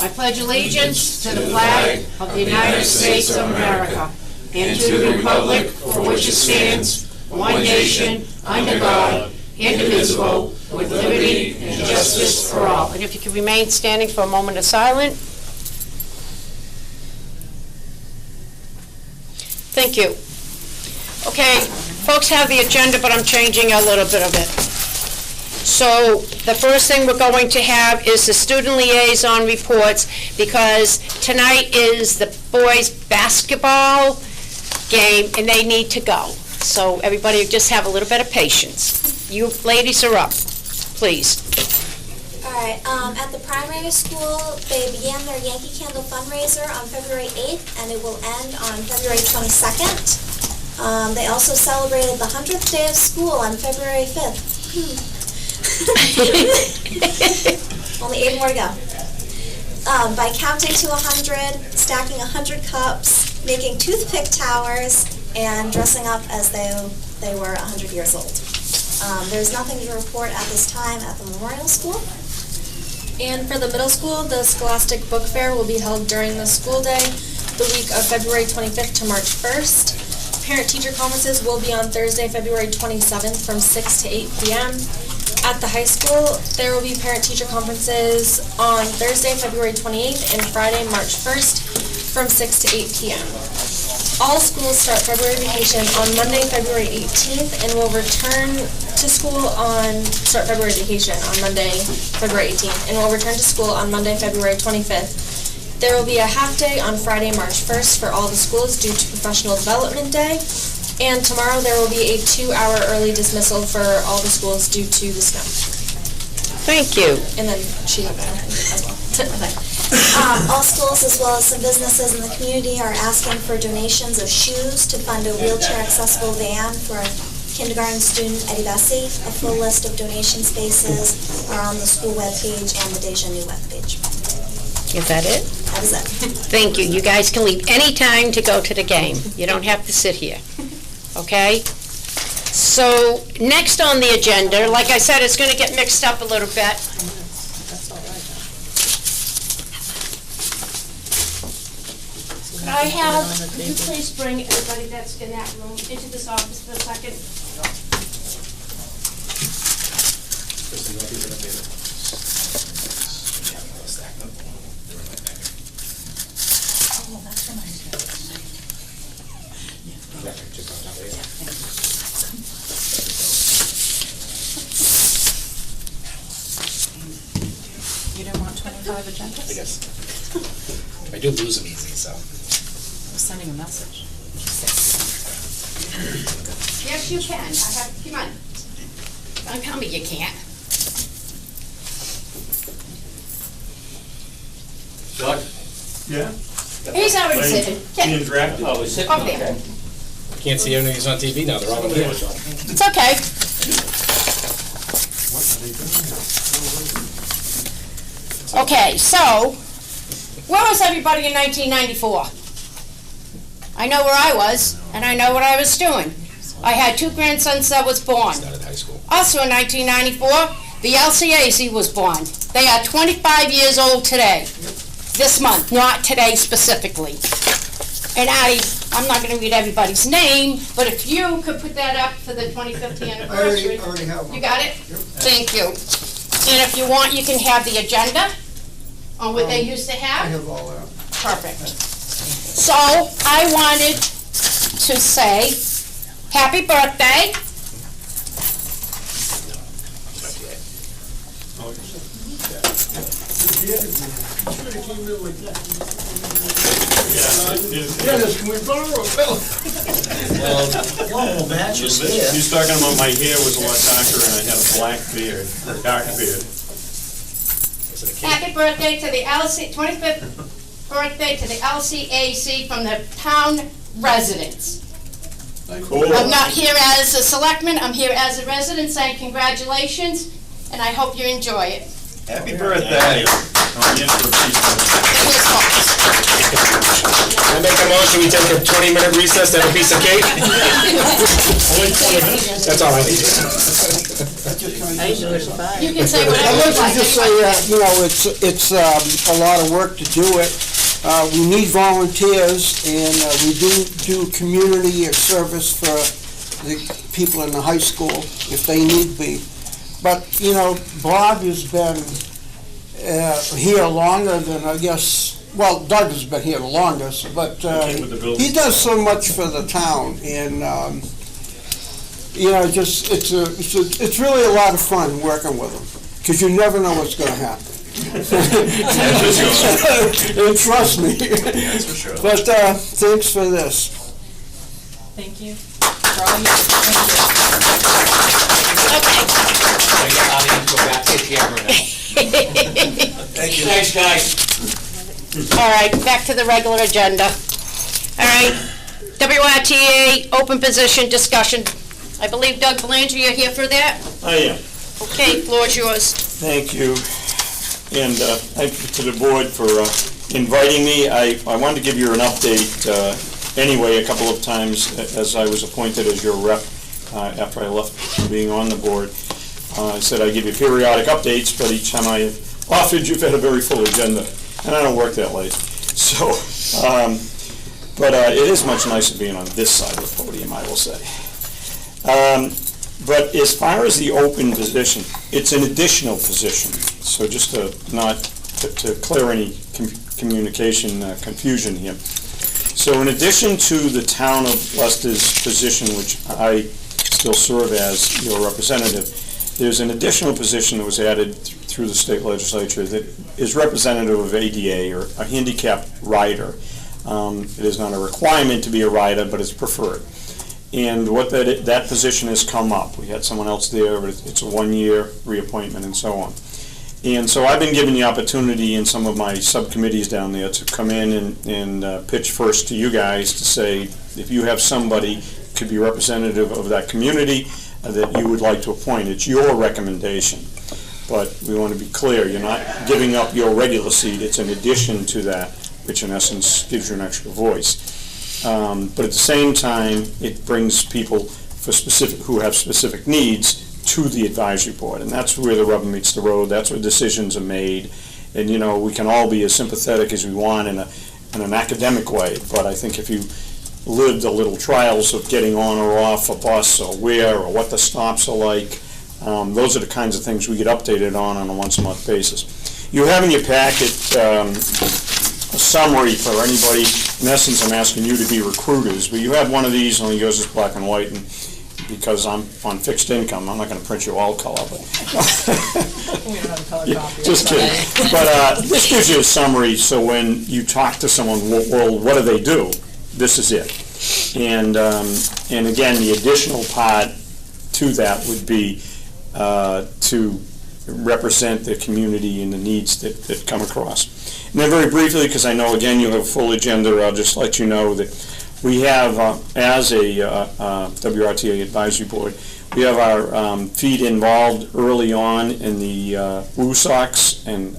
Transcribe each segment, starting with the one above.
I pledge allegiance to the flag of the United States of America and to the republic for which it stands, one nation, under God, indivisible, with liberty and justice for all. And if you could remain standing for a moment of silence. Thank you. Okay, folks have the agenda, but I'm changing a little bit of it. So the first thing we're going to have is the student liaison reports, because tonight is the boys' basketball game and they need to go. So everybody just have a little bit of patience. You ladies are up, please. All right, at the primary school, they began their Yankee Candle fundraiser on February 8th, and it will end on February 22nd. They also celebrated the 100th day of school on February 5th. Only 8 more to go. By counting to 100, stacking 100 cups, making toothpick towers, and dressing up as though they were 100 years old. There's nothing to report at this time at the Memorial School. And for the middle school, the Scholastic Book Fair will be held during the school day, the week of February 25th to March 1st. Parent-teacher conferences will be on Thursday, February 27th from 6 to 8 p.m. At the high school, there will be parent-teacher conferences on Thursday, February 28th and Friday, March 1st from 6 to 8 p.m. All schools start February vacation on Monday, February 18th, and will start February vacation on Monday, February 18th, and will return to school on Monday, February 25th. There will be a half day on Friday, March 1st for all the schools due to Professional Development Day, and tomorrow there will be a 2-hour early dismissal for all the schools due to the snow. Thank you. And then she has as well. All schools, as well as some businesses in the community, are asking for donations of shoes to fund a wheelchair-accessible van for kindergarten student Eddie Bessie. A full list of donation spaces are on the school webpage and the Deja New webpage. Is that it? That is it. Thank you. You guys can leave any time to go to the game. You don't have to sit here. Okay? So next on the agenda, like I said, it's going to get mixed up a little bit. Could you please bring everybody that's in that room into this office for a second? You didn't want 25 agendas? I guess. I do lose them easy, so. I was sending a message. Yes, you can. Come on. Don't tell me you can't. Doug? Yeah? He's already sitting. Being drafted? Oh, he's sitting. Over there. Can't see any of these on TV now, they're all on here. It's okay. Okay, so, where was everybody in 1994? I know where I was, and I know what I was doing. I had 2 grandsons that was born. Started high school. Also in 1994, the LCAC was born. They are 25 years old today, this month, not today specifically. And I'm not going to read everybody's name, but if you could put that up for the 25th anniversary. I already have one. You got it? Yep. Thank you. And if you want, you can have the agenda on what they used to have. I have all that. Perfect. So I wanted to say happy birthday. Dennis, can we borrow a bill? Well, she's talking about my hair was a lot darker and I had a black beard, or dark beard. Happy birthday to the 25th birthday to the LCAC from the town residents. Cool. I'm not here as a selectman, I'm here as a resident saying congratulations, and I hope you enjoy it. Happy birthday. I make a motion, we take a 20-minute recess to have a piece of cake? Only 20 minutes? That's all I need. You can say I'd whatever like you to like. just say, it's a lot of work to do it. We need volunteers, and we do community service for the people in the high school if they need be. But, Bob has been here longer than, I guess, well, Doug has been here the longest, but With the building. he does so much for the town, and, it's really a lot of fun working with him, because you never know what's going to happen. And trust me. That's for sure. But thanks for this. Thank you. For all you do. Thank you. Thanks, guys. All right, back to the regular agenda. All right, WRTA, open position discussion. I believe Doug Belanger, you're here for that? I am. Okay, floor's yours. Thank you. And thank you to the board for inviting me. I wanted to give you an update anyway a couple of times as I was appointed as your rep after I left being on the board. I said I'd give you periodic updates, but each time I offered, you've had a very full agenda, and I don't work that late. So, but it is much nicer being on this side of the podium, I will say. But as far as the open position, it's an additional position. So just to clear any communication confusion here. So in addition to the town of Leicester's position, which I still serve as your representative, there's an additional position that was added through the state legislature that is representative of ADA, or a handicapped rider. It is not a requirement to be a rider, but it's preferred. And what that position has come up. We had someone else there, but it's a one-year reappointment and so on. And so I've been given the opportunity in some of my subcommittees down there to come in and pitch first to you guys to say, if you have somebody, could be representative of that community, that you would like to appoint. It's your recommendation. But we want to be clear, you're not giving up your regular seat, it's in addition to that, which in essence gives you an extra voice. But at the same time, it brings people who have specific needs to the advisory board, and that's where the rubber meets the road. That's where decisions are made, and we can all be as sympathetic as we want in an academic way. But I think if you lived the little trials of getting on or off a bus, or where, or what the stops are like, those are the kinds of things we get updated on a once-a-month basis. You have in your packet a summary for anybody. In essence, I'm asking you to be recruiters, but you have one of these, only yours is black and white, and because I'm on fixed income, I'm not going to print you all color. But We don't have a color copy. just kidding. But this gives you a summary, so when you talk to someone, well, what do they do? This is it. And again, the additional part to that would be to represent the community and the needs that come across. And then very briefly, because I know, again, you have a full agenda, I'll just let you know that we have, as a WRTA advisory board, we have our feet involved early on in the WUSOCs, and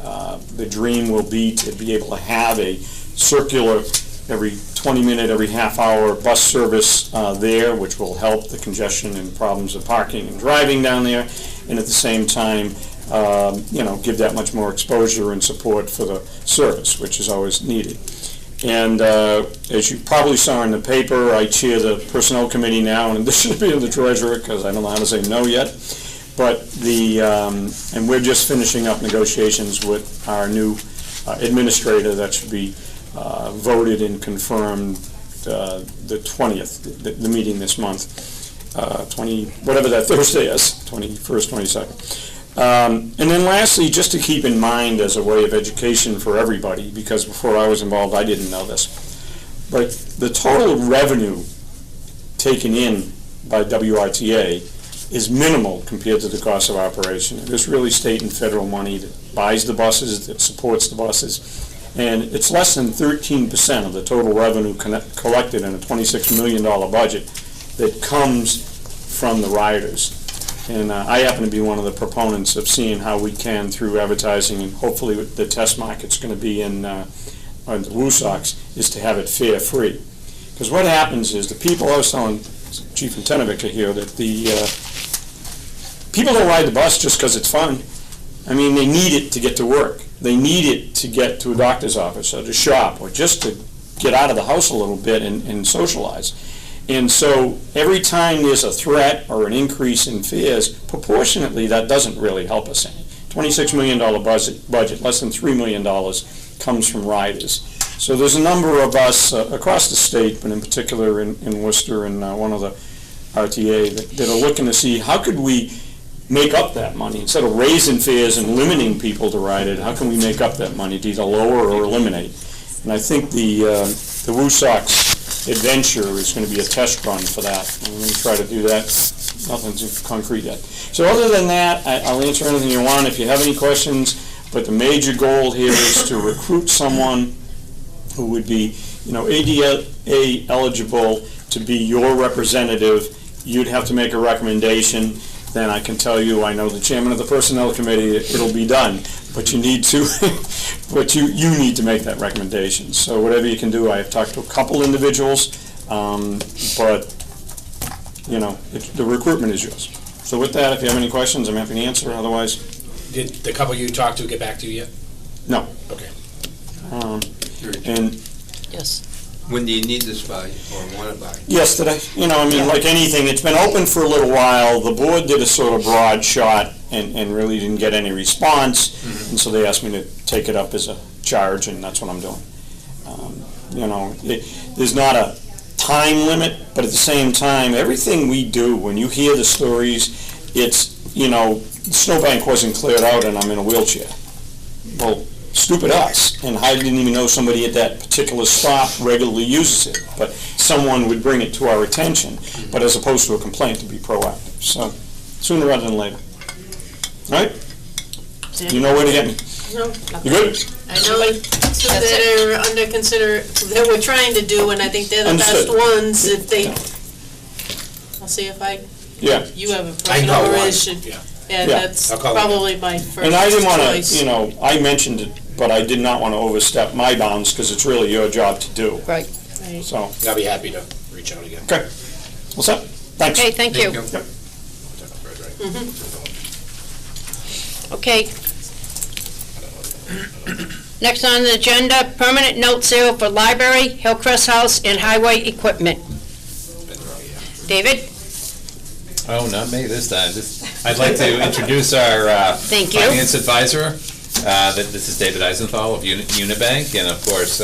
the dream will be to be able to have a circular every 20-minute, every half-hour bus service there, which will help the congestion and problems of parking and driving down there, and at the same time, give that much more exposure and support for the service, which is always needed. And as you probably saw in the paper, I chair the Personnel Committee now, in addition to being the treasurer, because I don't know how to say no yet. But and we're just finishing up negotiations with our new administrator that should be voted and confirmed the 20th, the meeting this month, whatever that Thursday is, 21st, 22nd. And then lastly, just to keep in mind as a way of education for everybody, because before I was involved, I didn't know this, but the total revenue taken in by WRTA is minimal compared to the cost of operation. It is really state and federal money that buys the buses, that supports the buses, and it's less than 13% of the total revenue collected in a $26 million budget that comes from the riders. And I happen to be one of the proponents of seeing how we can, through advertising, and hopefully the test market's going to be in the WUSOCs, is to have it fare-free. Because what happens is the people, I was telling Chief Antenovich here, that people don't ride the bus just because it's fun. I mean, they need it to get to work. They need it to get to a doctor's office or to shop or just to get out of the house a little bit and socialize. And so every time there's a threat or an increase in fares, proportionately, that doesn't really help us any. $26 million budget, less than $3 million comes from riders. So there's a number of us across the state, but in particular in Worcester and one of the RTA that are looking to see how could we make up that money. Instead of raising fares and limiting people to ride it, how can we make up that money to either lower or eliminate? And I think the Woosocks adventure is going to be a test run for that. And we're going to try to do that. Nothing's concrete yet. So other than that, I'll answer anything you want if you have any questions, but the major goal here is to recruit someone who would be, ADA eligible to be your representative. You'd have to make a recommendation. Then I can tell you, I know the chairman of the personnel committee, it'll be done. But you need to, but you need to make that recommendation. So whatever you can do, I have talked to a couple individuals, but the recruitment is yours. So with that, if you have any questions, I'm happy to answer. Otherwise, Did the couple you talked to get back to you yet? no. Okay. And Yes. When do you need this by, or want it by? yesterday, like anything, it's been open for a little while. The board did a sort of broad shot and really didn't get any response, and so they asked me to take it up as a charge, and that's what I'm doing. There's not a time limit, but at the same time, everything we do, when you hear the stories, it's, the snowbank wasn't cleared out and I'm in a wheelchair. Well, stupid us, and I didn't even know somebody at that particular stop regularly uses it, but someone would bring it to our attention, but as opposed to a complaint, to be proactive. So, sooner rather than later. All right? You know where to get me. No, You good? I know two that are under that we're trying to do, and I think they're the Understood. best ones. If they, I'll see if Yeah. you have a I know person or one. it should. Yeah. Yeah, Yeah. that's I'll call probably my first And I didn't want choice. to, I mentioned it, but I did not want to overstep my bounds, because it's really your job to do. Right. Right. So, I'll be happy to reach out again. okay. What's up? Thanks. Okay, thank you. Yep. Okay. Next on the agenda, permanent note sale for library, Hillcrest House, and highway equipment. David? Oh, not me this time. I'd like to introduce our Thank you. finance advisor. This is David Eisenthal of Unibank, and of course,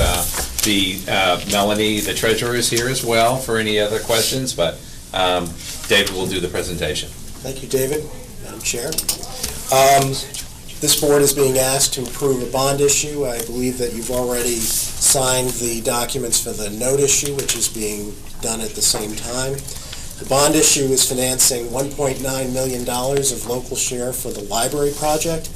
Melanie, the treasurer, is here as well for any other questions, but David will do the presentation. Thank you, David, Madam Chair. This board is being asked to approve a bond issue. I believe that you've already signed the documents for the note issue, which is being done at the same time. The bond issue is financing $1.9 million of local share for the library project,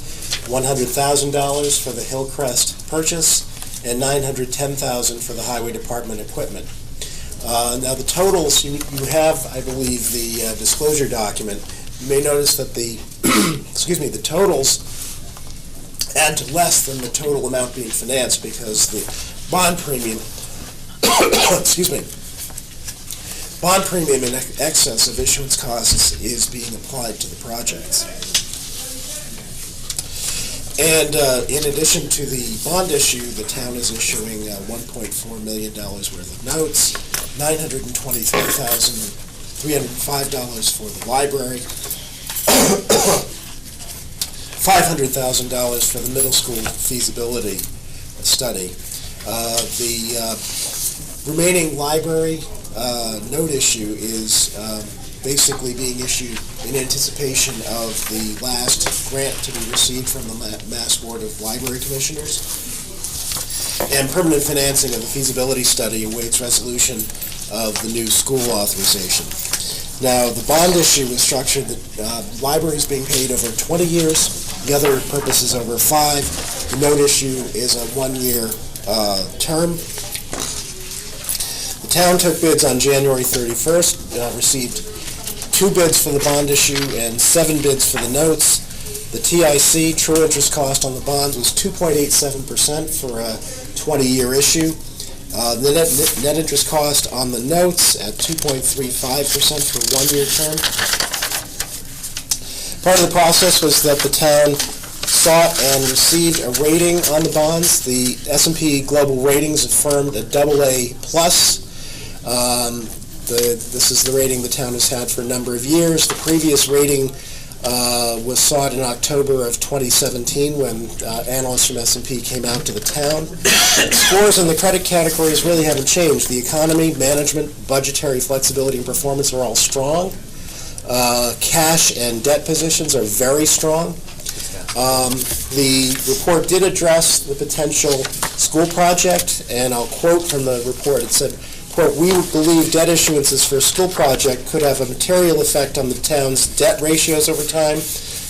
$100,000 for the Hillcrest purchase, and $910,000 for the highway department equipment. Now the totals, you have, I believe, the disclosure document. You may notice that the, the totals add to less than the total amount being financed, because the bond premium, bond premium in excess of issuance costs is being applied to the projects. And in addition to the bond issue, the town is issuing $1.4 million worth of notes, $923,305 for the library, $500,000 for the middle school feasibility study. The remaining library note issue is basically being issued in anticipation of the last grant to be received from the Mass Board of Library Commissioners. And permanent financing of the feasibility study awaits resolution of the new school authorization. Now, the bond issue is structured that the library is being paid over 20 years, the other purpose is over 5. The note issue is a 1-year term. The town took bids on January 31st, received 2 bids for the bond issue and 7 bids for the notes. The TIC, true interest cost on the bonds, was 2.87% for a 20-year issue. The net interest cost on the notes at 2.35% for a 1-year term. Part of the process was that the town sought and received a rating on the bonds. The S&P Global Ratings affirmed a AA+. This is the rating the town has had for a number of years. The previous rating was sought in October of 2017 when analysts from S&P came out to the town. Scores in the credit categories really haven't changed. The economy, management, budgetary flexibility, and performance are all strong. Cash and debt positions are very strong. The report did address the potential school project, and I'll quote from the report. It said, quote, "We believe debt issuances for a school project could have a material effect on the town's debt ratios over time,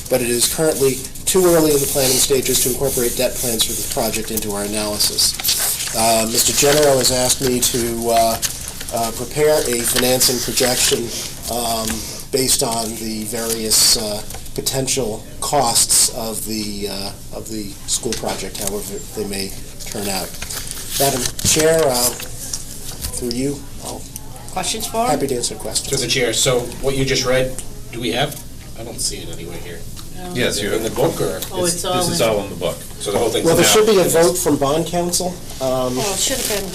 but it is currently too early in the planning stages to incorporate debt plans for the project into our analysis." Mr. Genero has asked me to prepare a financing projection based on the various potential costs of the school project, however they may turn out. Madam Chair, through you, I'll Questions for him? happy to answer To questions. the chair, so what you just read, do we have? I don't see it anywhere here. Yes, Is you it in the book, or, Oh, it's all This is in. all in the book. so the whole thing's Well, there now- should be a vote from bond council. Well, it should have been,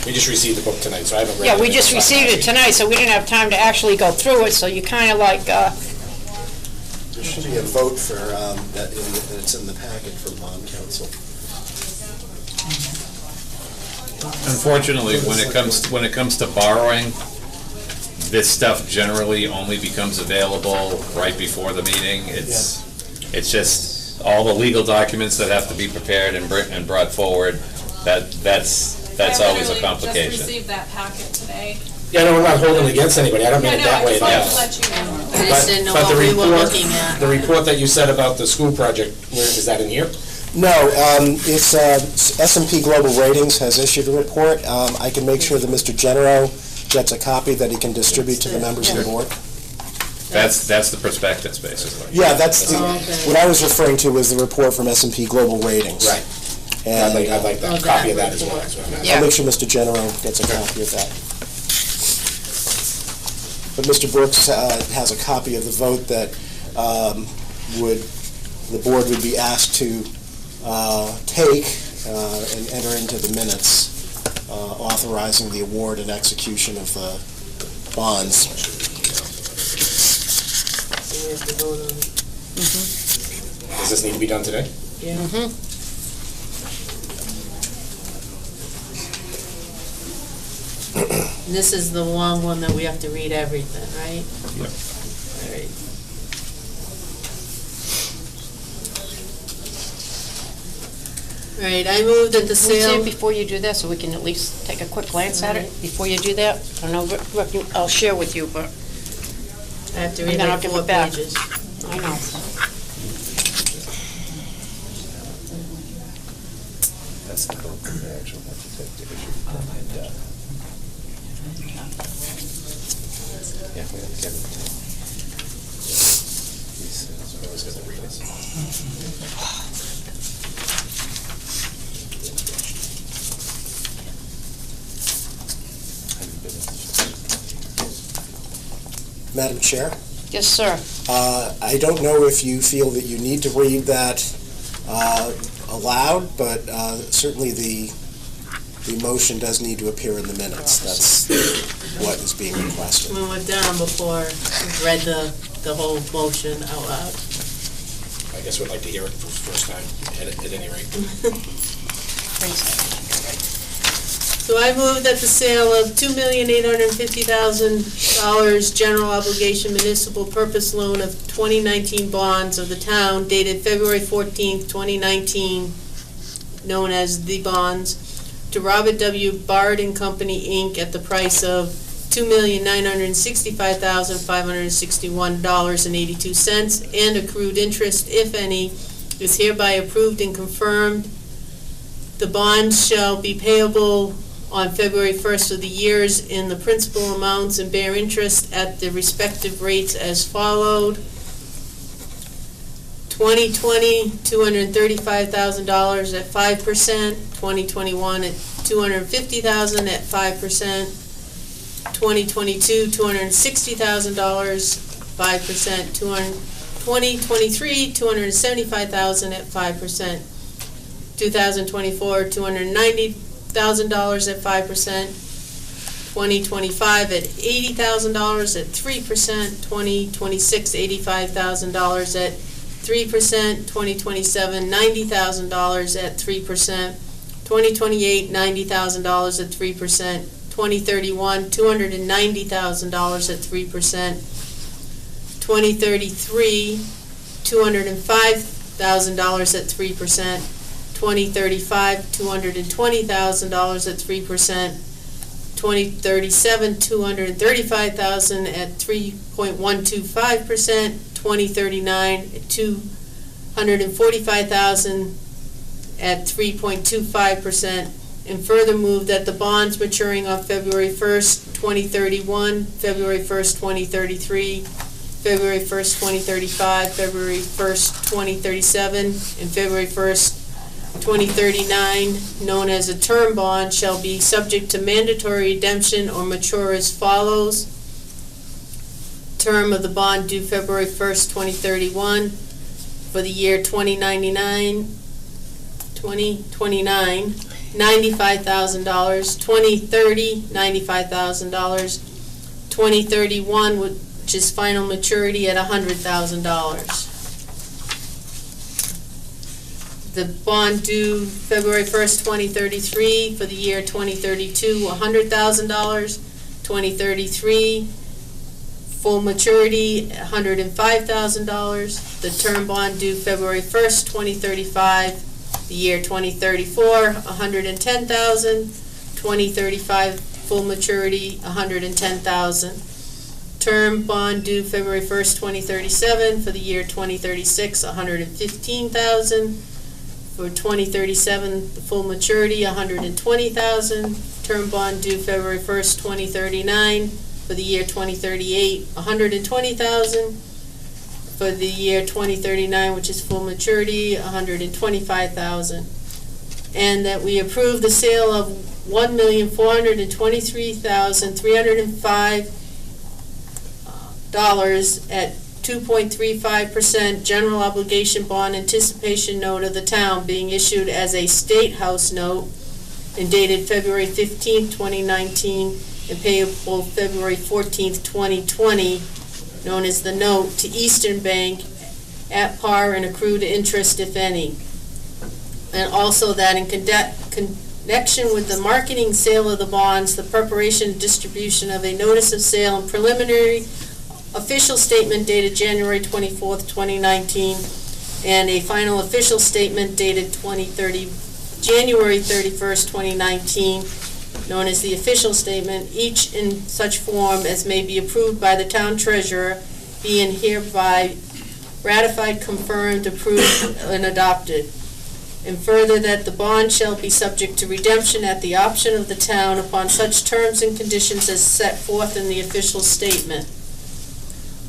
We just received the book tonight, so I haven't read it. yeah, we just received it tonight, so we didn't have time to actually go through it, so you kind of like, There should be a vote for, that's in the packet from bond council. Unfortunately, when it comes to borrowing, this stuff generally only becomes available right before the meeting. It's just all the legal documents that have to be prepared and brought forward. That's always a I complication. just received that packet today. Yeah, no, we're not holding it against anybody, I don't mean it that way at all. I just wanted to let you know. I just didn't know But what the we were report- looking at. The report that you said about the school project, where, is that in here? No, it's S&P Global Ratings has issued a report. I can make sure that Mr. Genero gets a copy that he can distribute to the members of the board. That's the prospectus, basically. Yeah, that's the, Oh, okay. what I was referring to was the report from S&P Global Ratings. Right. And I'd like Oh, that, copy of that that as well. report. That's what I'm asking. Yeah. I'll make sure Mr. Genero gets a copy of that. But Mr. Brooks has a copy of the vote that the board would be asked to take and enter into the minutes, authorizing the award and execution of the bonds. Does this need to be done today? This is the long one that we have to read everything, right? Yep. All right. All right, I move that the can we see it sale, before you do that, so we can at least take a quick glance at it before you do that? I know, I'll share with you, but I have to And read then I'll like give 4 it back. pages. I know. That's the book, the actual one to take the issue. Yeah, we have to get it. He's always got to read it. Madam Chair? Yes, sir. I don't know if you feel that you need to read that aloud, but certainly the motion does need to appear in the minutes. That's what is being requested. We went down before, we read the whole motion out loud. I guess we'd like to hear it for the first time, at any rate. So I move that the sale of $2,850,000 general obligation municipal purpose loan of 2019 bonds of the town dated February 14th, 2019, known as the bonds, to Robert W. Bard and Company, Inc. at the price of $2,965,561.82 and accrued interest, if any, is hereby approved and confirmed. The bonds shall be payable on February 1st of the years in the principal amounts and bear interest at the respective rates as followed. 2020, $235,000 at 5%, 2021 at $250,000 at 5%, 2022, $260,000, 5%, 2023, $275,000 at 5%. 2024, $290,000 at 5%. 2025 at $80,000 at 3%. 2026, $85,000 at 3%. 2027, $90,000 at 3%. 2028, $90,000 at 3%. 2031, $290,000 at 3%. 2033, $205,000 at 3%. 2035, $220,000 at 3%. 2037, $235,000 at 3.125%. 2039, $245,000 at 3.25%. And further move that the bonds maturing on February 1st, 2031, February 1st, 2033, February 1st, 2035, February 1st, 2037, and February 1st, 2039, known as a term bond, shall be subject to mandatory redemption or mature as follows. Term of the bond due February 1st, 2031, for the year 2029, $95,000, 2030, $95,000, 2031, which is final maturity at $100,000. The bond due February 1st, 2033, for the year 2032, $100,000, 2033, full maturity, $105,000. The term bond due February 1st, 2035, the year 2034, $110,000. 2035, full maturity, $110,000. Term bond due February 1st, 2037, for the year 2036, $115,000. For 2037, the full maturity, $120,000. Term bond due February 1st, 2039, for the year 2038, $120,000. For the year 2039, which is full maturity, $125,000. And that we approve the sale of $1,423,305 at 2.35% general obligation bond anticipation note of the town being issued as a State House note and dated February 15th, 2019, and payable February 14th, 2020, known as the note, to Eastern Bank at par and accrued interest, if any. And also that in connection with the marketing sale of the bonds, the preparation and distribution of a notice of sale and preliminary official statement dated January 24th, 2019, and a final official statement dated January 31st, 2019, known as the official statement, each in such form as may be approved by the town treasurer, being hereby ratified, confirmed, approved, and adopted. And further, that the bond shall be subject to redemption at the option of the town upon such terms and conditions as set forth in the official statement.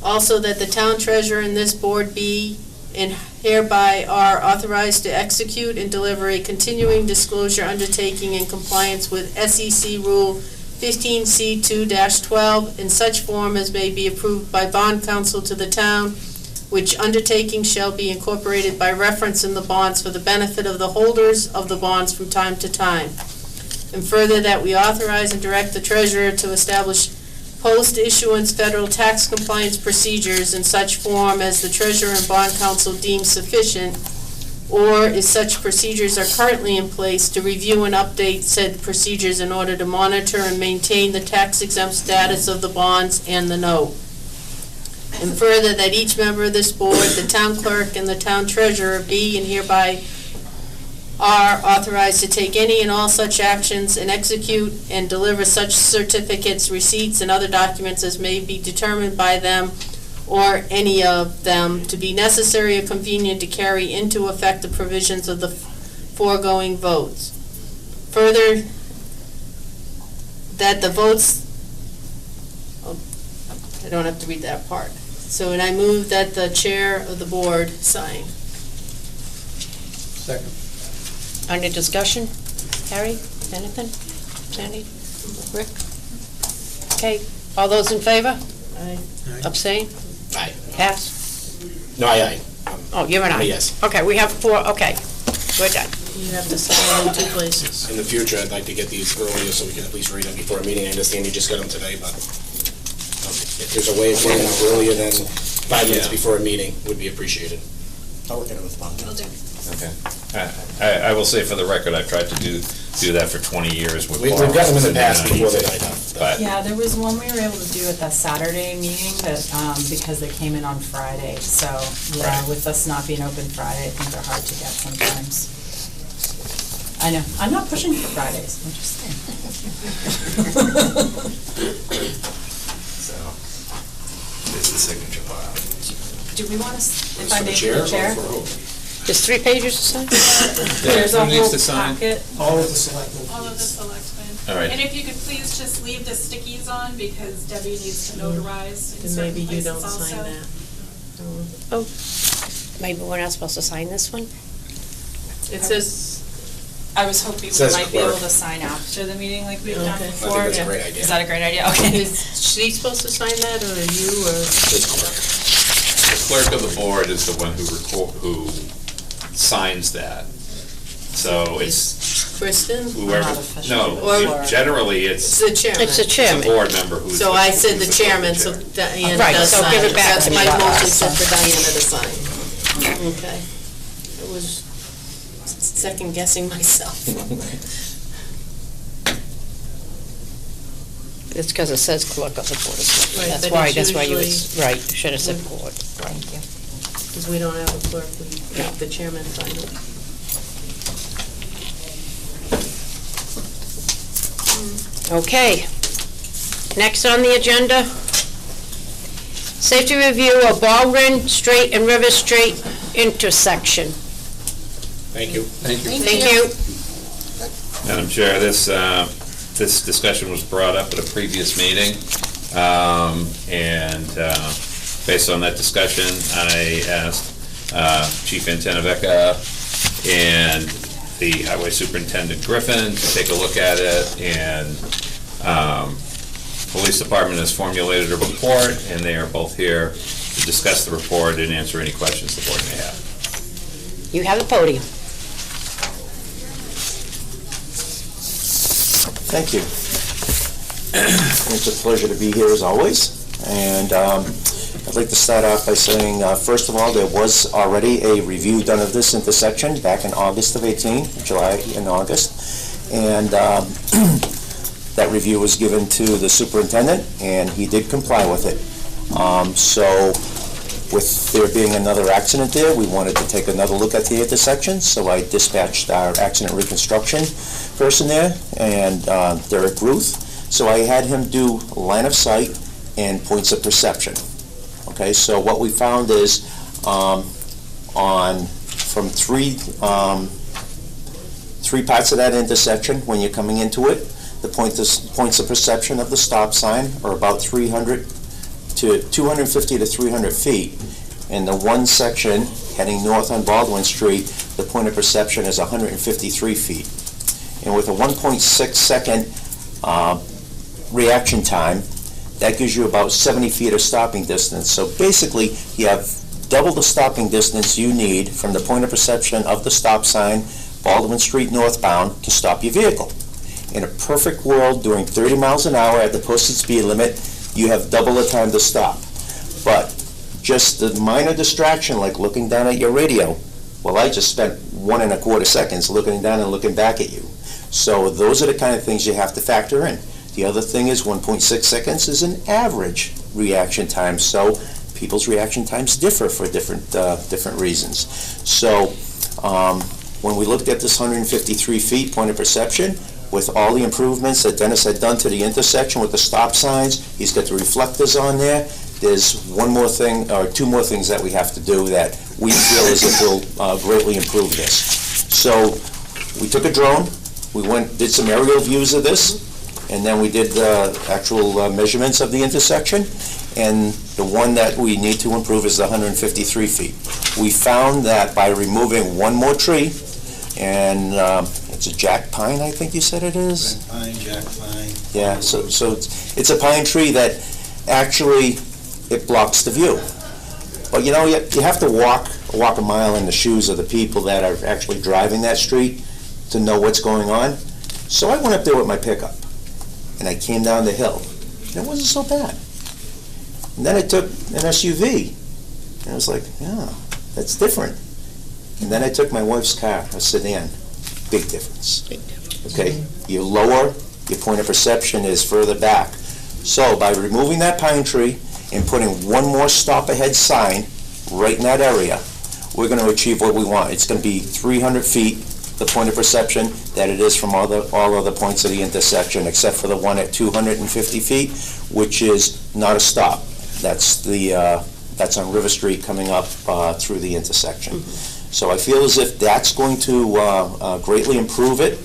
Also, that the town treasurer and this board be and hereby are authorized to execute and deliver a continuing disclosure undertaking in compliance with SEC Rule 15C2-12 in such form as may be approved by bond counsel to the town, which undertaking shall be incorporated by reference in the bonds for the benefit of the holders of the bonds from time to time. And further, that we authorize and direct the treasurer to establish post-issuance federal tax compliance procedures in such form as the treasurer and bond counsel deem sufficient, or if such procedures are currently in place, to review and update said procedures in order to monitor and maintain the tax-exempt status of the bonds and the note. And further, that each member of this board, the town clerk, and the town treasurer be and hereby are authorized to take any and all such actions and execute and deliver such certificates, receipts, and other documents as may be determined by them or any of them to be necessary or convenient to carry into effect the provisions of the foregoing votes. Further, that the votes, I don't have to read that part. So, and I move that the chair of the board sign. Second. Under discussion? Harry, anything? Sandy? Rick? Okay, all those in favor? Aye. Abstain? Aye. Pass? No, aye. Oh, you're an aye? Yes. Okay, we have 4, okay, we're done. You have to sign in 2 places. In the future, I'd like to get these earlier so we can at least read them before a meeting. I understand you just got them today, but if there's a way of getting them earlier than 5 minutes before a meeting, would be appreciated. I'll work it with Bob. Okay. I will say for the record, I've tried to do that for 20 years with We've got them in the past borrowings. before they died up. But, Yeah, there was one we were able to do at the Saturday meeting that, because they came in on Friday, so, yeah, Right. with us not being open Friday, I think they're hard to get sometimes. I know, I'm not pushing for Fridays, I'm just saying. so, this is the signature file. Do we want to, if For I the may, chair for or the chair? for who? There's 3 pages to sign? There's a Who needs whole to sign? packet. All of the selectmen. All of the selectmen. All right. And if you could please just leave the stickies on, because Debbie needs to notarize in And certain maybe you places don't sign also. that. Maybe we're not supposed to sign this one? It says, I was hoping we Says might be able clerk. to sign after the meeting like we've done Okay. I before. think that's a yeah. great idea. Is that a great idea? Okay. is she supposed to sign that, or you, or? It's clerk. The clerk of the board is the one who signs that. So it's Kristen? whoever, Not official. no, Or- generally It's it's the chairman. It's the chairman. a board member who's. So I said the who's chairman, so chair. Diana Right, does so sign give it. it back That's to my me. motion, said for Diana to sign. Okay. It was second guessing myself. It's because it says clerk of the board of selectmen. Right, That's but why, it's that's why you, usually- right, should have said board. Thank you. Because we don't have a clerk, we have the chairman sign it. Okay. Next on the agenda, safety review of Baldwin Street and River Street intersection. Thank you. Thank you. Madam Chair, this discussion was brought up at a previous meeting, and based on that discussion, I asked Chief Antennaveca and the Highway Superintendent Griffin to take a look at it, and Police Department has formulated a report, and they are both here to discuss the report and answer any questions the board may have. You have the podium. Thank you. It's a pleasure to be here as always. And I'd like to start off by saying, first of all, there was already a review done of this intersection back in August of 18, July and August. And that review was given to the superintendent, and he did comply with it. So with there being another accident there, we wanted to take another look at the intersection, so I dispatched our accident reconstruction person there, and Derek Ruth. So I had him do line of sight and points of perception. Okay, so what we found is from three parts of that intersection, when you're coming into it, the points of perception of the stop sign are about 250 to 300 feet. In the one section heading north on Baldwin Street, the point of perception is 153 feet. And with a 1.6 second reaction time, that gives you about 70 feet of stopping distance. So basically, you have double the stopping distance you need from the point of perception of the stop sign, Baldwin Street northbound, to stop your vehicle. In a perfect world, doing 30 miles an hour at the posted speed limit, you have double the time to stop. But just the minor distraction, like looking down at your radio, well, I just spent 1.25 seconds looking down and looking back at you. So those are the kind of things you have to factor in. The other thing is 1.6 seconds is an average reaction time, so people's reaction times differ for different reasons. So when we looked at this 153 feet point of perception, with all the improvements that Dennis had done to the intersection with the stop signs, he's got the reflectors on there. There's one more thing, or two more things that we have to do that we feel as if will greatly improve this. So we took a drone, we did some aerial views of this, and then we did actual measurements of the intersection, and the one that we need to improve is the 153 feet. We found that by removing one more tree, and it's a jack pine, I think you said it is? Red pine, jack pine. Yeah, so it's a pine tree that actually, it blocks the view. But you know, you have to walk a mile in the shoes of the people that are actually driving that street to know what's going on. So I went up there with my pickup, and I came down the hill, and it wasn't so bad. And then I took an SUV, and I was like, yeah, that's different. And then I took my wife's car, a sedan. Big difference. Okay? You lower, your point of perception is further back. So by removing that pine tree and putting one more stop ahead sign right in that area, we're going to achieve what we want. It's going to be 300 feet, the point of perception, that it is from all other points of the intersection, except for the one at 250 feet, which is not a stop. That's on River Street coming up through the intersection. So I feel as if that's going to greatly improve it,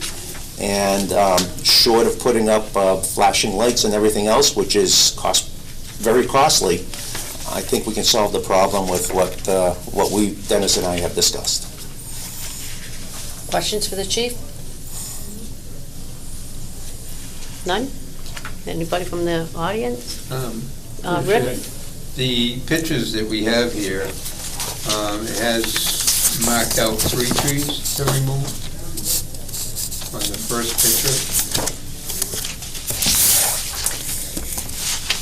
and short of putting up flashing lights and everything else, which is very costly, I think we can solve the problem with what Dennis and I have discussed. Questions for the chief? None? Anybody from the audience? Rick? The pictures that we have here, it has marked out 3 trees to remove on the first picture.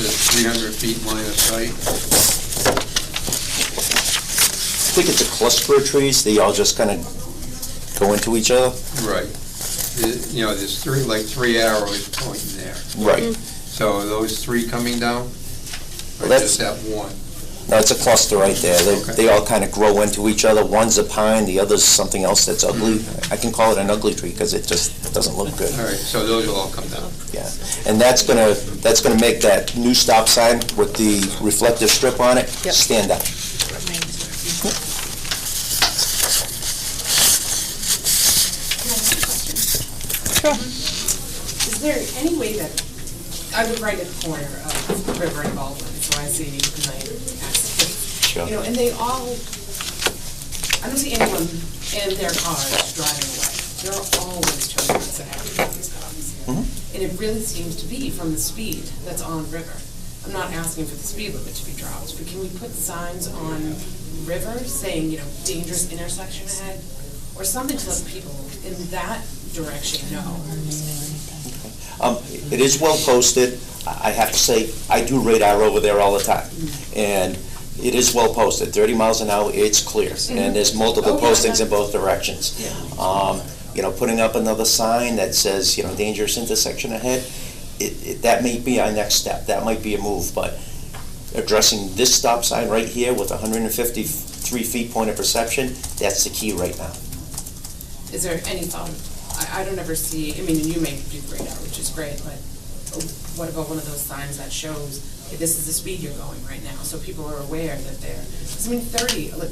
The 300 feet line of sight. I think it's a cluster of trees. They all just kind of go into each other. Right. You know, there's 3 arrows pointing there. Right. So those 3 coming down, or Well, just that one? No, it's a cluster right there. They all kind of grow into each other. One's a pine, the other's something else that's ugly. I can call it an ugly tree because it just doesn't look good. All right, so those will all come down. Yeah, and that's gonna make that new stop sign with the reflective strip on it stand out. Is there any way that, I live right at the corner of the River and Baldwin, so I see night accidents. Sure. You know, and they all, I don't see anyone in their cars driving away. There are always children that have these cars. And it really seems to be from the speed that's on River. I'm not asking for the speed limit to be dropped, but can we put signs on River saying, you know, dangerous intersection ahead? Or something to let people in that direction know? It is well posted. I have to say, I do radar over there all the time. And it is well posted, 30 miles an hour, it's clear. And there's multiple postings in both directions. You know, putting up another sign that says, you know, dangerous intersection ahead, that may be our next step. That might be a move, but addressing this stop sign right here with 153 feet point of perception, that's the key right now. Is there any thought, I don't ever see, I mean, and you may do radar, which is great, but what about one of those signs that shows, hey, this is the speed you're going right now, so people are aware that they're, I mean, 30, look,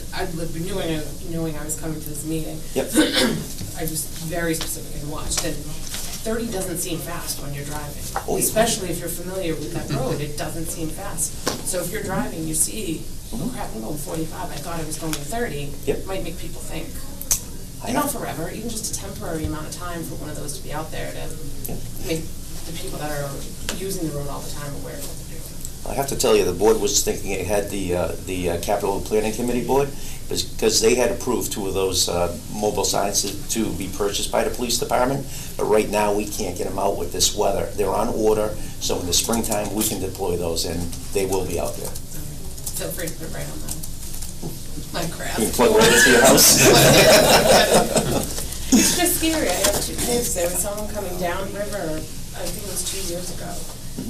knowing I was coming to this meeting, I was very specific and watched, and 30 doesn't seem fast when you're driving, especially if you're familiar with that road, it doesn't seem fast. So if you're driving, you see, oh crap, I'm going 45, I thought I was going 30, it might make people think, and not forever, even just a temporary amount of time for one of those to be out there to make the people that are using the road all the time aware of what they're doing. I have to tell you, the board was thinking it had the Capital Planning Committee board, because they had approved 2 of those mobile signs to be purchased by the police department, but right now we can't get them out with this weather. They're on order, so in the springtime we can deploy those, and they will be out there. Feel free to put it right on my crap. You can plug right into your house. It's just scary. I have 2 kids. There was someone coming down river, I think it was 2 years ago.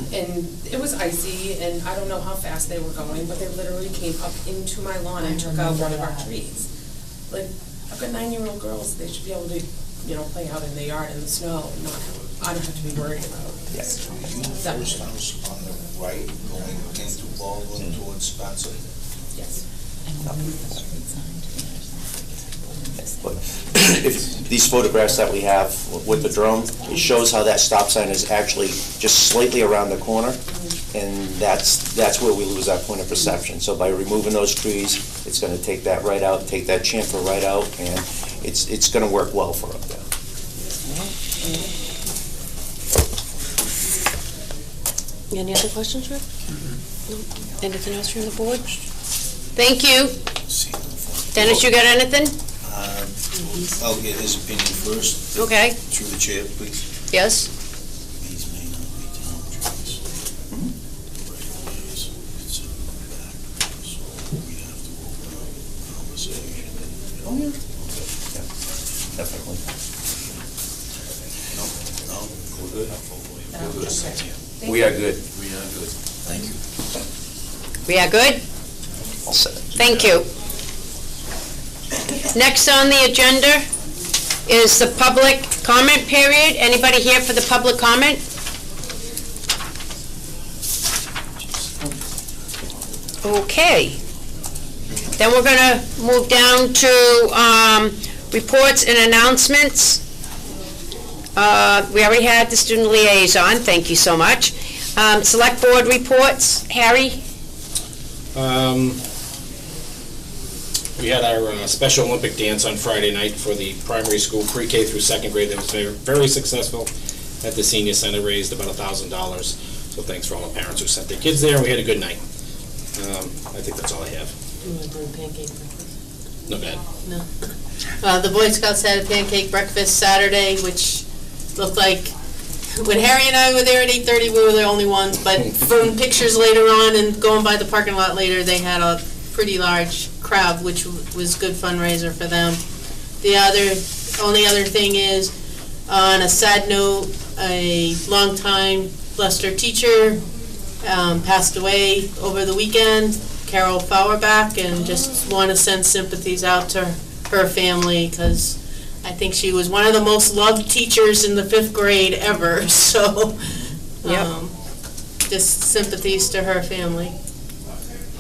And it was icy, and I don't know how fast they were going, but they literally came up into my lawn and took out one of our trees. Like, I've got 9-year-old girls, they should be able to, you know, play out in the yard in the snow, and I don't have to be worried about that. First house on the right, going into Baldwin towards Spencer. Yes. But if these photographs that we have with the drone, it shows how that stop sign is actually just slightly around the corner, and that's where we lose our point of perception. So by removing those trees, it's going to take that right out, take that chamfer right out, and it's going to work well for up there. Any other questions, Rick? No? Anything else from the board? Thank you. Dennis, you got anything? I'll get his opinion first. Okay. Through the chair, please. Yes? These may not be town trees. Right-of-ways, it's in the back, so we have to open up a conversation. Oh, yeah. Yeah, definitely. No, we're good. We're good. We are good. We are good. Thank you. We are good? All set. Thank you. Next on the agenda is the public comment period. Anybody here for the public comment? Okay. Then we're gonna move down to reports and announcements. We already had the student liaison, thank you so much. Select board reports, Harry? We had our Special Olympic dance on Friday night for the primary school, pre-K through second grade. That was very successful at the senior center, raised about $1,000. So thanks for all the parents who sent their kids there, and we had a good night. I think that's all I have. You want to bring pancake breakfast? No bad. No. The Boy Scouts had a pancake breakfast Saturday, which looked like, when Harry and I were there at 8:30, we were the only ones, but from pictures later on and going by the parking lot later, they had a pretty large crowd, which was good fundraiser for them. The only other thing is, on a sad note, a longtime Leicester teacher passed away over the weekend, Carol Fauerbach, and just want to send sympathies out to her family, because I think she was one of the most loved teachers in the 5th grade ever, so just sympathies to her family.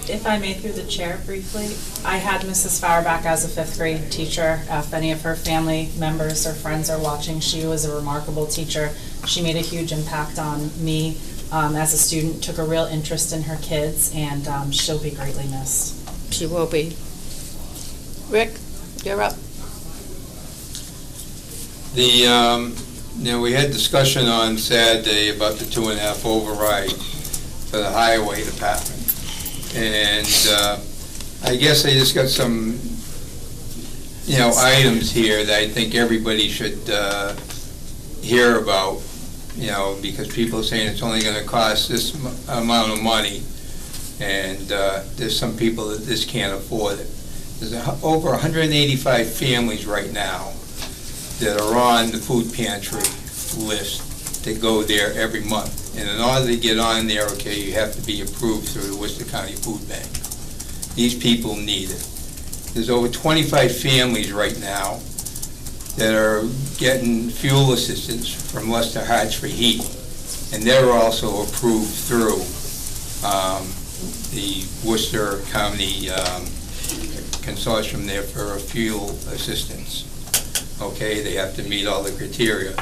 If I may, through the chair briefly, I had Mrs. Fauerbach as a 5th grade teacher. If any of her family members or friends are watching, she was a remarkable teacher. She made a huge impact on me as a student, took a real interest in her kids, and she'll be greatly missed. She will be. Rick, you're up. We had discussion on Saturday about the 2.5 override for the highway department. And I guess I just got some, items here that I think everybody should hear about, because people are saying it's only going to cost this amount of money, and there's some people that just can't afford it. There's over 185 families right now that are on the food pantry list that go there every month. And in order to get on there, you have to be approved through the Worcester County Food Bank. These people need it. There's over 25 families right now that are getting fuel assistance from Leicester Hearts for Heat, and they're also approved through the Worcester County consortium there for fuel assistance. They have to meet all the criteria.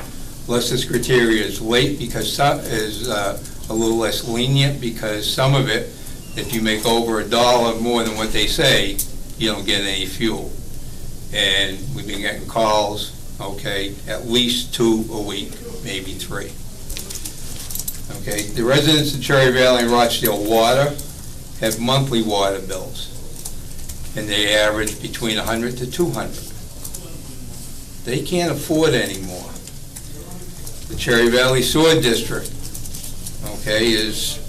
Leicester's criteria is late because some is a little less lenient, because some of it, if you make over $1 more than what they say, you don't get any fuel. And we've been getting calls, at least 2 a week, maybe 3. The residents of Cherry Valley and Rochdale Water have monthly water bills, and they average between 100 to 200. They can't afford anymore. The Cherry Valley Sewer District, is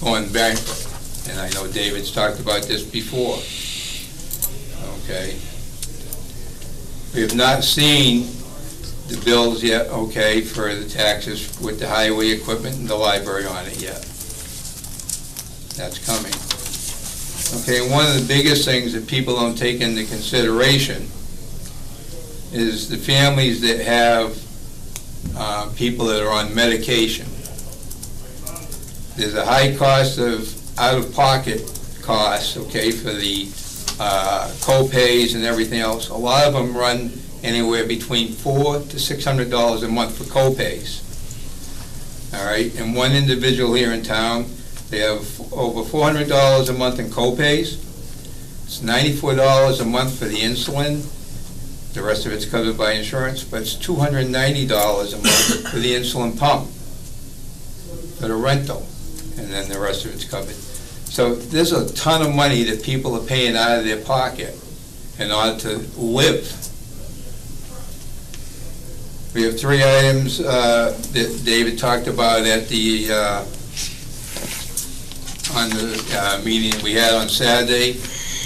going bankrupt. And I know David's talked about this before. We have not seen the bills yet, for the taxes with the highway equipment and the library on it yet. That's coming. One of the biggest things that people don't take into consideration is the families that have people that are on medication. There's a high cost of out-of-pocket costs, for the co-pays and everything else. A lot of them run anywhere between $400 to $600 a month for co-pays. And one individual here in town, they have over $400 a month in co-pays. It's $94 a month for the insulin. The rest of it's covered by insurance, but it's $290 a month for the insulin pump, for the rental, and then the rest of it's covered. So there's a ton of money that people are paying out of their pocket in order to live. We have 3 items that David talked about at the, on the meeting we had on Saturday,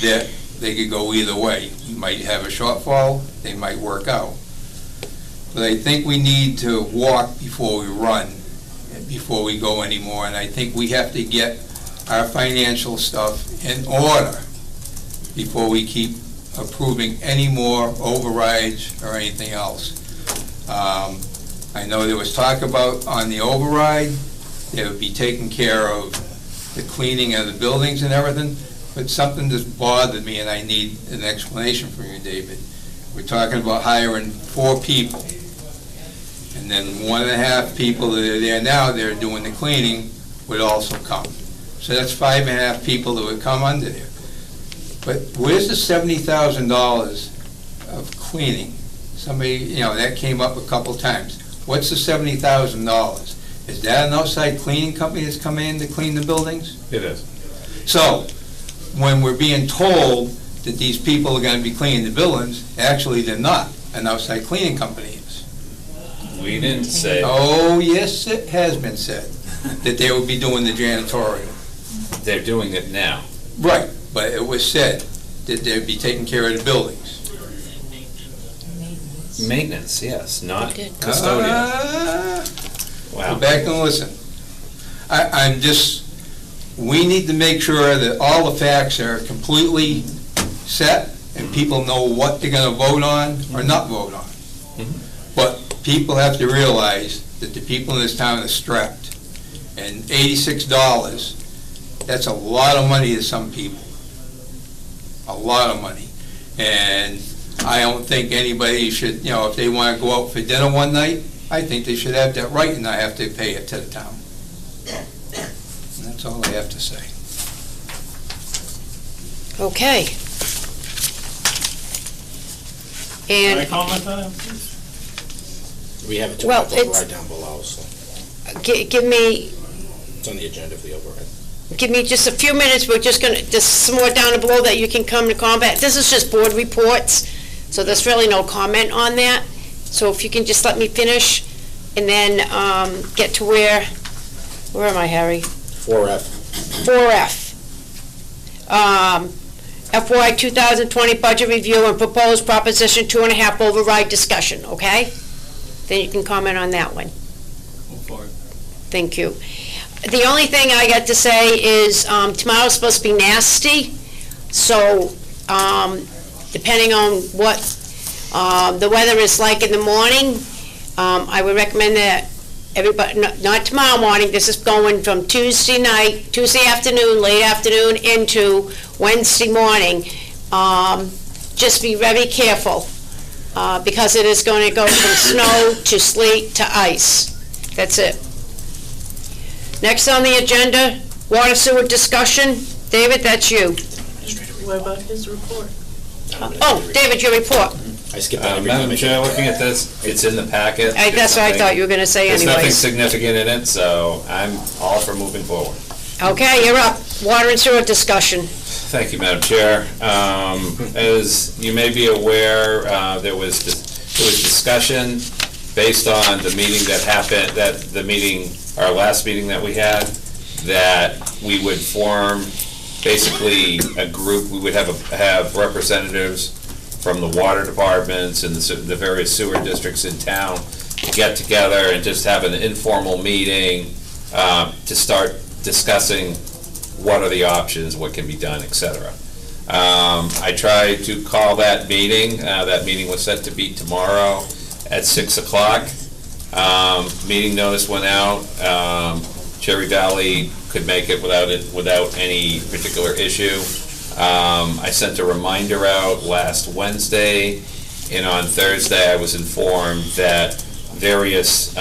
that they could go either way. You might have a shortfall, they might work out. But I think we need to walk before we run, and before we go anymore, and I think we have to get our financial stuff in order before we keep approving any more overrides or anything else. I know there was talk about on the override, they would be taking care of the cleaning of the buildings and everything, but something just bothered me and I need an explanation from you, David. We're talking about hiring 4 people, and then 1.5 people that are there now, they're doing the cleaning, would also come. So that's 5.5 people that would come under there. But where's the $70,000 of cleaning? Somebody, that came up a couple times. What's the $70,000? Is that an outside cleaning company that's coming in to clean the buildings? It is. So, when we're being told that these people are gonna be cleaning the buildings, actually they're not. An outside cleaning company is. We didn't say. Oh, yes, it has been said, that they would be doing the janitorial. They're doing it now. Right, but it was said that they'd be taking care of the buildings. Maintenance, yes, not custodial. Wow. Go back and listen. I'm just, we need to make sure that all the facts are completely set and people know what they're gonna vote on or not vote on. But people have to realize that the people in this town are strapped. And $86, that's a lot of money to some people. A lot of money. And I don't think anybody should, if they want to go out for dinner one night, I think they should have that right and not have to pay it to the town. And that's all I have to say. Okay. Can I And comment on that, please? We have a Well, override it's- down below, so give me it's on the agenda for the override. just a few minutes, we're just gonna, just some more down below that you can come to combat. This is just board reports, so there's really no comment on that. So if you can just let me finish, and then get to where am I, Harry? 4F. 4F. FY 2020 budget review and proposed proposition 2.5 override discussion, okay? Then you can comment on that one. Thank you. The only thing I got to say is tomorrow's supposed to be nasty, so depending on what the weather is like in the morning, I would recommend that everybody, not tomorrow morning, this is going from Tuesday afternoon, late afternoon into Wednesday morning. Just be very careful because it is going to go from snow to sleet to ice. That's it. Next on the agenda, water sewer discussion. David, that's you. What about his report? Oh, David, your report. I skipped that every time. Madam Chair, looking at this, it's in the packet. That's what I thought you were going to say There's nothing anyways. significant in it, so I'm all for moving forward. Okay, you're up. Water and sewer discussion. Thank you, Madam Chair. As you may be aware, there was discussion based on the meeting that happened, our last meeting that we had, that we would form basically a group. We would have representatives from the water departments and the various sewer districts in town get together and just have an informal meeting to start discussing what are the options, what can be done, etc. I tried to call that meeting. That meeting was set to be tomorrow at 6 o'clock. Meeting notice went out. Cherry Valley could make it without any particular issue. I sent a reminder out last Wednesday, and on Thursday I was informed that various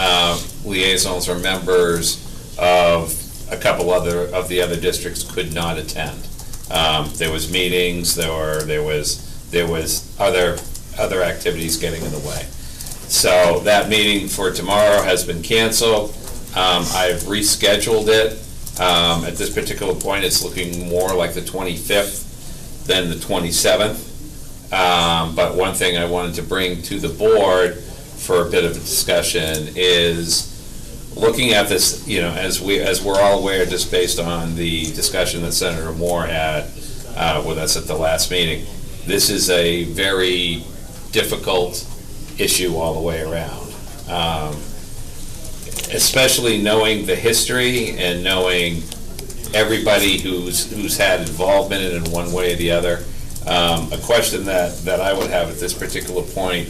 liaisons or members of a couple of the other districts could not attend. There was meetings, there was other activities getting in the way. So that meeting for tomorrow has been canceled. I've rescheduled it At this particular point, it's looking more like the 25th than the 27th. But one thing I wanted to bring to the board for a bit of a discussion is looking at this, as we're all aware, just based on the discussion that Senator Moore had with us at the last meeting, this is a very difficult issue all the way around. Especially knowing the history and knowing everybody who's had involvement in it in one way or the other. A question that I would have at this particular point,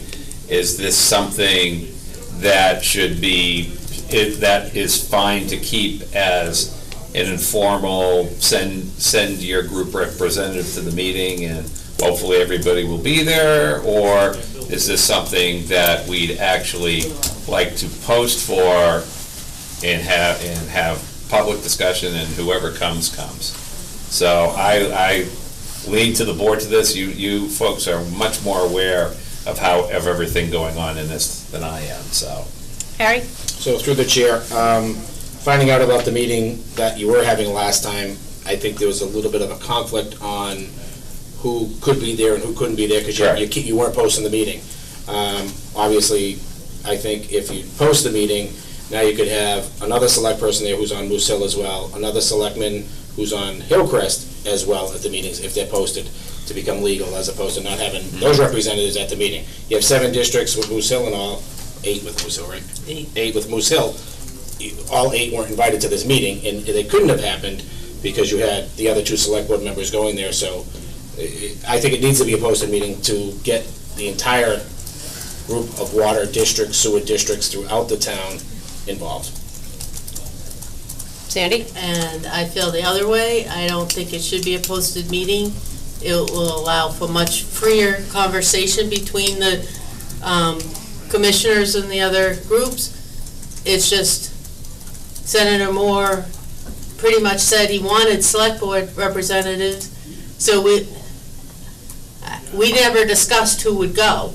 is this something that should be, that is fine to keep as an informal, send your group representative to the meeting and hopefully everybody will be there, or is this something that we'd actually like to post for and have public discussion, and whoever comes. So I lean to the board to this. You folks are much more aware of everything going on in this than I am, so. Harry? So through the chair, finding out about the meeting that you were having last time, I think there was a little bit of a conflict on who could be there and who couldn't be there, because you weren't posting the meeting. Obviously, I think if you post the meeting, now you could have another select person there who's on Moose Hill as well, another selectman who's on Hillcrest as well at the meetings, if they're posted, to become legal, as opposed to not having those representatives at the meeting. You have 7 districts with Moose Hill and all, 8 with Moose Hill, right? 8 with Moose Hill. All 8 weren't invited to this meeting, and they couldn't have happened because you had the other 2 select board members going there. So I think it needs to be a posted meeting to get the entire group of water districts, sewer districts throughout the town involved. Sandy? And I feel the other way. I don't think it should be a posted meeting. It will allow for much freer conversation between the commissioners and the other groups. It's just Senator Moore pretty much said he wanted select board representatives, so we never discussed who would go.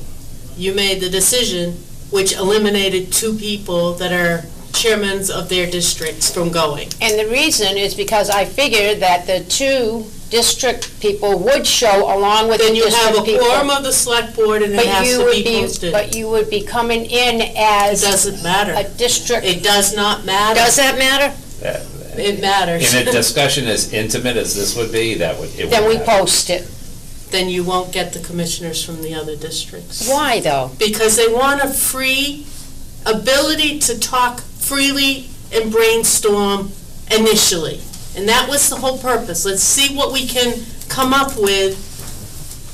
You made the decision, which eliminated 2 people that are chairmen of their districts from going. And the reason is because I figured that the 2 district people would show along with the district people. Then you have a quorum of the select board and it has to be posted. But you would be coming in as... It doesn't matter. A district... It does not matter. Does that matter? It matters. In a discussion as intimate as this would be, it would Then we matter. post it. Then you won't get the commissioners from the other districts. Why, though? Because they want a free ability to talk freely and brainstorm initially. And that was the whole purpose. Let's see what we can come up with.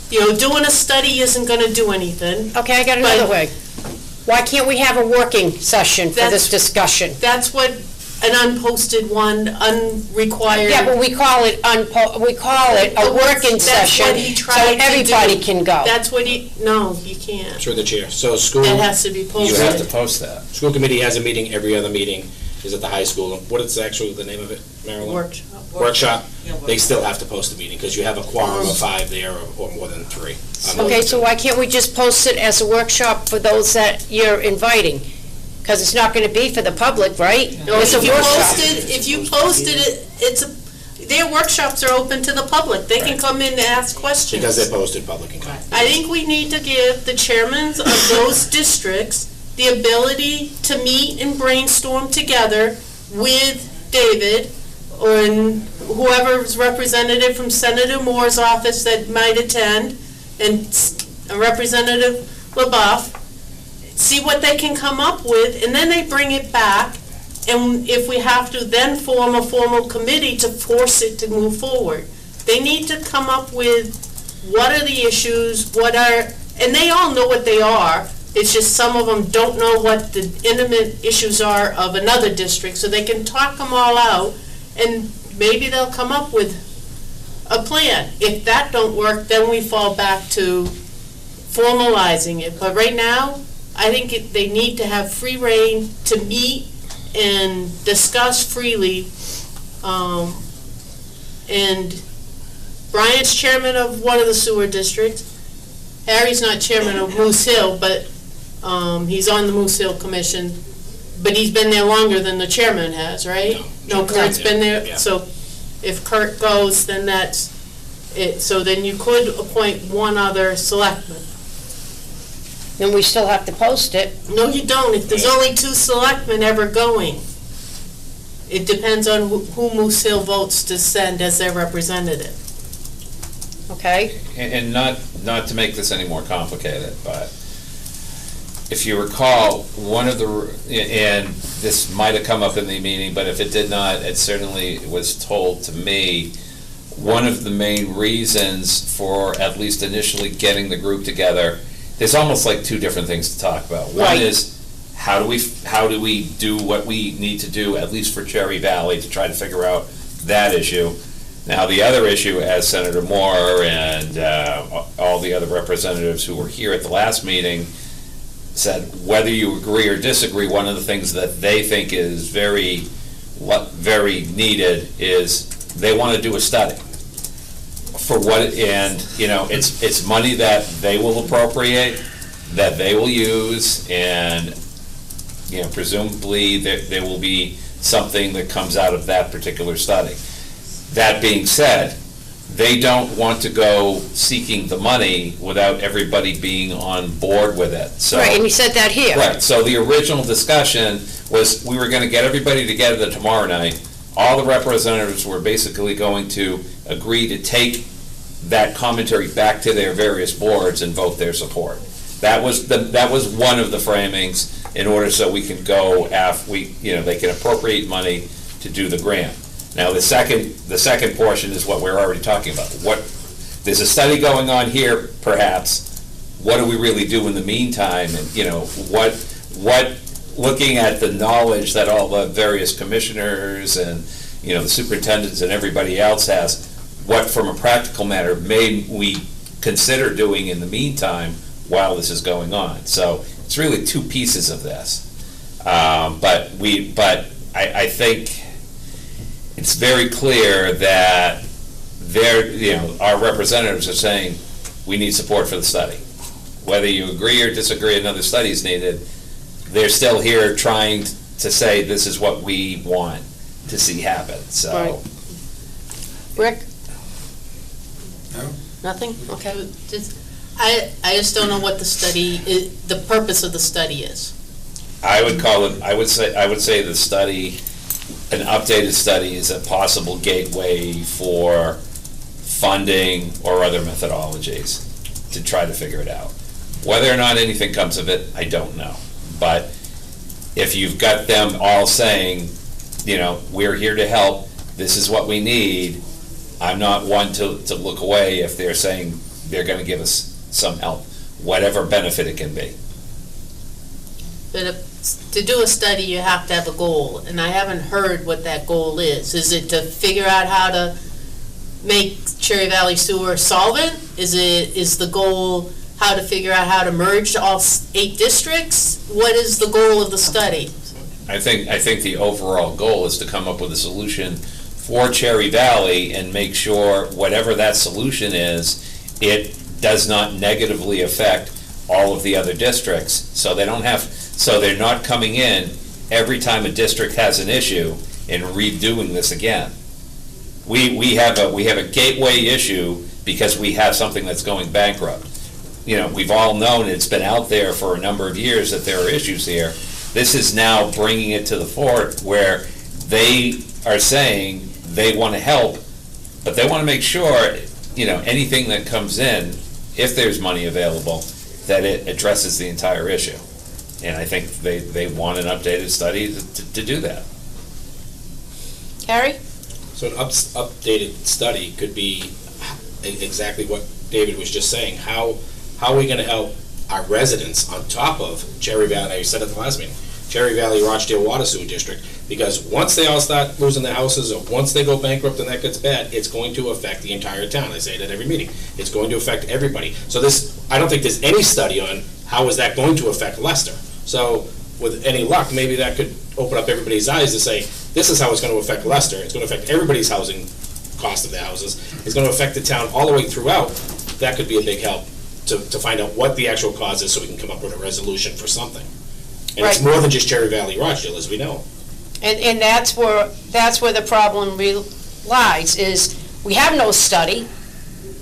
Doing a study isn't going to do anything. Okay, I got another way. Why can't we have a working session for this discussion? That's what an unposted one, unrequired. Yeah, but we call it a working session, what he so tried to everybody do. can go. That's what no, you can't. Through the chair. So school... It has to be posted. You have to post that. School committee has a meeting, every other meeting is at the high school. What is actually the name of it, Marilyn? Workshop. They still have to post the meeting, because you have a quorum of 5 there, or more than 3. Okay, so why can't we just post it as a workshop for those that you're inviting? Because it's not going to be for the public, right? No, It's a workshop. if you posted it, their workshops are open to the public. They can come in and ask questions. Because they're posted public and comment. I think we need to give the chairmen of those districts the ability to meet and brainstorm together with David or whoever's representative from Senator Moore's office that might attend, and Representative LaBeouf, see what they can come up with, and then they bring it back, and if we have to then form a formal committee to force it to move forward. They need to come up with what are the issues, and they all know what they are. It's just some of them don't know what the intimate issues are of another district, so they can talk them all out, and maybe they'll come up with a plan. If that don't work, then we fall back to formalizing it. But right now, I think they need to have free reign to meet and discuss freely. And Brian's chairman of one of the sewer districts. Harry's not chairman of Moose Hill, but he's on the Moose Hill Commission. But he's been there longer than the chairman has, right? No, Kurt's been there, Yeah. so if Kurt goes, then that's it. So then you could appoint one other selectman. Then we still have to post it. No, you don't. If there's only 2 selectmen ever going, it depends on who Moose Hill votes to send as their representative. Okay? And not to make this any more complicated, but if you recall, one of the, and this might have come up in the meeting, but if it did not, it certainly was told to me, one of the main reasons for at least initially getting the group together, there's almost like 2 different things to talk about. One Right. is, how do we do what we need to do, at least for Cherry Valley, to try to figure out that issue. Now, the other issue, as Senator Moore and all the other representatives who were here at the last meeting said, whether you agree or disagree, one of the things that they think is very needed is they want to do a study for what, and, you know, it's money that they will appropriate, that they will use, and, you know, presumably there will be something that comes out of that particular study. That being said, they don't want to go seeking the money without everybody being on board with it, so. Right, and he said that here. Right, so the original discussion was, we were gonna get everybody together tomorrow night. All the representatives were basically going to agree to take that commentary back to their various boards and vote their support. That was one of the framings, in order so we can go they can appropriate money to do the grant. Now, the second portion is what we're already talking about. There's a study going on here, perhaps. What do we really do in the meantime? And, you know, looking at the knowledge that all the various commissioners and, you know, the superintendents and everybody else has, what from a practical matter may we consider doing in the meantime while this is going on? So it's really 2 pieces of this. But I think it's very clear that our representatives are saying we need support for the study. Whether you agree or disagree another study is needed, they're still here trying to say this is what we want to see happen, so. Rick? No. Nothing? Okay. I just don't know what the purpose of the study is. I would say the study, an updated study, is a possible gateway for funding or other methodologies to try to figure it out. Whether or not anything comes of it, I don't know. But if you've got them all saying, you know, we're here to help, this is what we need, I'm not one to look away if they're saying they're going to give us some help, whatever benefit it can be. But to do a study, you have to have a goal, and I haven't heard what that goal is. Is it to figure out how to make Cherry Valley Sewer solvent? Is the goal how to figure out how to merge all 8 districts? What is the goal of the study? I think the overall goal is to come up with a solution for Cherry Valley and make sure whatever that solution is, it does not negatively affect all of the other districts. So they're not coming in every time a district has an issue and redoing this again. We have a gateway issue because we have something that's going bankrupt. You know, we've all known, it's been out there for a number of years that there are issues here. This is now bringing it to the fore where they are saying they want to help, but they want to make sure, you know, anything that comes in, if there's money available, that it addresses the entire issue. And I think they want an updated study to do that. Harry? So an updated study could be exactly what David was just saying. How are we going to help our residents on top of Cherry Valley? I said at the last meeting, Cherry Valley Rochdale Water Sewer District, because once they all start losing their houses, or once they go bankrupt and that gets bad, it's going to affect the entire town. I say it at every meeting. It's going to affect everybody. So I don't think there's any study on how is that going to affect Leicester. So with any luck, maybe that could open up everybody's eyes to say, this is how it's going to affect Leicester. It's going to affect everybody's housing cost of their houses. It's going to affect the town all the way throughout. That could be a big help to find out what the actual cause is so we can come up with a resolution for something. And it's Right. more than just Cherry Valley Rochdale, as we know. And that's where the problem lies, is we have no study.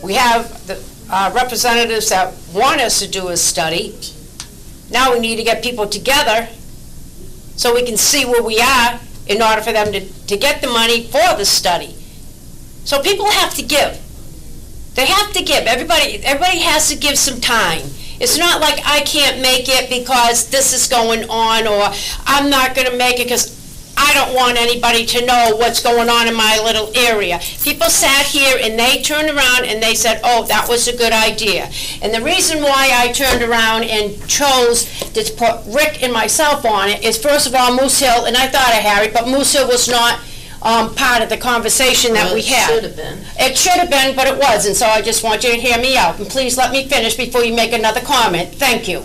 We have the representatives that want us to do a study. Now we need to get people together so we can see where we are in order for them to get the money for the study. So people have to give. They have to give. Everybody has to give some time. It's not like I can't make it because this is going on, or I'm not going to make it because I don't want anybody to know what's going on in my little area. People sat here and they turned around and they said, oh, that was a good idea. And the reason why I turned around and chose to put Rick and myself on it is, first of all, Moose Hill, and I thought of Harry, but Moose Hill was not part of the conversation that we had. Well, it should have been. It should have been, but it wasn't, so I just want you to hear me out. And please let me finish before you make another comment. Thank you.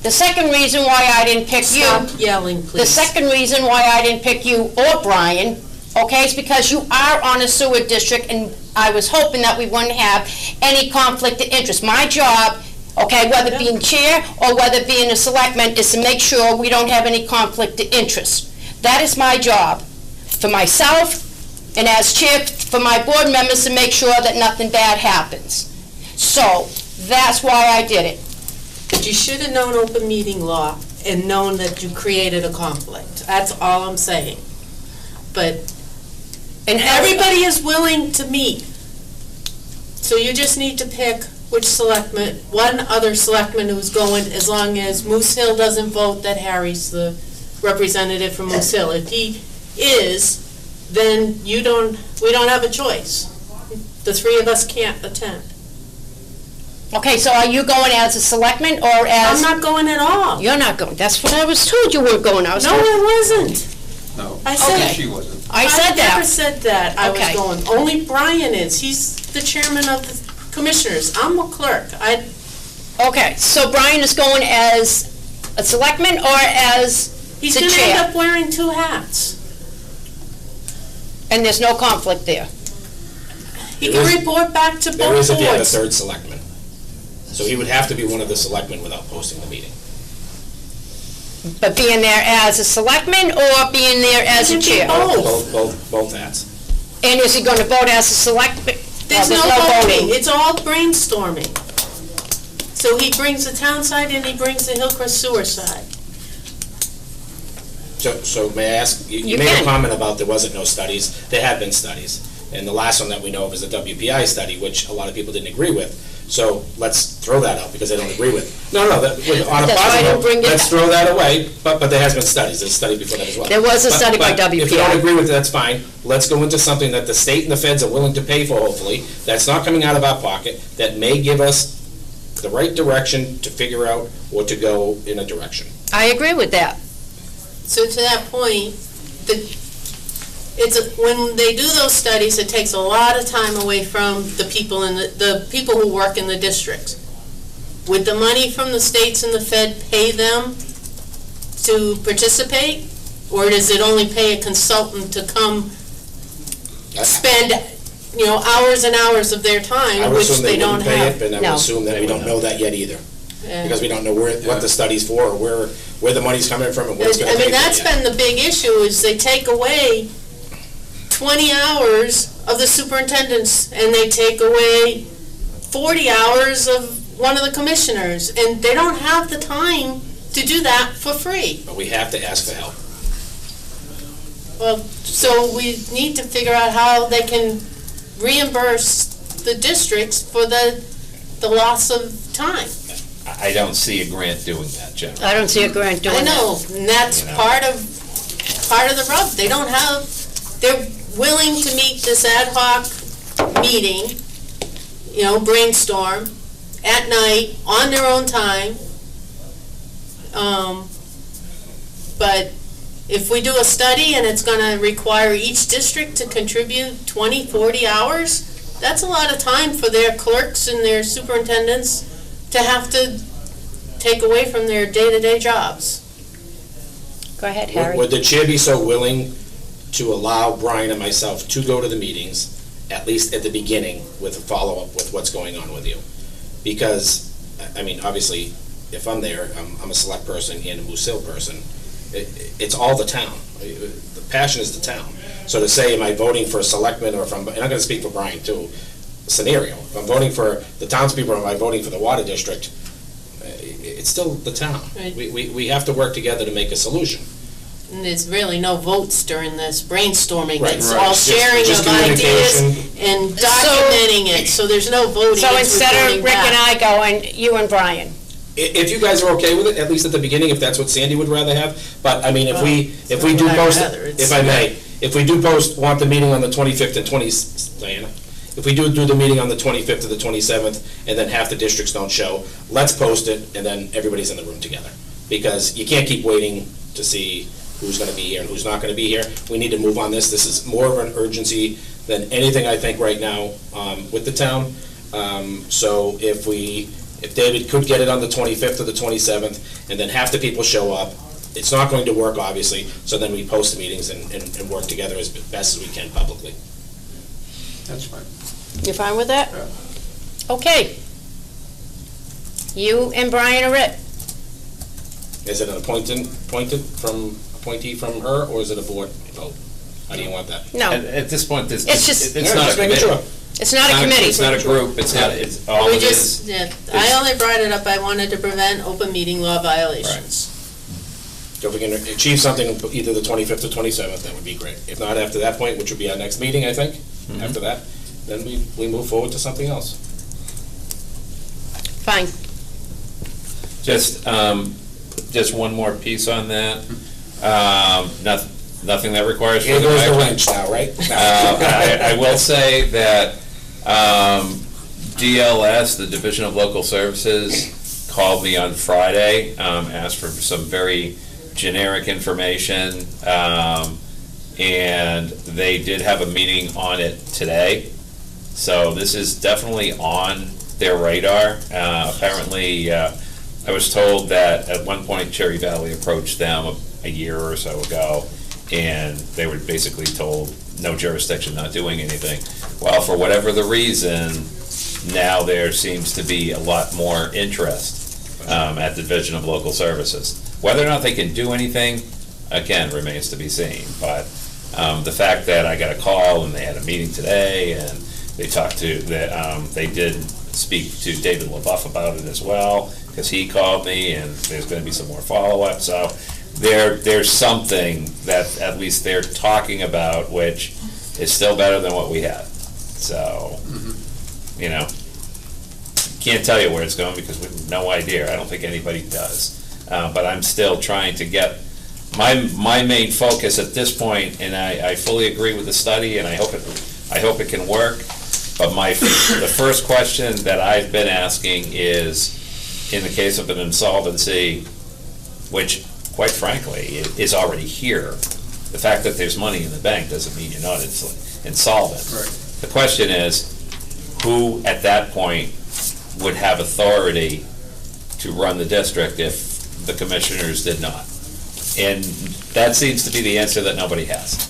The second reason why I didn't pick you... Stop yelling, please. The second reason why I didn't pick you or Brian, okay, is because you are on a sewer district, and I was hoping that we wouldn't have any conflict of interest. My job, okay, whether being chair or whether being a selectman, is to make sure we don't have any conflict of interest. That is my job, for myself, and as chair for my board members, to make sure that nothing bad happens. So, that's why I did it. But you should have known open meeting law and known that you created a conflict. That's all I'm saying. But, and everybody is willing to meet. So you just need to pick which selectman, one other selectman who's going, as long as Moose Hill doesn't vote that Harry's the representative from Moose Hill. If he is, then we don't have a choice. The three of us can't attend. Okay, so are you going as a selectman or as... I'm not going at all. You're not going. That's what I was told you were going. No, I wasn't. No, I said she wasn't. I said that. never said that I Okay. was going. Only Brian is. He's the chairman of the commissioners. I'm a clerk. Okay, so Brian is going as a selectman or as He's the going to chair? end up wearing two hats. And there's no conflict there? He can report back to There both is if you have a boards. third selectman. So he would have to be one of the selectmen without posting the meeting. But being there as a selectman or being there as a chair? Both hats. And is he going to vote as a selectman? There's no voting. It's all brainstorming. So he brings the town side and he brings the Hillcrest sewer side. So may I ask, you You made can. a comment about there wasn't no studies. There have been studies. And the last one that we know of is a WPI study, which a lot of people didn't agree with. So let's throw that out because I don't agree with. No, on a That's why I positive don't note, bring it let's up. throw that away. But there has been studies. There's a study before that as well. There was a study by But if you WPI. don't agree with it, that's fine. Let's go into something that the state and the feds are willing to pay for, hopefully, that's not coming out of our pocket, that may give us the right direction to figure out or to go in a direction. I agree with that. So to that point, when they do those studies, it takes a lot of time away from the people in the people who work in the district. Would the money from the states and the Fed pay them to participate? Or does it only pay a consultant to come spend, hours and hours of their I time, would which assume they they don't wouldn't pay have? it, and I would assume that we don't know that yet either. Yeah. Because we don't know what the study's for, or where the money's coming from, and what it's gonna I pay mean, for that's yet. been the big issue, is they take away 20 hours of the superintendent's, and they take away 40 hours of one of the commissioners, and they don't have the time to do that for free. But we have to ask for help. Well, so we need to figure out how they can reimburse the districts for the loss of time. I don't see a grant doing that, generally. I don't see a grant doing I that. know, and that's part of the rub. They're willing to meet this ad hoc meeting, brainstorm, at night, on their own time. But if we do a study and it's gonna require each district to contribute 20, 40 hours, that's a lot of time for their clerks and their superintendents to have to take away from their day-to-day jobs. Go ahead, Harry. Would the chair be so willing to allow Brian and myself to go to the meetings, at least at the beginning, with a follow-up with what's going on with you? Because, I mean, obviously, if I'm there, I'm a select person and a Moose Hill person, it's all the town. The passion is the town. So to say, am I voting for a selectman, or if I'm not gonna speak for Brian too, scenario, if I'm voting for the townspeople, or am I voting for the water district, it's still the town. Right. We have to work together to make a solution. And there's really no votes during this brainstorming. Right, It's right. all Just sharing of ideas communication. and documenting it, so there's no voting. So it's instead of reporting Rick and back. I going, you and Brian. If you guys are okay with it, at least at the beginning, if that's what Sandy would rather have, but I mean, if we not do what I'd post, rather. It's- if I may, if we do post, want the meeting on the 25th and 20th, Diana, if we do the meeting on the 25th or the 27th, and then half the districts don't show, let's post it, and then everybody's in the room together. Because you can't keep waiting to see who's gonna be here and who's not gonna be here. We need to move on this. This is more of an urgency than anything, I think, right now, with the town. So if David could get it on the 25th or the 27th, and then half the people show up, it's not going to work, obviously, so then we post the meetings and work together as best as we can publicly. That's fine. You fine with that? Yeah. Okay. You and Brian are it. Is it an appointee from her, or is it a board vote? How do you want that? No, At this point, It's just- it's not a Just making committee. sure. it's not a committee. It's not a group, it's not, it's, all We it is. just, yeah, I only brought it up, I wanted to prevent open meeting law violations. So if we can achieve something either the 25th or 27th, that would be great. If not after that point, which would be our next meeting, I think, after that, then we move forward to something else. Fine. Just one more piece on that. Nothing that requires. Here further goes the action. wrench now, right? I will say that DLS, the Division of Local Services, called me on Friday, asked for some very generic information, and they did have a meeting on it today. So this is definitely on their radar. Apparently, I was told that at one point Cherry Valley approached them a year or so ago, and they were basically told, no jurisdiction, not doing anything. Well, for whatever the reason, now there seems to be a lot more interest at the Division of Local Services. Whether or not they can do anything, again, remains to be seen. But the fact that I got a call and they had a meeting today, and they talked to, they did speak to David LaBeouf about it as well, because he called me, and there's going to be some more follow-up. So there's something that at least they're talking about, which is still better than what we had. So, you know, can't tell you where it's going because we have no idea. I don't think anybody does. But I'm still trying to get, my main focus at this point, and I fully agree with the study, and I hope it can work. But the first question that I've been asking is, in the case of an insolvency, which, quite frankly, is already here, the fact that there's money in the bank doesn't mean you're not insolvent. Right. The question is, who at that point would have authority to run the district if the commissioners did not? And that seems to be the answer that nobody has.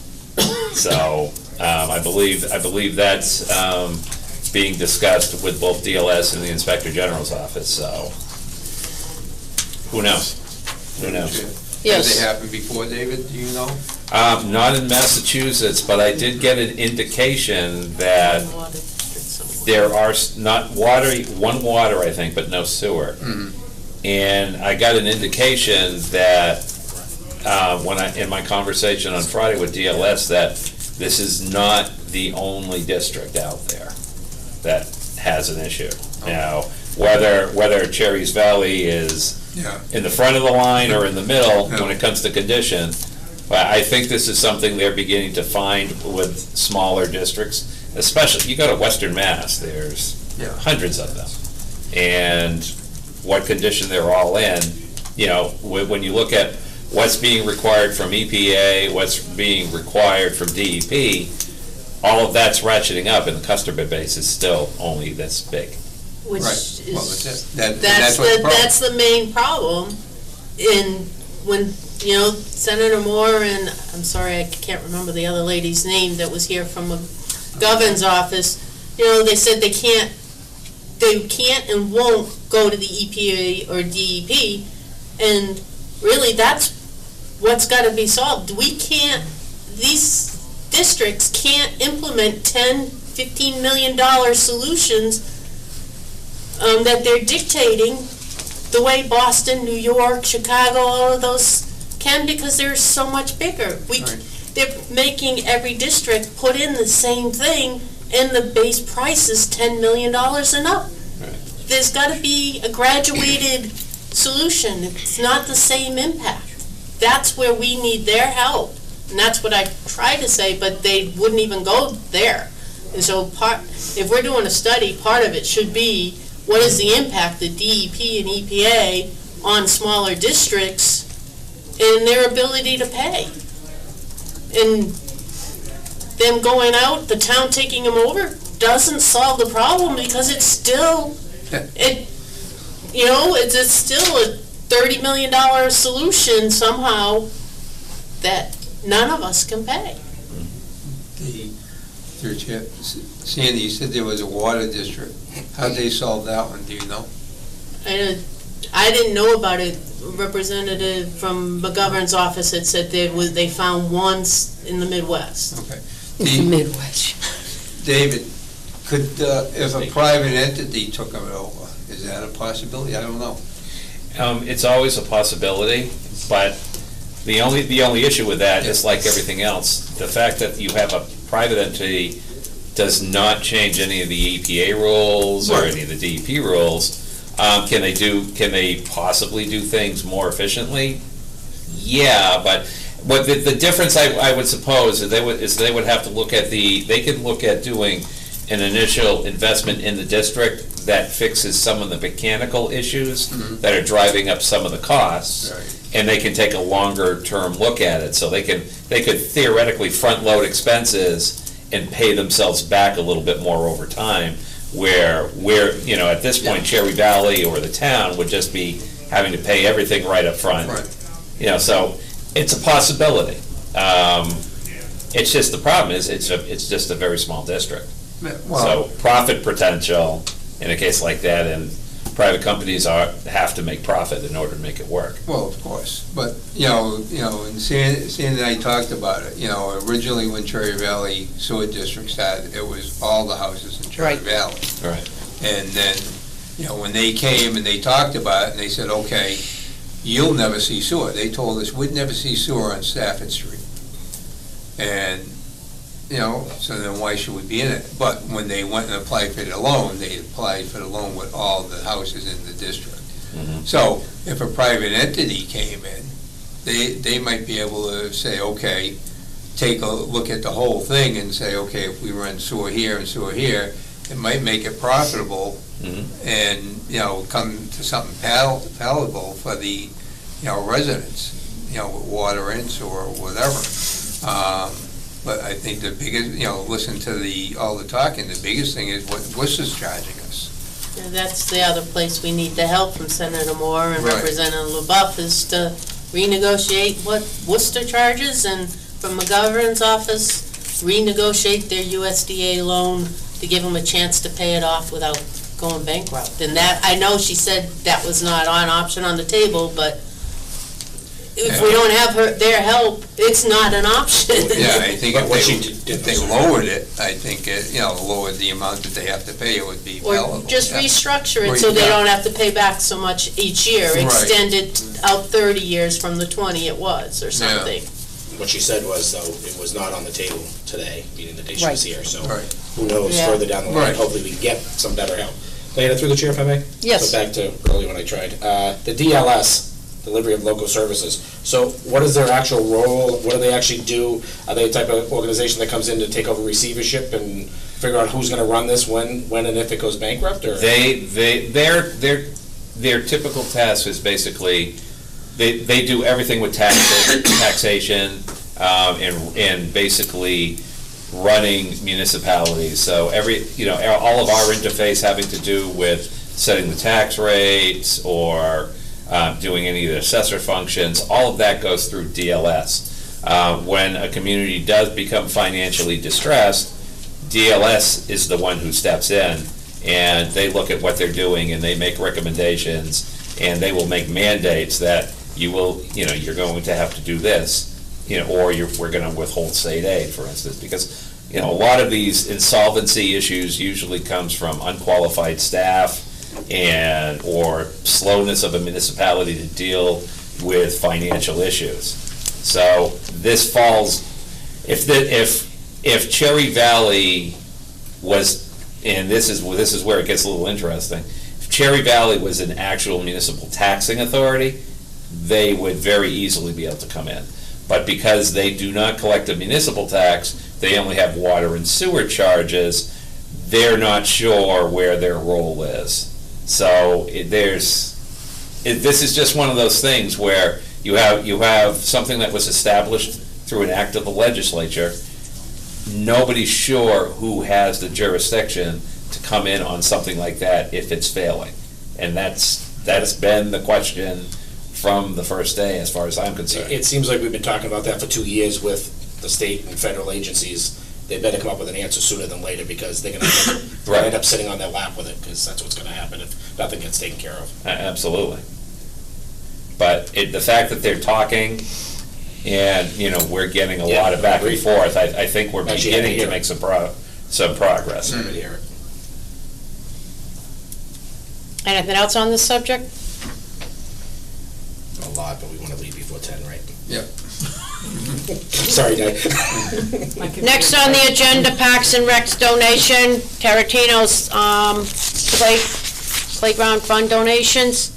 So I believe that's being discussed with both DLS and the Inspector General's office. So who knows? Who knows? Yes. Has it happened before, David, do you know? Not in Massachusetts, but I did get an indication that there are not one water, I think, but no sewer. And I got an indication that in my conversation on Friday with DLS, that this is not the only district out there that has an issue. Now, whether Cherry's Valley is in the front of the line or in the middle when it comes to condition, but I think this is something they're beginning to find with smaller districts. Especially, you go to Western Mass, there's hundreds of them. And what condition they're all in, you know, when you look at what's being required from EPA, what's being required from DEP, all of that's ratcheting up, and the customer base is still only this big. Which Right. is, Well, that's what's the problem. that's the main problem. When, you know, Senator Moore and, I'm sorry, I can't remember the other lady's name that was here from Governor's office, you know, they said they can't they can't and won't go to the EPA or DEP, and really, that's what's gotta be solved. We can't, these districts can't implement $10-15 million solutions that they're dictating the way Boston, New York, Chicago, all of those can, because they're so much bigger. They're making every district put in the same thing, and the base price is $10 million and up. There's got to be a graduated solution. It's not the same impact. That's where we need their help, and that's what I tried to say, but they wouldn't even go there. And so if we're doing a study, part of it should be, what is the impact of DEP and EPA on smaller districts and their ability to pay? And them going out, the town taking them over, doesn't solve the problem, because it's still, it's still a $30 million solution somehow that none of us can pay. Through Chair, Sandy, you said there was a water district. How'd they solve that one, do you know? I didn't know about it. A representative from McGovern's office had said they found one in the Midwest. Okay. The Midwest. David, could, if a private entity took it over, is that a possibility? I don't know. It's always a possibility, but the only issue with that is, like everything else, the fact that you have a private entity does not change any of the EPA rules or any of the DEP rules. Can they possibly do things more efficiently? Yeah, but what the difference I would suppose is they would have to look at they could look at doing an initial investment in the district that fixes some of the mechanical issues that are driving up some of the costs, and they can take a longer term look at it. So they could theoretically front load expenses and pay themselves back a little bit more over time, where at this point Cherry Valley or the town would just be having to pay everything right up front. So it's a possibility. It's just, the problem is it's just a very small district. So profit potential in a case like that, and private companies have to make profit in order to make it work. Well, of course, but and Sandy and I talked about it. Originally when Cherry Valley Sewer District started, it was all the houses in Cherry Valley. Right. And then, when they came and they talked about it, and they said, okay, you'll never see sewer. They told us we'd never see sewer on Stafford Street. And so then why should we be in it? But when they went and applied for the loan, they applied for the loan with all the houses in the district. So if a private entity came in, they might be able to say, okay, take a look at the whole thing and say, okay, if we run sewer here and sewer here, it might make it profitable and, come to something palatable for the, residents, with water and sewer or whatever. But I think the biggest, listen to all the talking, the biggest thing is what Worcester's charging us. And that's the other place we need the help from Senator Moore and Representative LaBeouf, is to renegotiate what Worcester charges, and from McGovern's office, renegotiate their USDA loan to give them a chance to pay it off without going bankrupt. And that, I know she said that was not an option on the table, but if we don't have their help, it's not an option. Yeah, I think if they lowered it, I think it, lowered the amount that they have to pay, it would be palatable. Or just restructure it so they don't have to pay back so much each year. Extend it out 30 years from the 20 it was, or something. What she said was, though, it was not on the table today, meaning the day she was here, so who knows further down the line, hopefully we can get some better help. Diana, through the chair, if I may? Yes. So back to earlier when I tried. The DLS, Delivery of Local Services. So what is their actual role? What do they actually do? Are they the type of organization that comes in to take over receivership and figure out who's going to run this when and if it goes bankrupt? Or Their typical task is basically they do everything with taxation and basically running municipalities. So all of our interface having to do with setting the tax rates or doing any of the assessor functions, all of that goes through DLS. When a community does become financially distressed, DLS is the one who steps in and they look at what they're doing and they make recommendations, and they will make mandates that you're going to have to do this, or we're going to withhold state aid, for instance, because a lot of these insolvency issues usually comes from unqualified staff or slowness of a municipality to deal with financial issues. So this falls, if Cherry Valley was, and this is where it gets a little interesting, if Cherry Valley was an actual municipal taxing authority, they would very easily be able to come in. But because they do not collect a municipal tax, they only have water and sewer charges, they're not sure where their role is. So this is just one of those things where you have something that was established through an act of the legislature. Nobody's sure who has the jurisdiction to come in on something like that if it's failing. And that's been the question from the first day, as far as I'm concerned. It seems like we've been talking about that for 2 years with the state and federal agencies. They better come up with an answer sooner than later, because they're going to end up sitting on their lap with it, because that's what's going to happen if nothing gets taken care of. Absolutely. But the fact that they're talking, and we're getting a lot of back and forth, I think we're beginning to make some progress. Sorry to hear it. Anything else on this subject? A lot, but we want to leave before 10, right? Yep. Sorry, Dave. Next on the agenda, Parks and Recs donation, Tarantino's playground fund donations.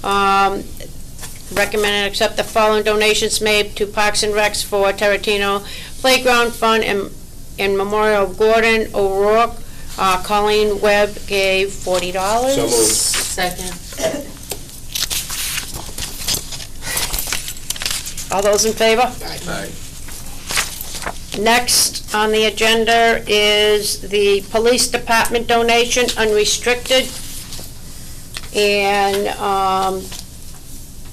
Recommend and accept the following donations made to Parks and Recs for Tarantino Playground Fund in memorial of Gordon O'Rourke. Colleen Webb gave $40. So moved. Second. All those in favor? Aye. Next on the agenda is the police department donation, unrestricted. And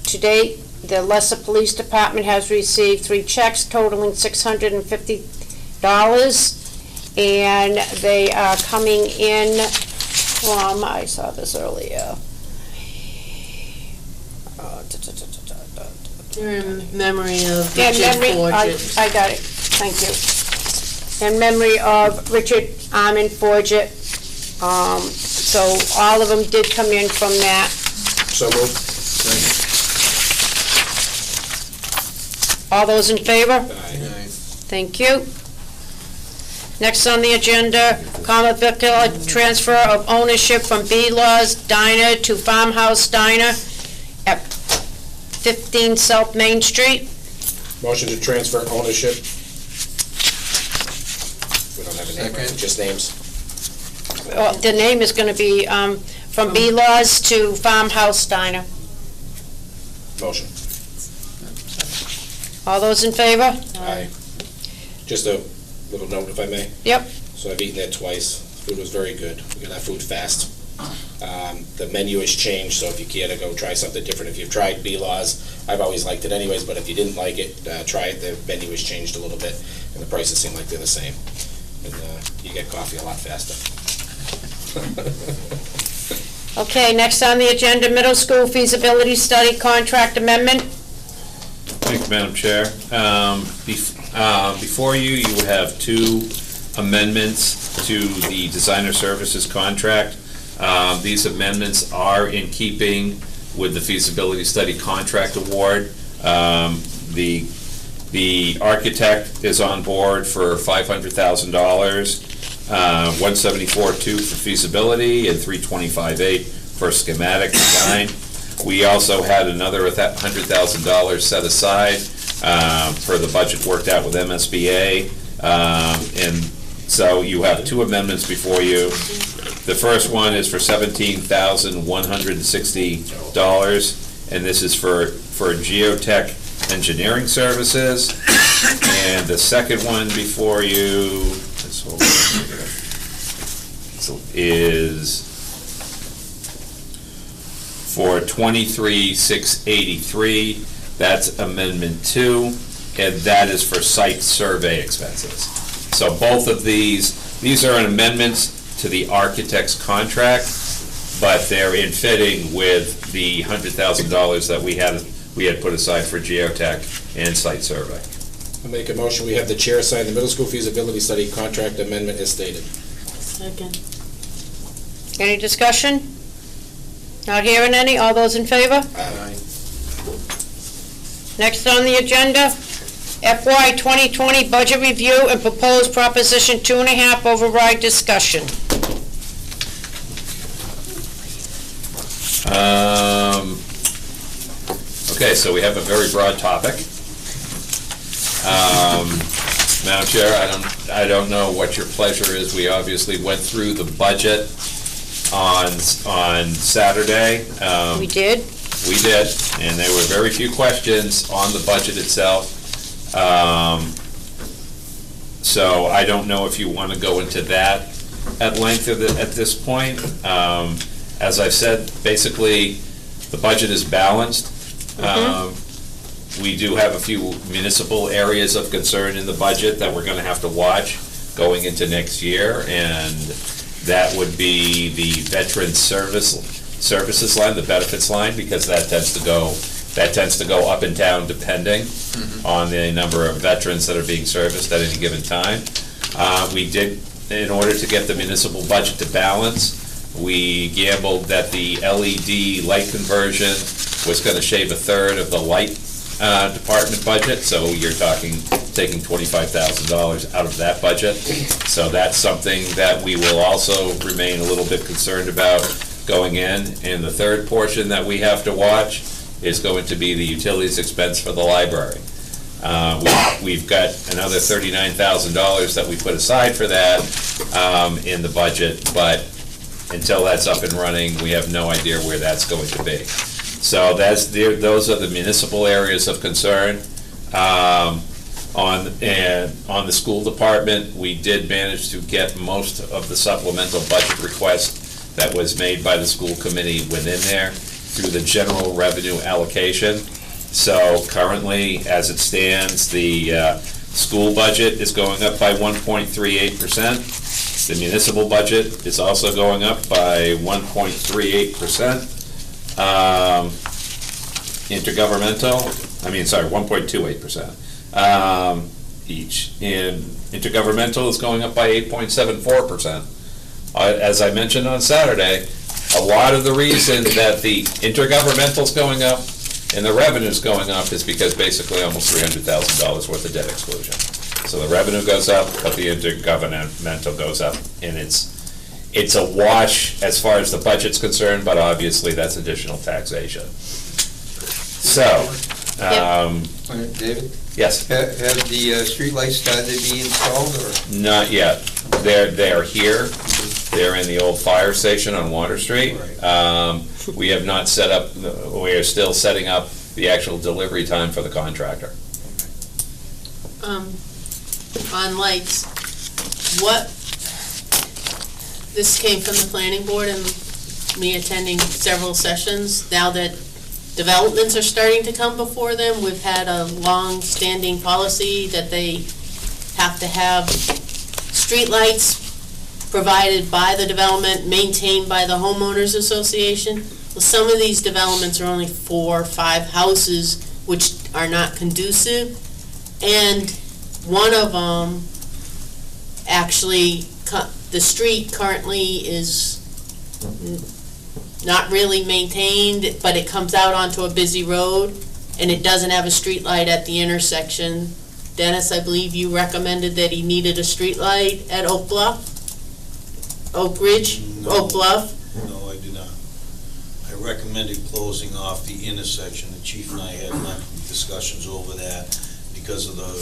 to date, the Leicester Police Department has received 3 checks totaling $650. And they are coming in from, I saw this earlier. They're in memory of In Richard memory, Forget. I got it, thank you. In memory of Richard Armand Forget. So all of them did come in from that. So moved. All those in favor? Aye. Thank you. Next on the agenda, common vicular transfer of ownership from B-Law's Diner to Farmhouse Diner at 15 South Main Street. Motion to transfer ownership. We don't have a name, right? Second. Just names. The name is going to be from B-Law's to Farmhouse Diner. Motion. All those in favor? Aye. Just a little note, if I may. Yep. So I've eaten there twice. Food was very good. We got our food fast. The menu has changed, so if you care to go try something different, if you've tried B-Laws, I've always liked it anyways, but if you didn't like it, try it. The menu has changed a little bit, and the prices seem like they're the same. And you get coffee a lot faster. Okay, next on the agenda, middle school feasibility study contract amendment. Thank you, Madam Chair. Before you have 2 amendments to the designer services contract. These amendments are in keeping with the feasibility study contract award. The architect is on board for $500,000, $174,200 for feasibility and $325,800 for schematic design. We also had another $100,000 set aside for the budget worked out with MSBA. And so you have 2 amendments before you. The first one is for $17,160, and this is for geotech engineering services. And the second one before you is for $23,683. That's Amendment 2, and that is for site survey expenses. So both of these are amendments to the architect's contract, but they're in fitting with the $100,000 that we had put aside for geotech and site survey. I'll make a motion, we have the chair sign the middle school feasibility study contract amendment as stated. Second. Any discussion? Not hearing any, all those in favor? Aye. Next on the agenda, FY 2020 budget review and proposed proposition 2.5 override discussion. Okay, so we have a very broad topic. Madam Chair, I don't know what your pleasure is. We obviously went through the budget on Saturday. We did? We did, and there were very few questions on the budget itself. So I don't know if you want to go into that at length at this point. As I've said, basically, the budget is balanced. We do have a few municipal areas of concern in the budget that we're going to have to watch going into next year, and that would be the veteran services line, the benefits line, because that tends to go up and down depending on the number of veterans that are being serviced at any given time. We did, in order to get the municipal budget to balance, we gambled that the LED light conversion was going to shave a third of the light department budget, so you're taking $25,000 out of that budget. So that's something that we will also remain a little bit concerned about going in. And the third portion that we have to watch is going to be the utilities expense for the library. We've got another $39,000 that we put aside for that in the budget, but until that's up and running, we have no idea where that's going to be. So those are the municipal areas of concern. On the school department, we did manage to get most of the supplemental budget request that was made by the school committee within there through the general revenue allocation. So currently, as it stands, the school budget is going up by 1.38%. The municipal budget is also going up by 1.38%. 1.28% each. And intergovernmental is going up by 8.74%. As I mentioned on Saturday, a lot of the reason that the intergovernmental is going up and the revenue is going up is because basically almost $300,000 worth of debt exclusion. So the revenue goes up, but the intergovernmental goes up, and it's a wash as far as the budget's concerned, but obviously that's additional taxation. So, David? Yes? Have the streetlights started to be installed, or? Not yet. They're here. They're in the old fire station on Water Street. We have not set up, we are still setting up the actual delivery time for the contractor. On lights, this came from the planning board and me attending several sessions. Now that developments are starting to come before them, we've had a long-standing policy that they have to have streetlights provided by the development, maintained by the homeowners association. Well, some of these developments are only 4 or 5 houses, which are not conducive, and one of them, actually, the street currently is not really maintained, but it comes out onto a busy road, and it doesn't have a street light at the intersection. Dennis, I believe you recommended that he needed a street light at Oak Bluff? Oak Ridge? No. Oak Bluff? No, I do not. I recommended closing off the intersection. The chief and I had discussions over that because of the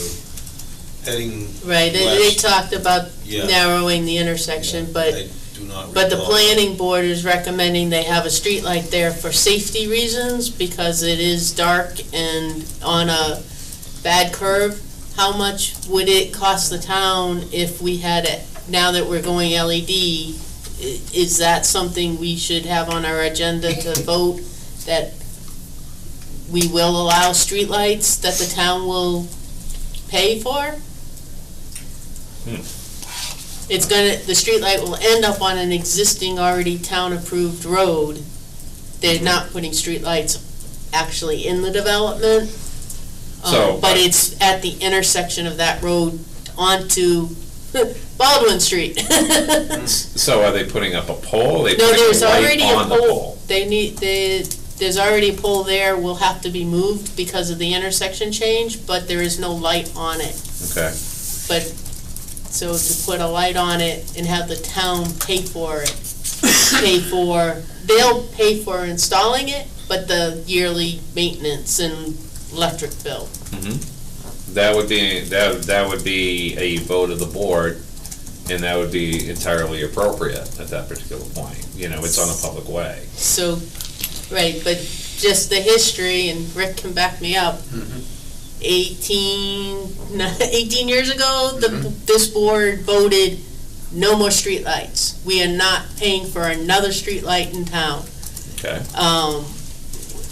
heading Right, they west. talked about Yeah. narrowing the intersection, Yeah, but I do not the recall. planning board is recommending they have a street light there for safety reasons, because it is dark and on a bad curve. How much would it cost the town if we had it, now that we're going LED? Is that something we should have on our agenda to vote, that we will allow street lights that the town will pay for? the streetlight will end up on an existing already town-approved road. They're not putting streetlights actually in the development. But it's at the intersection of that road onto Baldwin Street. So are they putting up a pole? Are they No, putting there's a light already a on the pole. There's already a pole there, will have to be moved because of the intersection change, but there is no light on it. Okay. But, so to put a light on it and have the town pay for it, they'll pay for installing it, but the yearly maintenance and electric bill. Mhm. That would be a vote of the board, and that would be entirely appropriate at that particular point. It's on a public way. So, right, but just the history, and Rick can back me up, 18 years ago, this board voted no more streetlights. We are not paying for another streetlight in town. Okay.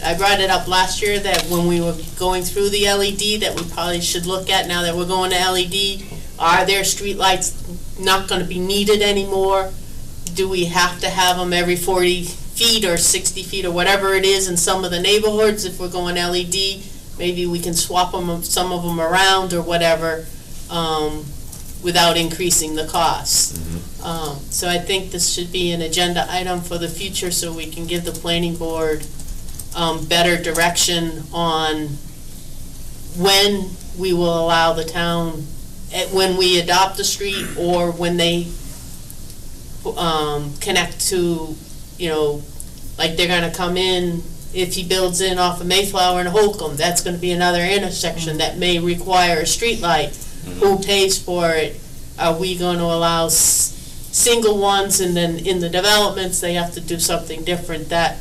I brought it up last year that when we were going through the LED, that we probably should look at, now that we're going to LED, are there streetlights not gonna be needed anymore? Do we have to have them every 40 feet or 60 feet or whatever it is in some of the neighborhoods? If we're going LED, maybe we can swap some of them around or whatever, without increasing the cost. So I think this should be an agenda item for the future, so we can give the planning board better direction on when we will allow the town, when we adopt the street, or when they connect to, like they're gonna come in, if he builds in off of Mayflower and Holcomb, that's gonna be another intersection that may require a street light. Who pays for it? Are we gonna allow single ones, and then in the developments, they have to do something different? That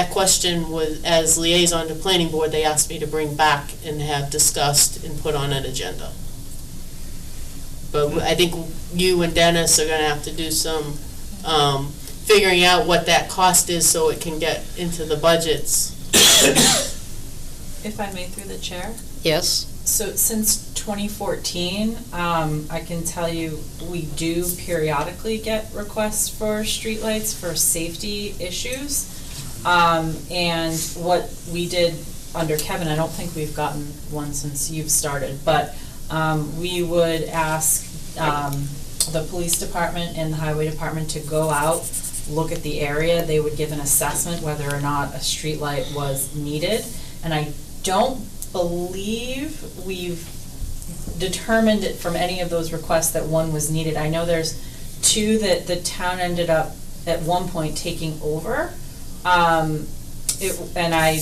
question was, as liaison to planning board, they asked me to bring back and have discussed and put on an agenda. But I think you and Dennis are gonna have to do some figuring out what that cost is so it can get into the budgets. If I may, through the chair? Yes? So since 2014, I can tell you, we do periodically get requests for streetlights for safety issues. And what we did under Kevin, I don't think we've gotten one since you've started, but we would ask the police department and the highway department to go out, look at the area. They would give an assessment whether or not a streetlight was needed. And I don't believe we've determined it from any of those requests that one was needed. I know there's two that the town ended up at one point taking over. And I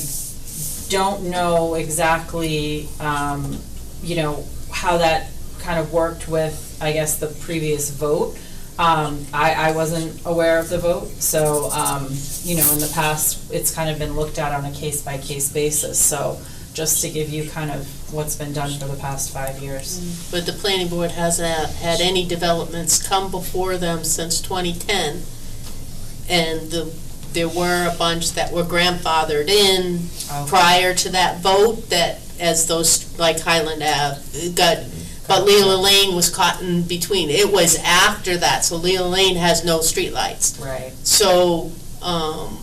don't know exactly, how that kind of worked with, I guess, the previous vote. I wasn't aware of the vote, so, in the past, it's kind of been looked at on a case-by-case basis, so just to give you kind of what's been done for the past 5 years. But the planning board hasn't had any developments come before them since 2010, and there were a bunch that were grandfathered in prior to that vote, that as those, like Highland Ave, but Leela Lane was caught in between. It was after that, so Leela Lane has no streetlights. Right. So,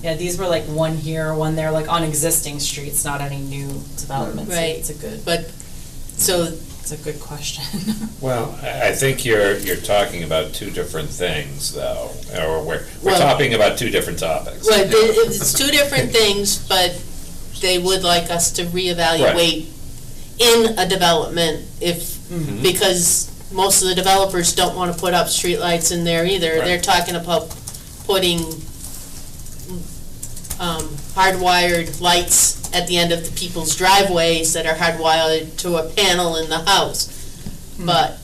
yeah, these were like one here, one there, like on existing streets, not any new developments. Right. It's a good. So it's a good question. Well, I think you're talking about two different things, though, or we're talking about two different topics. Well, it's two different things, but they would like us to reevaluate in a development because most of the developers don't want to put up streetlights in there either. Right. They're talking about putting hardwired lights at the end of the people's driveways that are hardwired to a panel in the house. But,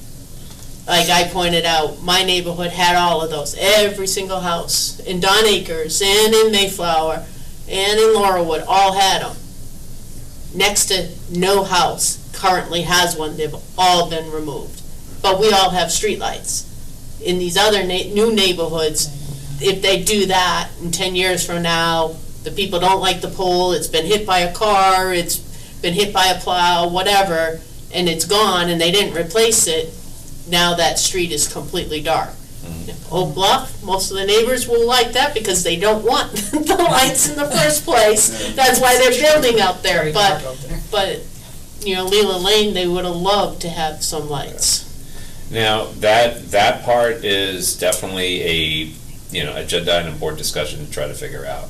like I pointed out, my neighborhood had all of those. Every single house in Don Acres and in Mayflower and in Laurelwood all had them. Next to no house currently has one. They've all been removed. But we all have streetlights. In these other new neighborhoods, if they do that, in 10 years from now, the people don't like the pole, it's been hit by a car, it's been hit by a plow, whatever, and it's gone and they didn't replace it, now that street is completely dark. Oak Bluff, most of the neighbors will like that because they don't want the lights in the first place. That's why they're building out there, but, Leland Lane, they would have loved to have some lights. Now, that part is definitely a, agenda item board discussion to try to figure out.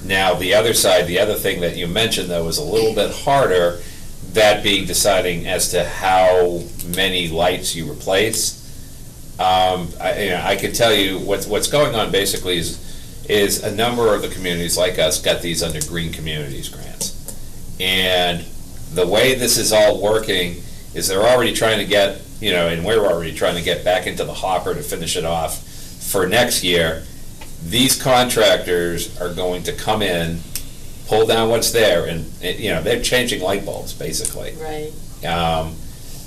Now, the other side, the other thing that you mentioned, though, is a little bit harder, that being deciding as to how many lights you replace. I can tell you what's going on basically is a number of the communities like us got these under Green Communities grants. And the way this is all working is they're already trying to get, and we're already trying to get back into the hopper to finish it off for next year. These contractors are going to come in, pull down what's there, and, they're changing light bulbs, basically. Right.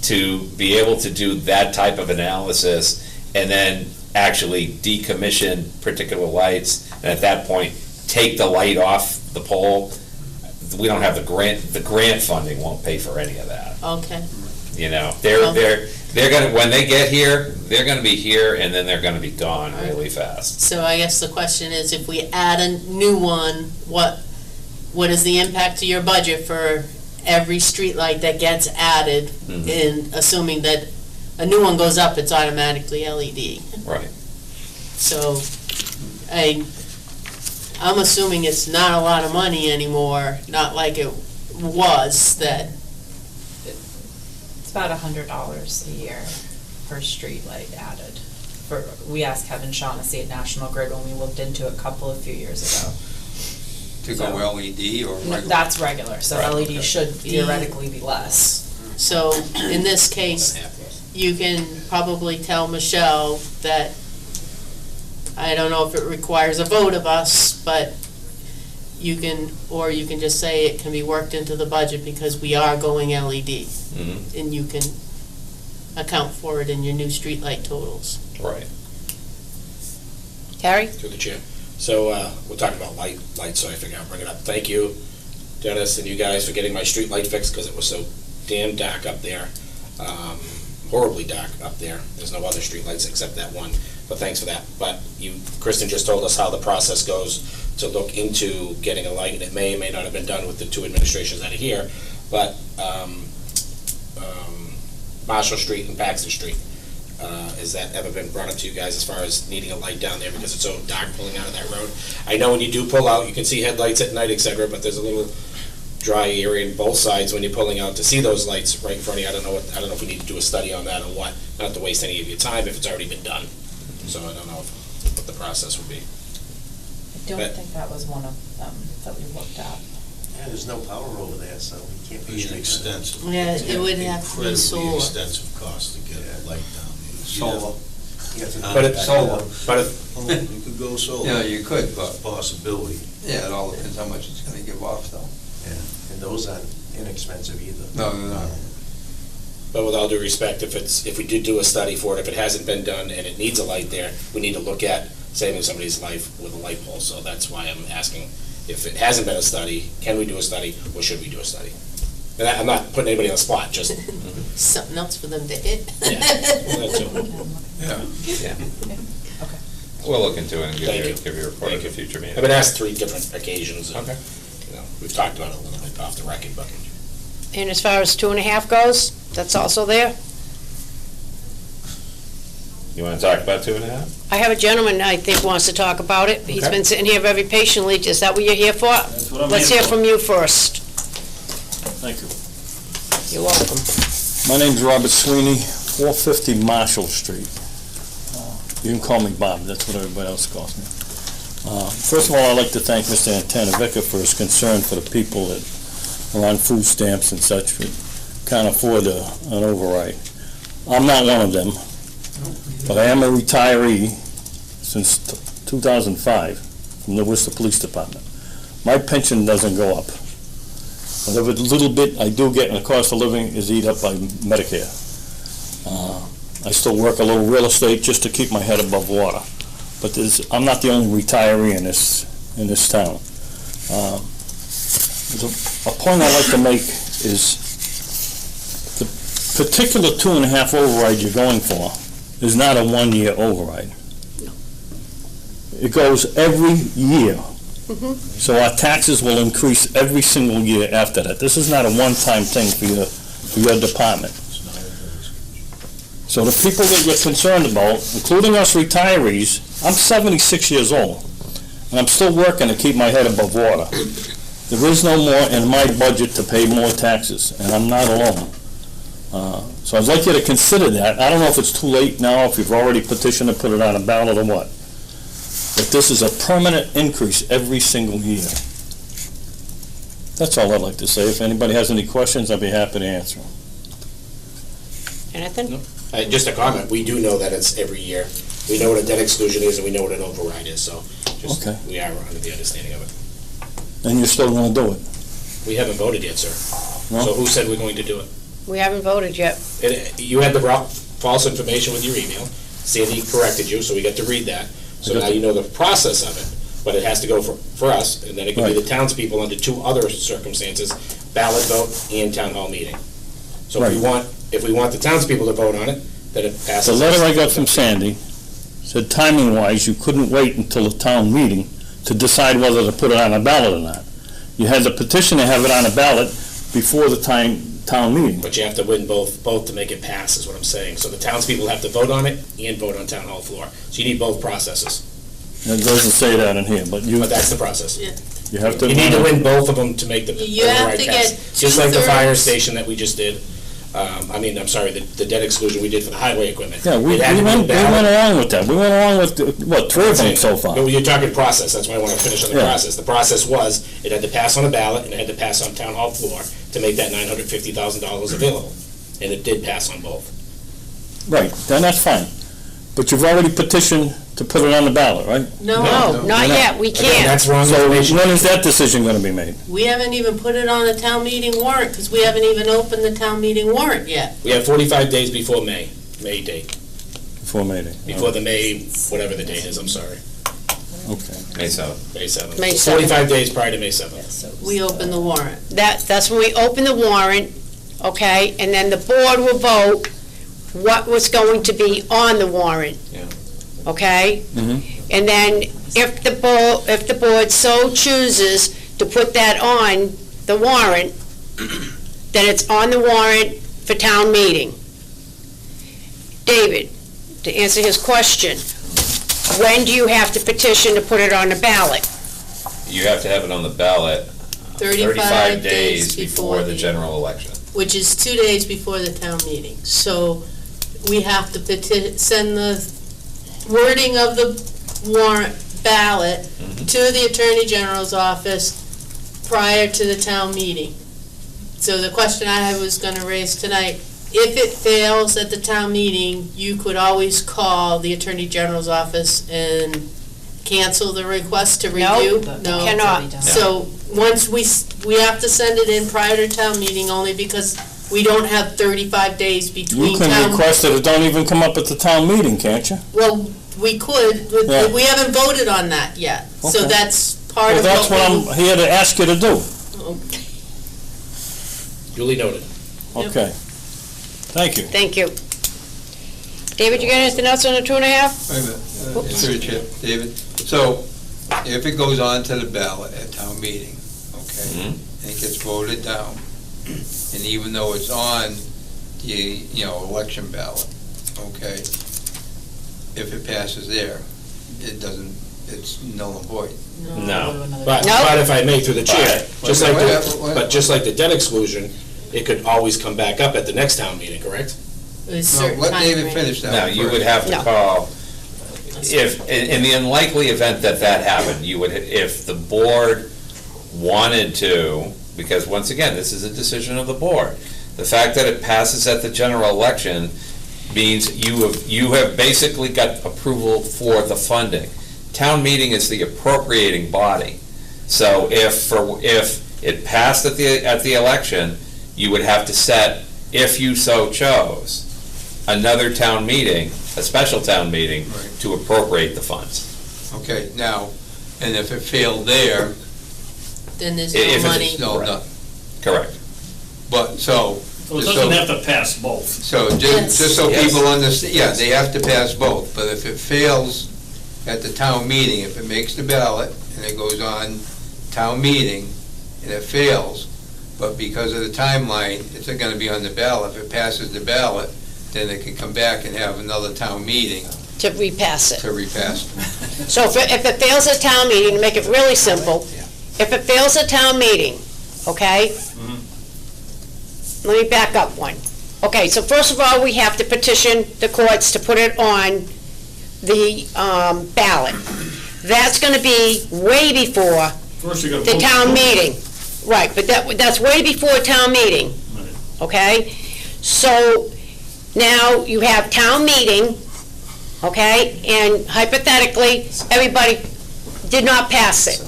To be able to do that type of analysis and then actually decommission particular lights, and at that point, take the light off the pole. We don't have the grant funding won't pay for any of that. Okay. They're gonna, when they get here, they're gonna be here, and then they're gonna be gone really fast. So I guess the question is, if we add a new one, what is the impact to your budget for every streetlight that gets added, in assuming that a new one goes up, it's automatically LED. Right. So, I'm assuming it's not a lot of money anymore, not like it was that. It's about $100 a year per streetlight added. We asked Kevin Shaughnessy at National Grid when we looked into it a few years ago. To go LED or regular? That's regular, so Right, LED okay. should theoretically be less. So, in this case, you can probably tell Michelle that, I don't know if it requires a vote of us, but you can just say it can be worked into the budget because we are going LED. And you can account for it in your new streetlight totals. Right. Harry? Through the chair. So, we're talking about lights, so I figured I'd bring it up. Thank you, Dennis, and you guys for getting my street light fixed, because it was so damn dark up there. Horribly dark up there. There's no other street lights except that one, but thanks for that. But Kristen just told us how the process goes to look into getting a light, and it may or may not have been done with the two administrations that are here, but Marshall Street and Paxton Street. Has that ever been brought up to you guys as far as needing a light down there because it's so dark pulling out of that road? I know when you do pull out, you can see headlights at night, etc., but there's a little dry area in both sides when you're pulling out to see those lights right in front of you. I don't know if we need to do a study on that or what, not to waste any of your time if it's already been done. So I don't know what the process would be. I don't think that was one of them that we looked at. Yeah, there's no power over there, so we can't Be an extensive. Yeah, it would have to be solar. Incredibly extensive cost to get a light down there. Solar. But it's solar. But You could go solar. Yeah, you could, but, Possibility. yeah, it all depends how much it's gonna give off, though. And those aren't inexpensive either. No, they're not. But with all due respect, if we did do a study for it, if it hasn't been done and it needs a light there, we need to look at saving somebody's life with a light pole. So that's why I'm asking, if it hasn't been a study, can we do a study or should we do a study? And I'm not putting anybody on the spot, just. Something else for them to hit. Yeah, that too. Yeah. Okay. We'll look into it and Thank you. give you a report Thank at a you. future meeting. I've been asked 3 different occasions. And, Okay. we've talked about it a little bit off the record, but. And as far as 2.5 goes, that's also there? You wanna talk about 2.5? I have a gentleman I think wants to talk about it. He's Okay. been sitting here very patiently. Is that what you're here for? That's what I'm Let's here hear for. from you first. Thank you. You're welcome. My name's Robert Sweeney, 450 Marshall Street. You can call me Bob, that's what everybody else calls me. First of all, I'd like to thank Mr. Antanavica for his concern for the people that are on food stamps and such, who can't afford an override. I'm not one of them, but I am a retiree since 2005 from the Worcester Police Department. My pension doesn't go up. Whatever little bit I do get in the cost of living is eat up by Medicare. I still work a little real estate just to keep my head above water. But I'm not the only retiree in this town. A point I'd like to make is the particular 2.5 override you're going for is not a 1-year override. it goes every year. Mhm. So our taxes will increase every single year after that. This is not a one-time thing for your department. So the people that you're concerned about, including us retirees, I'm 76 years old, and I'm still working to keep my head above water. There is no more in my budget to pay more taxes, and I'm not alone. So I'd like you to consider that. I don't know if it's too late now, if you've already petitioned to put it on a ballot or what. But this is a permanent increase every single year. That's all I'd like to say. If anybody has any questions, I'd be happy to answer them. Anything? Just a comment, we do know that it's every year. We know what a debt exclusion is and we know what an override is, so just, Okay. we are under the understanding of it. And you're still going to do it? We haven't voted yet, sir. No? So who said we're going to do it? We haven't voted yet. You had the false information with your email. Sandy corrected you, so we got to read that. So now you know the process of it, but it has to go for us, and then it can be the townspeople under two other circumstances, ballot vote and town hall meeting. So if we want the townspeople to vote on it, then it passes. The letter I got from Sandy said timing-wise, you couldn't wait until the town meeting to decide whether to put it on a ballot or not. You had the petition to have it on a ballot before the town meeting. But you have to win both to make it pass, is what I'm saying. So the townspeople have to vote on it and vote on town hall floor. So you need both processes. It doesn't say that in here, but that's the process. You have to. You need to win both of them to make the You have override to pass. get Just like the fire two-thirds. station that we just did. The debt exclusion we did for the highway equipment. Yeah, we It had to be went ballot. along with that. We went along with, what, 3 of them so far? No, you're talking process, that's why I want to finish on the Yeah. process. The process was, it had to pass on a ballot, and it had to pass on town hall floor to make that $950,000 available. And it did pass on both. Right, then that's fine. But you've already petitioned to put it on the ballot, right? No, Not yet, we Again, can't. that's wrong So information. when is that decision going to be made? we haven't even put it on a town meeting warrant, because we haven't even opened the town meeting warrant yet. We have 45 days before May date, Before May. before the May, whatever the date is, I'm sorry. Okay. May 7th. May 7th. May 7th. 45 days prior to May 7th. We open the warrant. That's when we open the warrant, okay, and then the board will vote what was going to be on the warrant. Yeah. Okay? Mhm. And then if the board so chooses to put that on the warrant, then it's on the warrant for town meeting. David, to answer his question, when do you have to petition to put it on the ballot? You have to have it on the ballot 35 days before the general election. Which is 2 days before the town meeting. So we have to send the wording of the warrant ballot to the Attorney General's office prior to the town meeting. So the question I was going to raise tonight, if it fails at the town meeting, you could always call the Attorney General's office and cancel the request to review? No, cannot. So once we have to send it in prior to town meeting only because we don't have 35 days You between can town. request that it don't even come up at the town meeting, can't you? Well, we could, but Yeah. we haven't voted on that yet. So Okay. that's part Well, of that's what I'm here to ask you to do. Duly noted. Okay. Thank you. Thank you. David, you got anything else on the 2.5? Wait a minute, through the chair, David. So, if it goes on to the ballot at town meeting, okay, and it gets voted down, and even though it's on the, election ballot, okay, if it passes there, it doesn't, it's null and void. No. But if I may, through the chair, just like the debt exclusion, it could always come back up at the next town meeting, correct? Let David finish that No, one you first. would have to call, in the unlikely event that happened, you would, if the board wanted to, because once again, this is a decision of the board. The fact that it passes at the general election means you have basically got approval for the funding. Town meeting is the appropriating body. So if it passed at the election, you would have to set, if you so chose, another town meeting, a special town meeting, to appropriate the funds. Okay, now, and if it failed there, Then there's If no it's- money. no. Correct. But, so. So it doesn't have to pass both. So just so people understand, yeah, they have to pass both, but if it fails at the town meeting, if it makes the ballot and it goes on town meeting and it fails, but because of the timeline, it's going to be on the ballot. If it passes the ballot, then it can come back and have another town meeting To repass it. to repass it. So if it fails a town meeting, to make it really simple, if it fails a town meeting, okay? Let me back up one. Okay, so first of all, we have to petition the courts to put it on the ballot. That's gonna be way before First you gotta the vote. town meeting. Right, but that's way before town meeting, okay? So now you have town meeting, okay? And hypothetically, everybody did not pass it,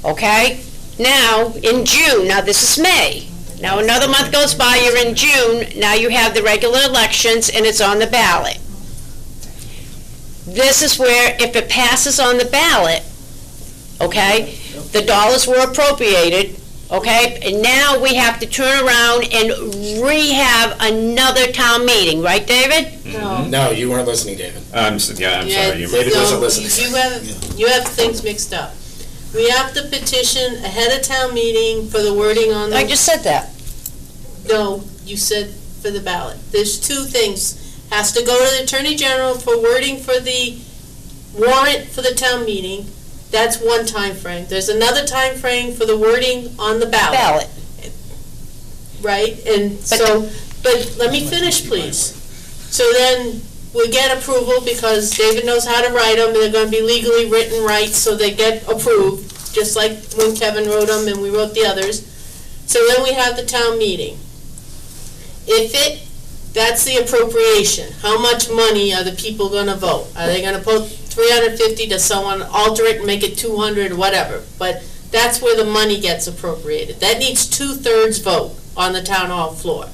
okay? Now, in June, now this is May, now another month goes by, you're in June, now you have the regular elections and it's on the ballot. This is where, if it passes on the ballot, okay, the dollars were appropriated, okay, and now we have to turn around and rehab another town meeting, right, David? No, you weren't listening, David. I'm sorry. David wasn't listening. You have things mixed up. We have to petition ahead of town meeting for the wording on the... I just said that. No, you said for the ballot. There's two things. Has to go to the Attorney General for wording for the warrant for the town meeting. That's one time frame. There's another time frame for the wording on the ballot. Right? And so, but let me finish, please. So then we get approval because David knows how to write them, and they're going to be legally written right, so they get approved, just like when Kevin wrote them and we wrote the others. So then we have the town meeting. That's the appropriation. How much money are the people going to vote? Are they going to put 350 to someone, alter it and make it 200 or whatever? But that's where the money gets appropriated. That needs 2/3 vote on the town hall floor.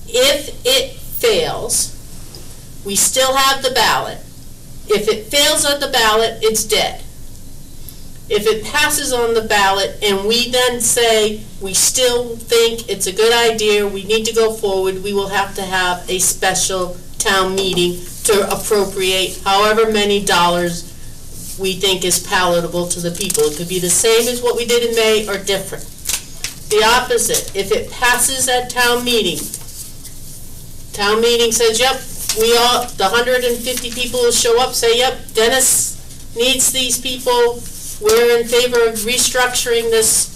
If it fails, we still have the ballot. If it fails on the ballot, it's dead. If it passes on the ballot and we then say we still think it's a good idea, we need to go forward, we will have to have a special town meeting to appropriate however many dollars we think is palatable to the people. It could be the same as what we did in May or different. The opposite, if it passes at town meeting says, yep, the 150 people will show up, say, yep, Dennis needs these people, we're in favor of restructuring this,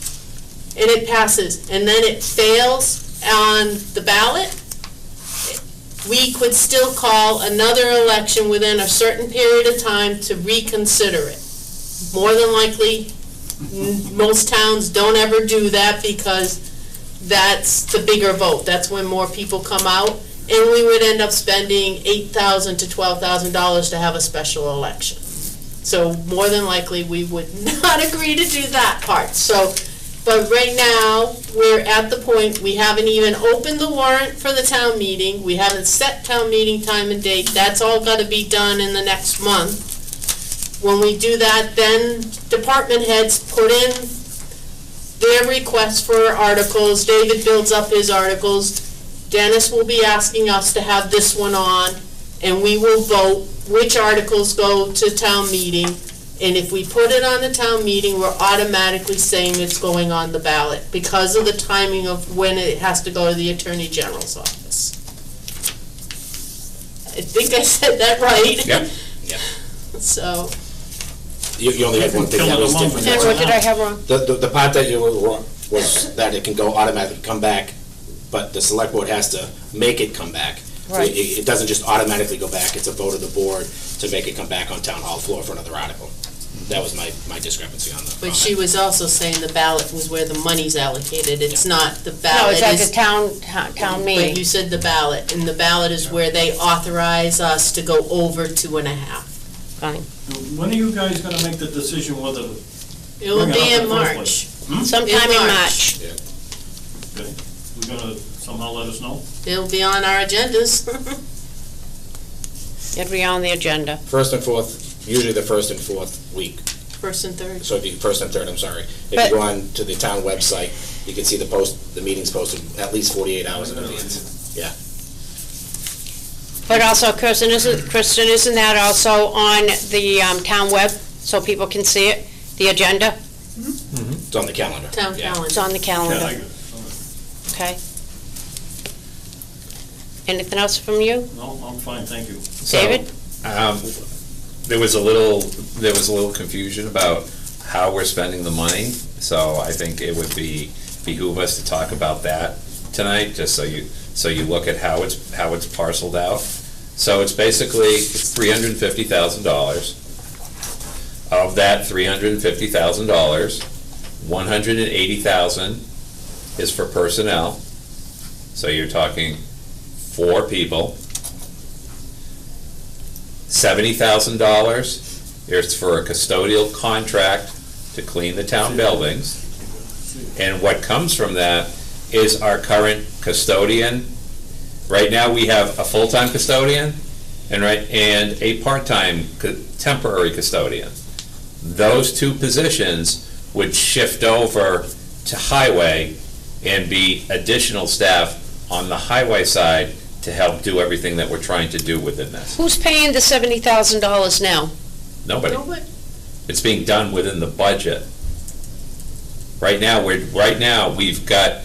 and it passes, and then it fails on the ballot, we could still call another election within a certain period of time to reconsider it. More than likely, most towns don't ever do that because that's the bigger vote. That's when more people come out, and we would end up spending $8,000 to $12,000 to have a special election. So more than likely, we would not agree to do that part. So, but right now, we're at the point, we haven't even opened the warrant for the town meeting. We haven't set town meeting time and date. That's all got to be done in the next month. When we do that, then department heads put in their requests for articles. David builds up his articles. Dennis will be asking us to have this one on, and we will vote which articles go to town meeting, and if we put it on the town meeting, we're automatically saying it's going on the ballot because of the timing of when it has to go to the Attorney General's office. I think I said that right. Yep. So. You only had one thing that was different. And what did I have wrong? The part that you were wrong was that it can go automatically come back, but the select board has to make it come back. Right. It doesn't just automatically go back, it's a vote of the board to make it come back on town hall floor for another article. That was my discrepancy on that. But she was also saying the ballot was where the money's allocated. It's not the No, ballot. it's at the town But meeting. you said the ballot, and the ballot is where they authorize us to go over 2.5. Fine. When are you guys gonna make the decision whether? It will bring be up in the first March. place? Sometime in March. Okay, you're gonna somehow let us know? It'll be on our agendas. It'll be on the agenda. First and fourth, usually the first and fourth week. First and third. So if you, first and third, I'm sorry. If But- you go on to the town website, you can see the meeting's posted at least 48 hours in advance. Yeah. But also, Kristen, isn't that also on the town web, so people can see it, the agenda? It's on the calendar. Town Yeah. calendar. It's on the calendar. Okay. Anything else from you? No, I'm fine, thank you. David? There was a little confusion about how we're spending the money, so I think it would behoove us to talk about that tonight, just so you look at how it's parceled out. So it's basically $350,000. Of that $350,000, $180,000 is for personnel. So you're talking 4 people. $70,000 is for a custodial contract to clean the town buildings. And what comes from that is our current custodian. Right now, we have a full-time custodian and a part-time temporary custodian. Those 2 positions would shift over to highway and be additional staff on the highway side to help do everything that we're trying to do within this. Who's paying the $70,000 now? Nobody. It's being done within the budget. Right now, we've got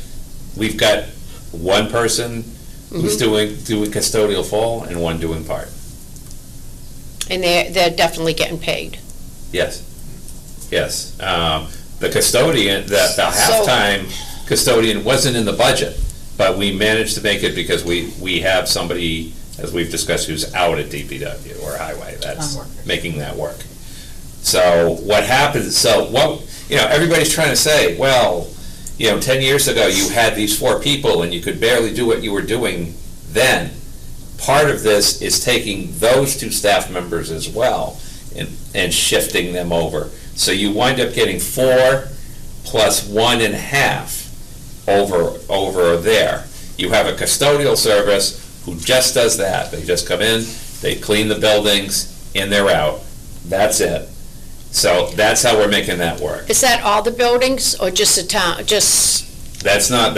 one person who's doing custodial full and one doing part. And they're definitely getting paid. Yes. Yes. The custodian, the halftime custodian wasn't in the budget, but we managed to make it because we have somebody, as we've discussed, who's out at DPW or highway that's making that work. So what happens, everybody's trying to say, well, 10 years ago you had these 4 people and you could barely do what you were doing then. Part of this is taking those 2 staff members as well and shifting them over. So you wind up getting 4 plus 1.5 over there. You have a custodial service who just does that. They just come in, they clean the buildings, and they're out. That's it. So that's how we're making that work. Is that all the buildings or just the town, That's not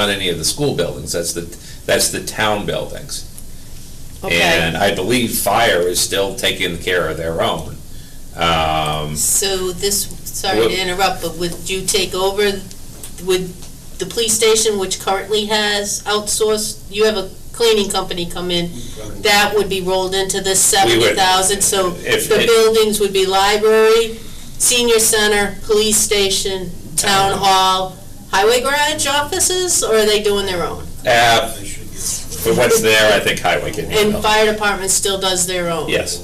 any of the school buildings. That's the town buildings. Okay. And I believe fire is still taking care of their own. So sorry to interrupt, but would you take over, would the police station, which currently has outsourced, you have a cleaning company come in, that would be rolled into this 70,000, so the buildings would be library, senior center, police station, town hall, highway garage offices, or are they doing their own? For what's there, I think highway can handle. And fire department still does their own? Yes.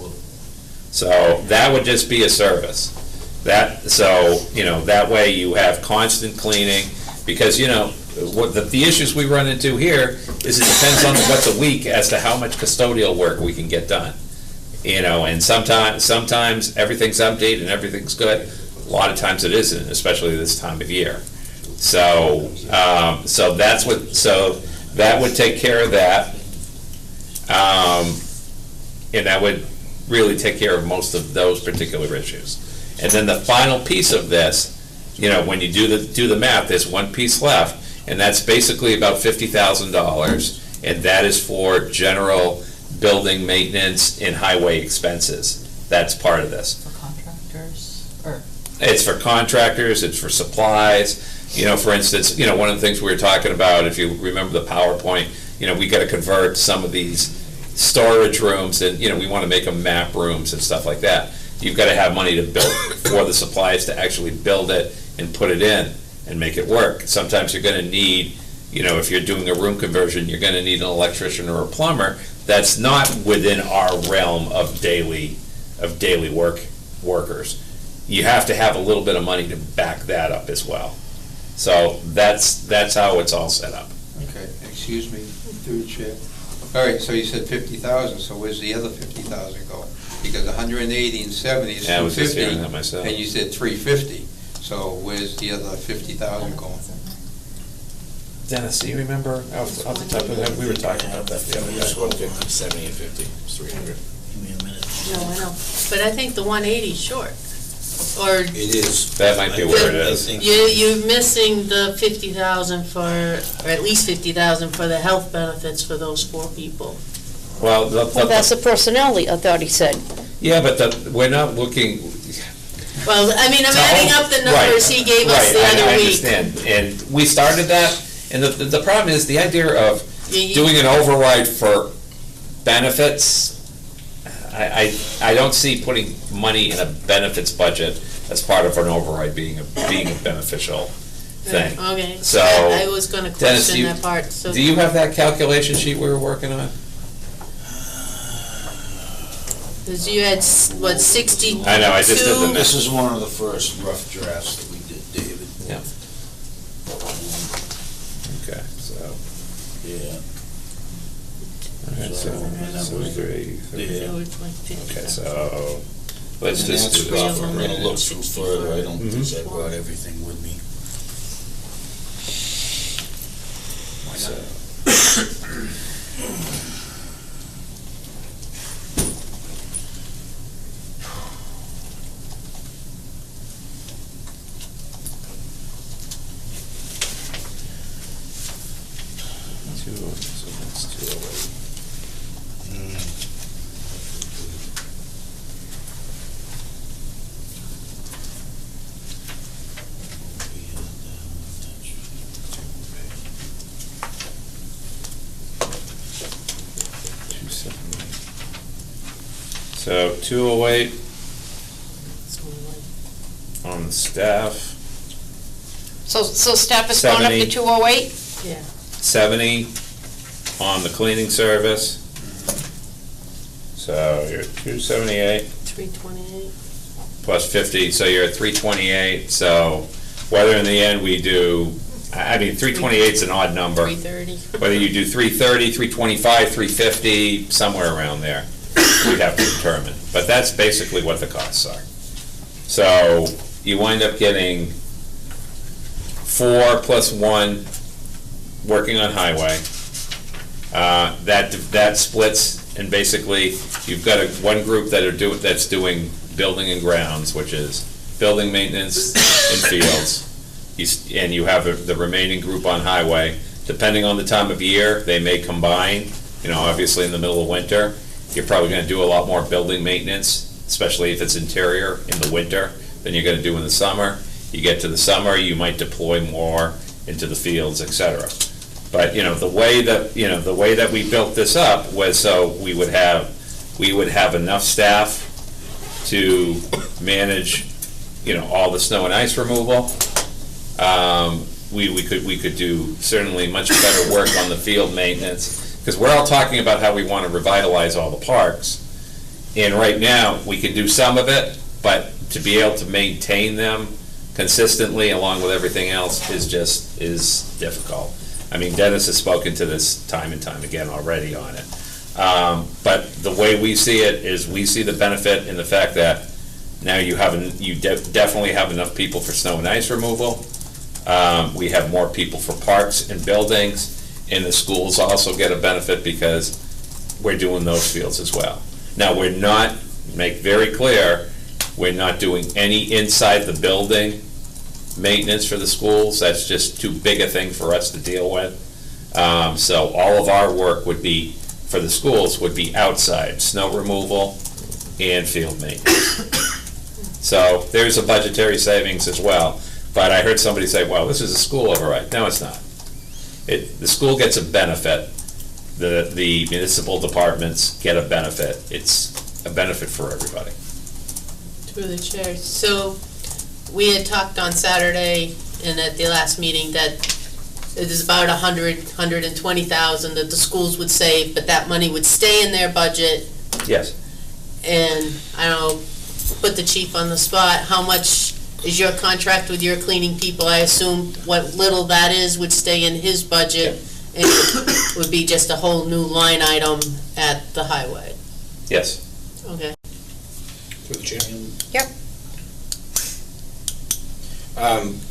So that would just be a service. That way you have constant cleaning, because, what the issues we run into here is it depends on what's a week as to how much custodial work we can get done. And sometimes everything's updated and everything's good. A lot of times it isn't, especially this time of year. So that would take care of that. And that would really take care of most of those particular issues. And then the final piece of this, when you do the math, there's one piece left, and that's basically about $50,000, and that is for general building maintenance and highway expenses. That's part of this. For contractors, or? It's for contractors, it's for supplies. For instance, one of the things we were talking about, if you remember the PowerPoint, we got to convert some of these storage rooms, and we want to make them map rooms and stuff like that. You've got to have money to build for the supplies to actually build it and put it in and make it work. Sometimes you're going to need, if you're doing a room conversion, you're going to need an electrician or a plumber. That's not within our realm of daily workers. You have to have a little bit of money to back that up as well. So that's how it's all set up. Okay, excuse me, through the chair. All right, so you said 50,000, so where's the other 50,000 go? Because 180 and 70 is 250. I was just hearing that myself. And you said 350, so where's the other 50,000 going? Dennis, do you remember off the top of your head, we were talking about that the other day? 150, 70 and 50, it's 300. No, I know, but I think the 180 is short, or. It is. That might be where it is. You're missing the 50,000 or at least 50,000 for the health benefits for those 4 people. Well, Well, that's the personnel, I thought he said. yeah, but we're not looking. Well, I mean, I'm adding up the numbers he gave us the other I week. understand, and we started that, and the problem is, the idea of doing an override for benefits, I don't see putting money in a benefits budget as part of an override being a beneficial thing. Okay, So, I was gonna Dennis, question that part, so. do you have that calculation sheet we were working on? Because you had, what, 62? I know, I just did the This is one of the first rough drafts that we did, David. Yeah. Okay, so. Yeah. All right, so, Yeah. okay, so, let's And just that's do rough. this. I'm gonna look through further, I don't Mhm. think I brought everything with me. So. So that's 208. So 208 on the staff, So staff has gone up to 70. 208? Yeah. 70 on the cleaning service. So you're 278 328. plus 50, so you're at 328. So whether in the end we do, I mean, 328 is an odd number. 330. Whether you do 330, 325, 350, somewhere around there, we'd have to determine. But that's basically what the costs are. So you wind up getting 4 plus 1 working on highway. That splits, and basically, you've got one group that's doing building and grounds, which is building maintenance and fields. And you have the remaining group on highway. Depending on the time of year, they may combine. Obviously in the middle of winter, you're probably gonna do a lot more building maintenance, especially if it's interior in the winter, than you're gonna do in the summer. You get to the summer, you might deploy more into the fields, et cetera. But, the way that we built this up was so we would have enough staff to manage, all the snow and ice removal. We could do certainly much better work on the field maintenance, because we're all talking about how we want to revitalize all the parks. And right now, we can do some of it, but to be able to maintain them consistently along with everything else is difficult. I mean, Dennis has spoken to this time and time again already on it. But the way we see it is we see the benefit in the fact that now you definitely have enough people for snow and ice removal. We have more people for parks and buildings, and the schools also get a benefit because we're doing those fields as well. Now, make very clear, we're not doing any inside the building maintenance for the schools. That's just too big a thing for us to deal with. So all of our work for the schools would be outside, snow removal and field maintenance. So there's a budgetary savings as well. But I heard somebody say, well, this is a school override. No, it's not. The school gets a benefit. The municipal departments get a benefit. It's a benefit for everybody. Through the chair. So we had talked on Saturday and at the last meeting that it is about 120,000 that the schools would save, but that money would stay in their budget. Yes. And I don't know, put the chief on the spot, how much is your contract with your cleaning people? I assume what little that is would stay in his budget, and it would be just a whole new line item at the highway. Yes. Okay. Through the chair. Yep.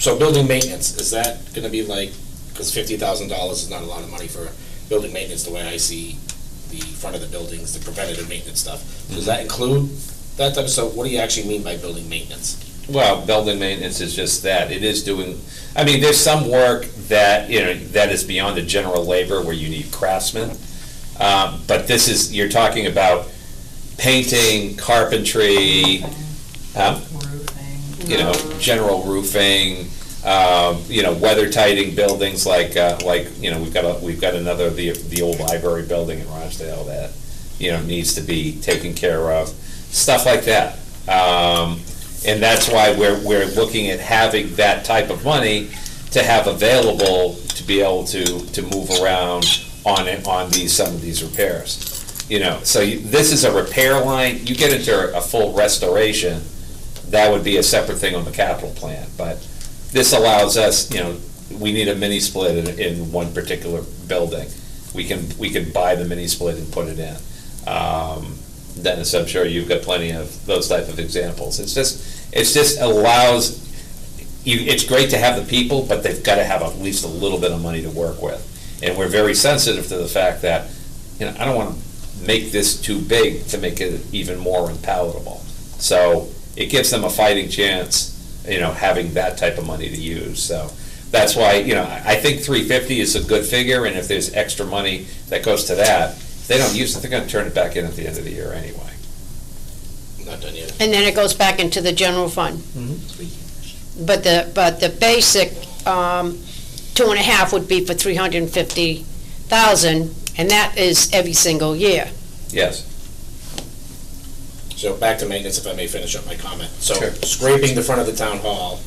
So building maintenance, is that gonna be like, because $50,000 is not a lot of money for building maintenance, the way I see the front of the buildings, the preventative maintenance stuff. Does that include that type of, so what do you actually mean by building maintenance? Well, building maintenance is just that. It is doing, there's some work that, that is beyond the general labor where you need craftsmen. But this is, you're talking about painting, carpentry, you know, general roofing, you know, weather tighting buildings like, you know, we've got another, the old library building in Rochdale that, you know, needs to be taken care of, stuff like that. And that's why we're looking at having that type of money to have available to be able to move around on some of these repairs. You know, so this is a repair line. You get into a full restoration, that would be a separate thing on the capital plan. But this allows us, you know, we need a mini split in one particular building. We can buy the mini split and put it in. Dennis, I'm sure you've got plenty of those type of examples. It just allows you. It's great to have the people, but they've got to have at least a little bit of money to work with. And we're very sensitive to the fact that, you know, I don't want to make this too big to make it even more unpalatable. So it gives them a fighting chance, you know, having that type of money to use. So that's why, you know, I think 350 is a good figure, and if there's extra money that goes to that, if they don't use it, they're going to turn it back in at the end of the year anyway. Not done yet. And then it goes back into the general fund. But the basic 2.5 would be for 350,000, and that is every single year. Yes. So back to maintenance, if I may finish up my comment. So Sure. scraping the front of the town hall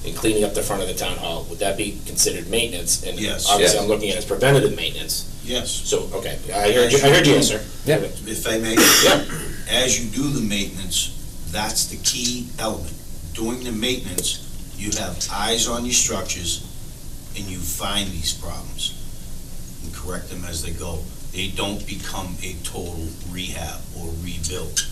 and cleaning up the front of the town hall, would that be considered maintenance? And Yes. obviously, Yes. I'm looking at it as preventative maintenance. Yes. So, okay, I heard you, yes, sir. Yeah. If I may, Yeah. as you do the maintenance, that's the key element. Doing the maintenance, you have eyes on your structures, and you find these problems and correct them as they go. They don't become a total rehab or rebuild.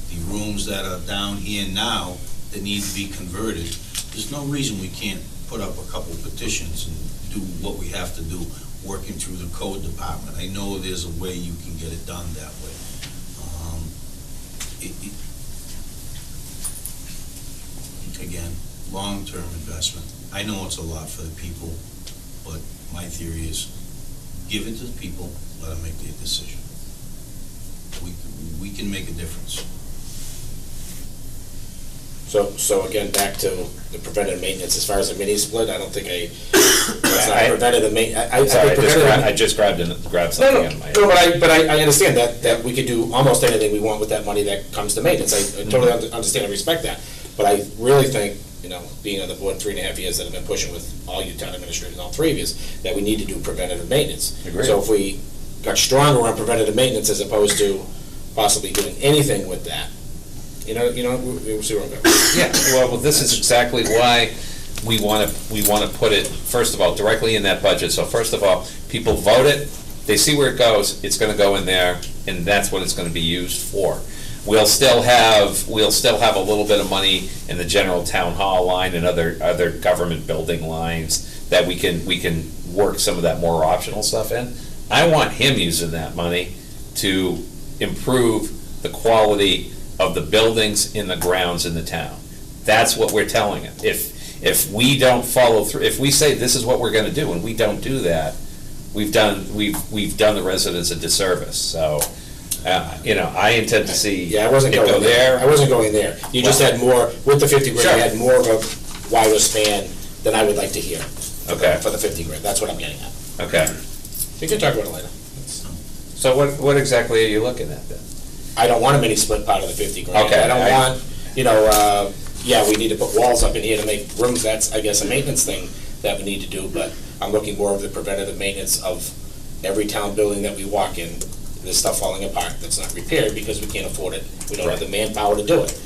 The rooms that are down here now that need to be converted, there's no reason we can't put up a couple petitions and do what we have to do, working through the code department. I know there's a way you can get it done that way. Again, long-term investment. I know it's a lot for the people, but my theory is give it to the people, let them make their decision. We can make a difference. So again, back to the preventative maintenance, as far as the mini split, I don't think that's not preventative maintenance. Sorry, I just grabbed something in my head. No, but I understand that we could do almost anything we want with that money that comes to maintenance. I totally understand and respect that. But I really think, you know, being on the board 3.5 years that I've been pushing with all you town administrators, all three of you, that we need to do preventative maintenance. Agreed. So if we got stronger on preventative maintenance as opposed to possibly doing anything with that, we'll see where I'm going. Yeah, well, this is exactly why we want to put it, first of all, directly in that budget. So first of all, people vote it, they see where it goes, it's going to go in there, and that's what it's going to be used for. We'll still have a little bit of money in the general town hall line and other government building lines that we can work some of that more optional stuff in. I want him using that money to improve the quality of the buildings in the grounds in the town. That's what we're telling him. If we don't follow through, if we say this is what we're going to do and we don't do that, we've done the residents a disservice. So. I intend to see. Yeah, I wasn't going there. I wasn't going there. You just had more, with the 50 grand, Sure. you had more of a wider span than I would like to hear. Okay. For the 50 grand, that's what I'm getting at. Okay. We can talk about it later. So what exactly are you looking at then? I don't want a mini split part of the 50 grand. Okay. I don't want, we need to put walls up in here to make rooms. That's, I guess, a maintenance thing that we need to do, but I'm looking more of the preventative maintenance of every town building that we walk in. There's stuff falling apart that's not repaired because we can't afford it. We don't have the manpower to do it.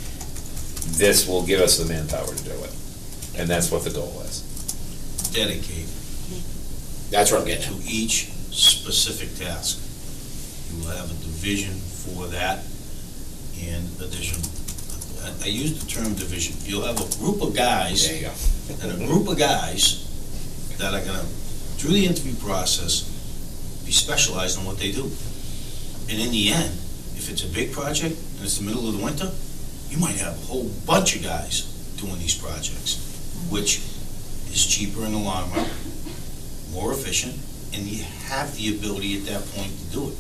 This will give us the manpower to do it, and that's what the goal is. Dedicate. That's what I'm getting to each specific task. You will have a division for that and addition. I use the term division. You'll have a group of guys. There you go. And a group of guys that are gonna, through the interview process, be specialized in what they do. And in the end, if it's a big project and it's the middle of the winter, you might have a whole bunch of guys doing these projects, which is cheaper in the long run, more efficient, and you have the ability at that point to do it.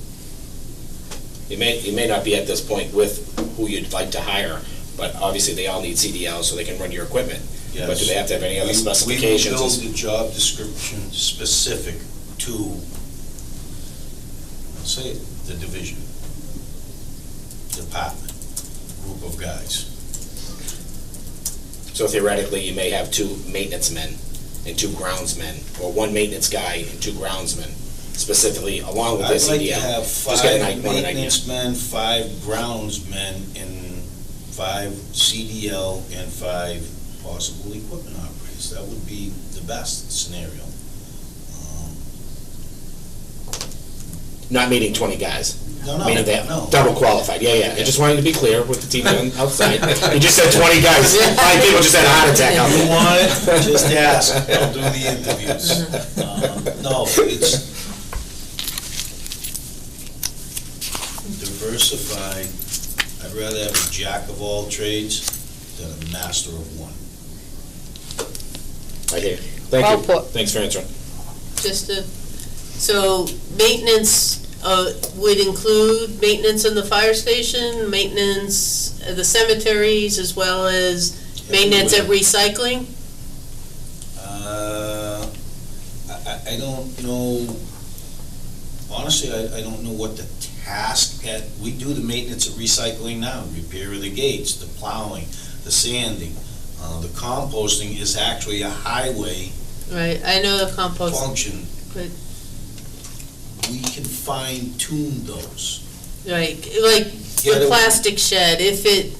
You may not be at this point with who you'd like to hire, but obviously they all need CDLs so they can run your equipment. Yes. But do they have to have any other We specifications? will build the job description specific to, let's say, it, the division, department, group of guys. So theoretically, you may have 2 maintenance men and 2 groundsmen, or 1 maintenance guy and 2 groundsmen, specifically along with the CDL. I'd like to have Just get 5 an idea. maintenance men, 5 groundsmen, and 5 CDL, and 5 possible equipment operators. That would be the best scenario. Not meeting 20 guys. No, no, Meaning they're no. double qualified, yeah. I just wanted to be clear with the team on outside. You just said 20 guys. 5 people just had a heart attack out there. You want it? Just ask. I'll do the interviews. No, it's diversified. I'd rather have a jack of all trades than a master of one. I hear you. Thank Well you. put. Thanks for answering. So maintenance would include maintenance in the fire station, maintenance at the cemeteries, as well as maintenance at recycling? I don't know, honestly, I don't know what the task we do the maintenance of recycling now, repair of the gates, the plowing, the sanding. The composting is actually a highway Right, I know the compost. function. But, We can fine tune those. like Yeah, the plastic shed, if it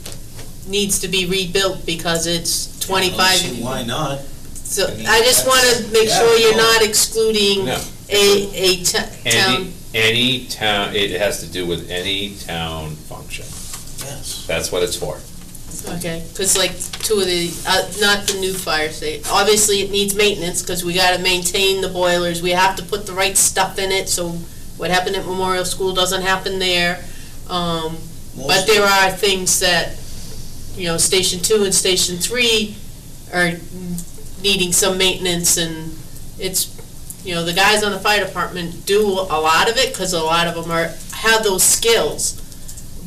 needs to be rebuilt because it's I don't 25. see why not. So I mean, I just want to make yeah, sure you're no. not excluding No. a town. Any town, it has to do with any town function. Yes. That's what it's for. Okay, because like 2 of the, not the new fire station, obviously it needs maintenance because we got to maintain the boilers, we have to put the right stuff in it, so what happened at Memorial School doesn't happen there. But there are things that, Station 2 and Station 3 are needing some maintenance, and it's, the guys on the fire department do a lot of it because a lot of them have those skills.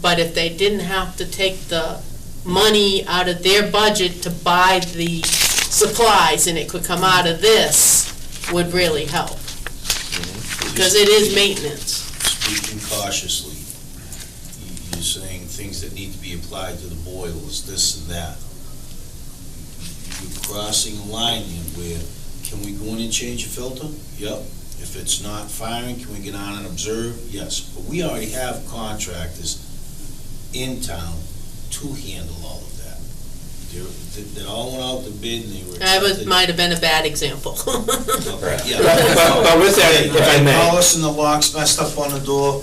But if they didn't have to take the money out of their budget to buy the supplies, and it could come out of this, would really help. Because it is maintenance. Speaking cautiously, you're saying things that need to be applied to the boilers, this and that. You're crossing a line here where, can we go in and change a filter? Yep. If it's not firing, can we get on and observe? Yes. But we already have contractors in town to handle all of that. They all went out to bid and they were. Might have been a bad example. Yeah. But with that, if I may. Call us and the lock's messed up on the door,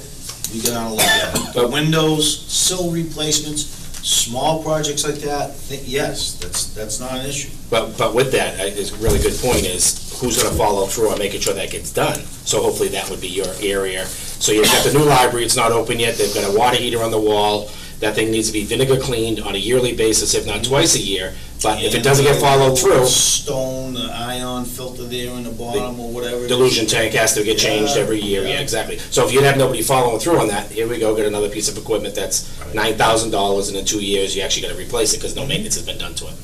we get on a look at it. But windows, sill replacements, small projects like that, yes, that's not an issue. But with that, it's a really good point is, who's gonna follow through on making sure that gets done? So hopefully that would be your area. So you've got the new library, it's not open yet, they've got a water heater on the wall, that thing needs to be vinegar cleaned on a yearly basis, if not twice a year. But if it doesn't get followed through, Stone, the ion filter there in the bottom or whatever. it is. dilution tank has to get changed every year, yeah, exactly. So if you'd have nobody following through on that, here we go, get another piece of equipment that's $9,000, and in 2 years, you actually gotta replace it, because no maintenance has been done to it.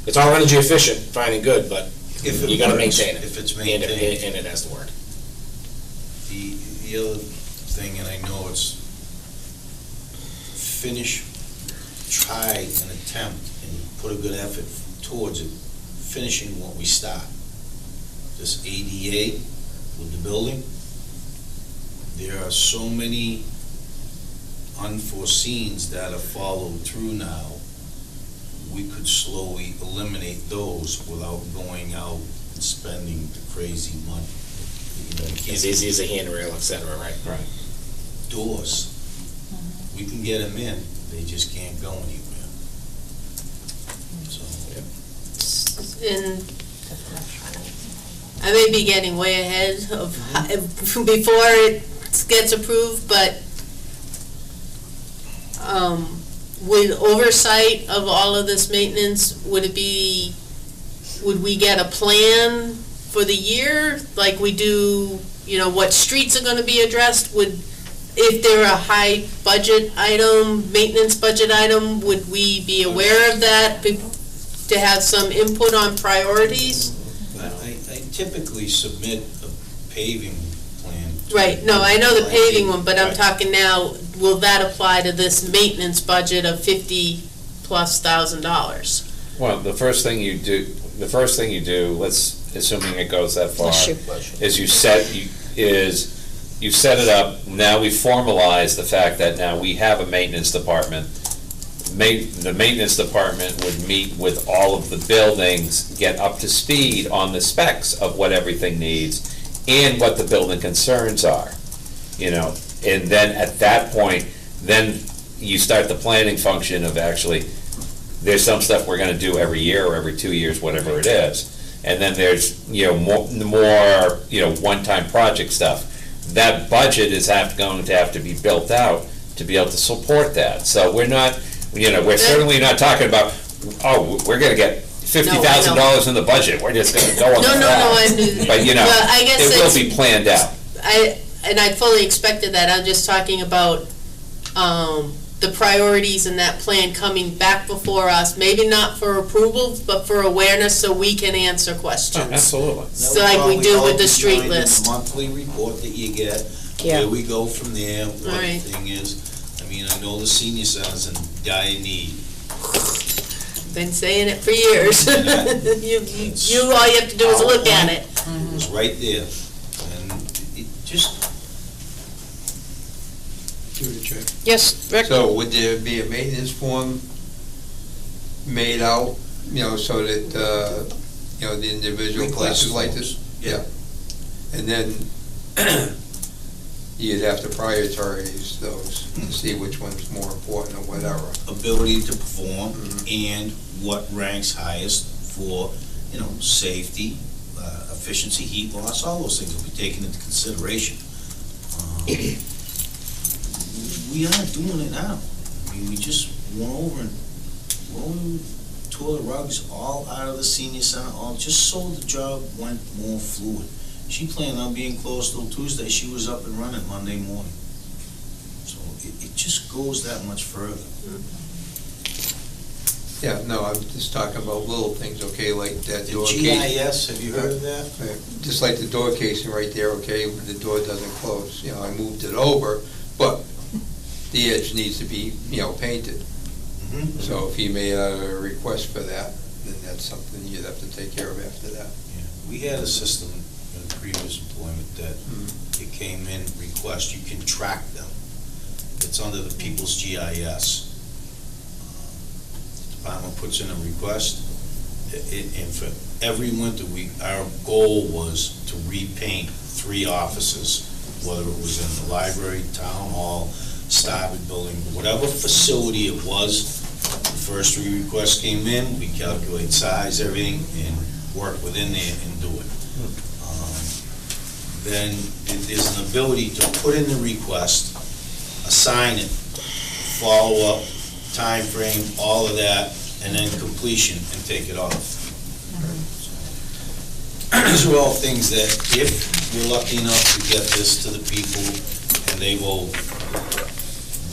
It's all energy efficient, fine and good, but you gotta maintain it. If it's And maintained. and it has to work. The other thing, and I know it's try and attempt and put a good effort towards it, finishing what we start. This ADA with the building, there are so many unforeseens that are followed through now. We could slowly eliminate those without going out and spending the crazy money. As easy as a handrail, et cetera, right? Right. Doors, we can get them in, they just can't go anywhere. So, And I may be getting way ahead of, before it gets approved, but with oversight of all of this maintenance, would we get a plan for the year, like we do, what streets are gonna be addressed? if they're a high budget item, maintenance budget item, would we be aware of that to have some input on priorities? I typically submit a paving plan. Right, no, I know the paving one, but I'm Right. talking now, will that apply to this maintenance budget of $50,000+? Well, the first thing you do, let's, assuming it goes that far, is you set it up, now we formalize the fact that now we have a maintenance department. The maintenance department would meet with all of the buildings, get up to speed on the specs of what everything needs and what the building concerns are, and then at that point, then you start the planning function of actually, there's some stuff we're gonna do every year or every 2 years, whatever it is. And then there's, more one-time project stuff. That budget is going to have to be built out to be able to support that. So we're not, we're certainly not talking about, we're gonna get $50,000 in the budget, we're just gonna go on No, I knew. But, Well, I guess it will be planned out. I fully expected that, I'm just talking about, the priorities in that plan coming back before us, maybe not for approval, but for awareness so we can answer questions. Absolutely. So like we do with the street list. The monthly report that you get, Yeah. where we go from there, what the Right. thing is. I mean, I know the senior center's in dire need. Been saying it for years. You all you have to do is look at it. It's right there. And it just, Yes, Rick? So would there be a maintenance form made out, so that, the individual places like this? Yeah. And then you'd have to prioritize those to see which one's more important or whatever. ability to perform and what ranks highest for, safety, efficiency, heat loss, all those things will be taken into consideration. We aren't doing it now. I mean, we just went over and tore the rugs all out of the senior center, just so the job went more fluid. She planned on being closed till Tuesday. She was up and running Monday morning. So it just goes that much further. Yeah, no, I'm just talking about little things, okay, like that The door casing. GIS, have you heard of that? Just like the door casing right there, okay, the door doesn't close, I moved it over, but the edge needs to be, painted. So if he made a request for that, then that's something you'd have to take care of after that. Yeah. We had a system in previous employment that it came in request, you can track them. It's under the People's GIS. Department puts in a request, and for every winter, our goal was to repaint 3 offices, whether it was in the library, town hall, Starboard building, whatever facility it was. The first 3 requests came in, we calculate size, everything, and work within there and do it. Then there's an ability to put in the request, assign it, follow up, time frame, all of that, and then completion, and take it off. These are all things that if we're lucky enough to get this to the people, and they will,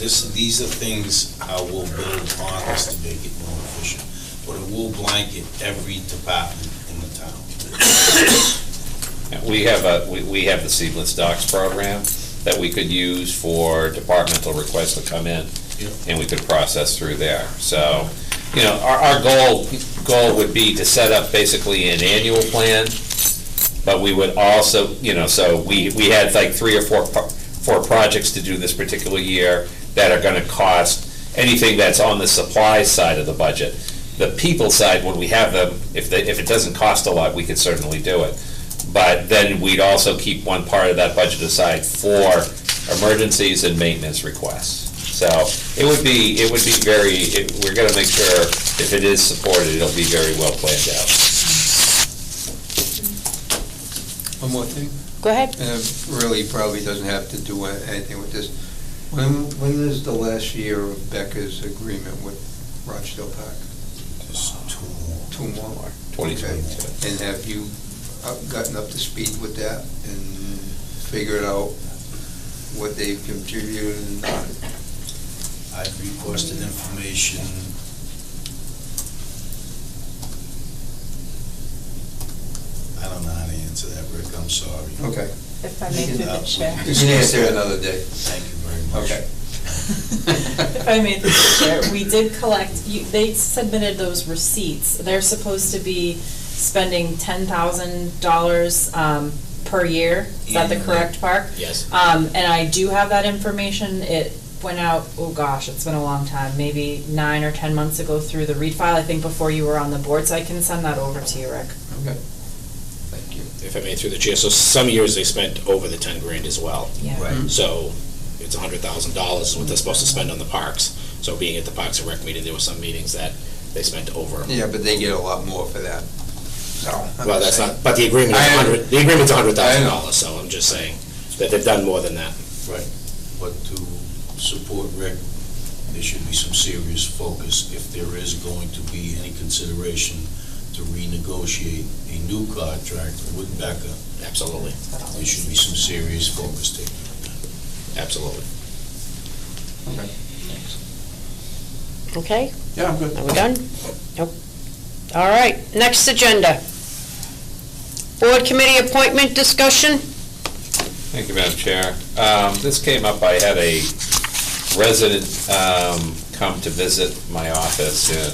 these are things how we'll build on this to make it more efficient. But it will blanket every department in the town. We have the Seedless Docs program that we could use for departmental requests to come in, and we could process through there. So, our goal would be to set up basically an annual plan, but we would also, so we had like 3 or 4 projects to do this particular year that are gonna cost anything that's on the supply side of the budget. The people side, when we have them, if it doesn't cost a lot, we could certainly do it. But then we'd also keep one part of that budget aside for emergencies and maintenance requests. So it would be we're gonna make sure if it is supported, it'll be very well planned out. One more thing? Go ahead. Really probably doesn't have to do anything with this. When is the last year of Becca's agreement with Rochdale Park? Just 2 more. 2 more? 2022. And have you gotten up to speed with that and figured out what they've contributed and not. I've requested information. I don't know how to answer that, Rick, I'm sorry. Okay. If I may through the chair. You can answer another day. Thank you very much. Okay. If I may through the chair, we did collect, they submitted those receipts. They're supposed to be spending $10,000 per year. Is that the correct part? Yes. And I do have that information. It went out, oh gosh, it's been a long time, maybe 9 or 10 months ago through the READ file, I think before you were on the board, so I can send that over to you, Rick. Okay. Thank you. If I may, through the chair, so some years they spent over the 10 grand as well. Yeah. Right. So it's $100,000 is what they're supposed to spend on the parks. So being at the Parks and Rec meeting, there were some meetings that they spent over. Yeah, but they get a lot more for that. So. Well, that's not, but the agreement is the agreement's $100,000, so I'm just saying that they've done more than that. Right, but to support Rick, there should be some serious focus if there is going to be any consideration to renegotiate a new contract with Becca. Absolutely. There should be some serious focus taken on that. Absolutely. Okay. Okay? Yeah, I'm good. Are we done? Nope. All right, next agenda. Board committee appointment discussion. Thank you, Madam Chair. This came up, I had a resident come to visit my office, and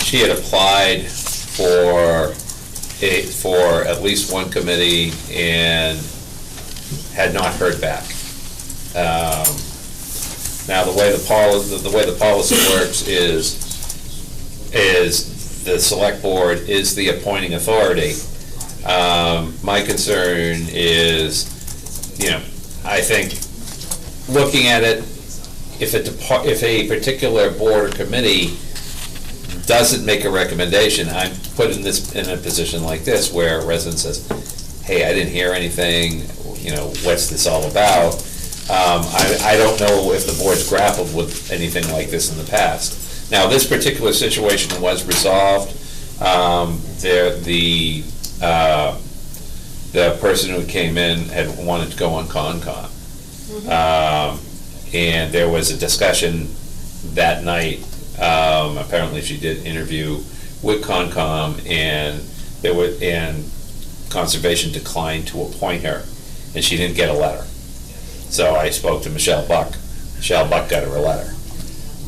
she had applied for at least one committee and had not heard back. Now, the way the policy works is the select board is the appointing authority. My concern is, I think, looking at it, if a particular board or committee doesn't make a recommendation, I'm put in a position like this where a resident says, hey, I didn't hear anything, what's this all about? I don't know if the board's grappled with anything like this in the past. Now, this particular situation was resolved. The person who came in had wanted to go on Concom. And there was a discussion that night. Apparently she did interview with Concom, and Conservation declined to appoint her, and she didn't get a letter. So I spoke to Michelle Buck. Michelle Buck got her a letter.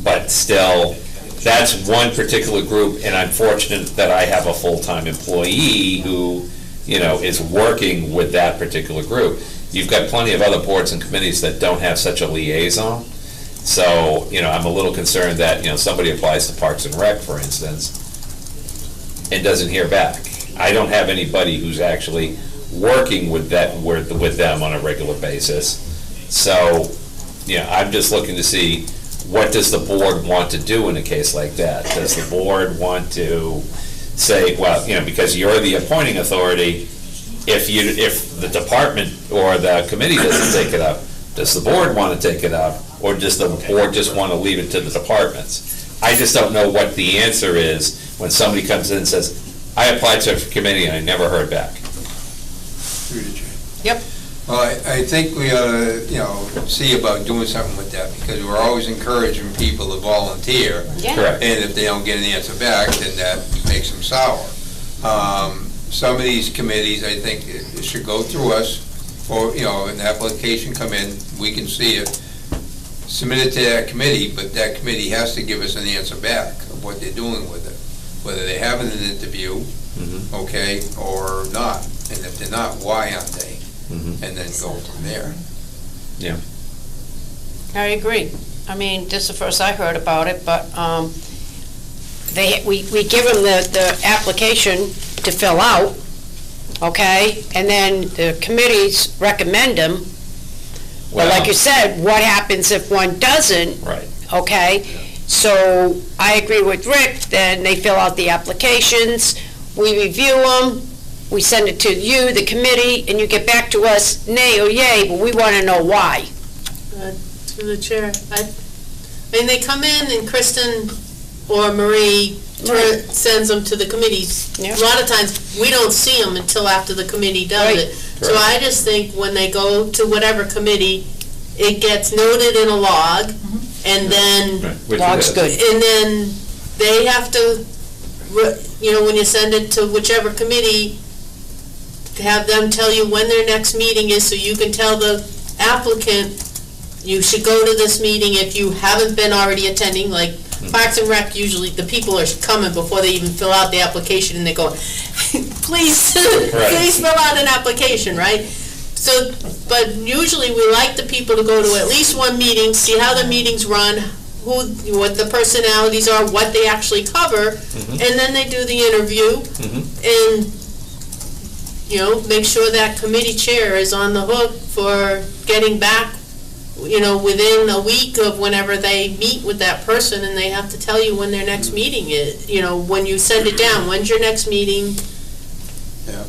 But still, that's one particular group, and I'm fortunate that I have a full-time employee who, is working with that particular group. You've got plenty of other boards and committees that don't have such a liaison. So, I'm a little concerned that, somebody applies to Parks and Rec, for instance, and doesn't hear back. I don't have anybody who's actually working with them on a regular basis. So, I'm just looking to see, what does the board want to do in a case like that? Does the board want to say, well, because you're the appointing authority, if the department or the committee doesn't take it up, does the board want to take it up, or does the board just want to leave it to the departments? I just don't know what the answer is when somebody comes in and says, I applied to a committee and I never heard back. Yep. Well, I think we ought to, see about doing something with that, because we're always encouraging people to volunteer. Yeah. Correct. And if they don't get an answer back, then that makes them sour. Some of these committees, I think, it should go through us, or, an application come in, we can see it, submit it to that committee, but that committee has to give us an answer back of what they're doing with it, whether they're having an interview, okay, or not. And if they're not, why aren't they? And then go from there. Yeah. I agree. I mean, this is the first I heard about it, but we give them the application to fill out, okay? And then the committees recommend them. But like you said, what happens if one doesn't? Right. Okay? So I agree with Rick, then they fill out the applications, we review them, we send it to you, the committee, and you get back to us, nay or yay, but we want to know why. To the chair, they come in and Kristen or Marie sends them to the committees. Yeah. A lot of times, we don't see them until after the committee does it. So I just think when they go to whatever committee, it gets noted in a log, and then, Which Log's it is. good. and then they have to, when you send it to whichever committee, to have them tell you when their next meeting is, so you can tell the applicant, you should go to this meeting if you haven't been already attending, like Parks and Rec, usually the people are coming before they even fill out the application, and they go, please, please fill out an application, right? So, but usually we like the people to go to at least one meeting, see how the meetings run, what the personalities are, what they actually cover, and then they do the interview, and, make sure that committee chair is on the hook for getting back, within a week of whenever they meet with that person, and they have to tell you when their next meeting is, when you send it down, when's your next meeting? Yeah.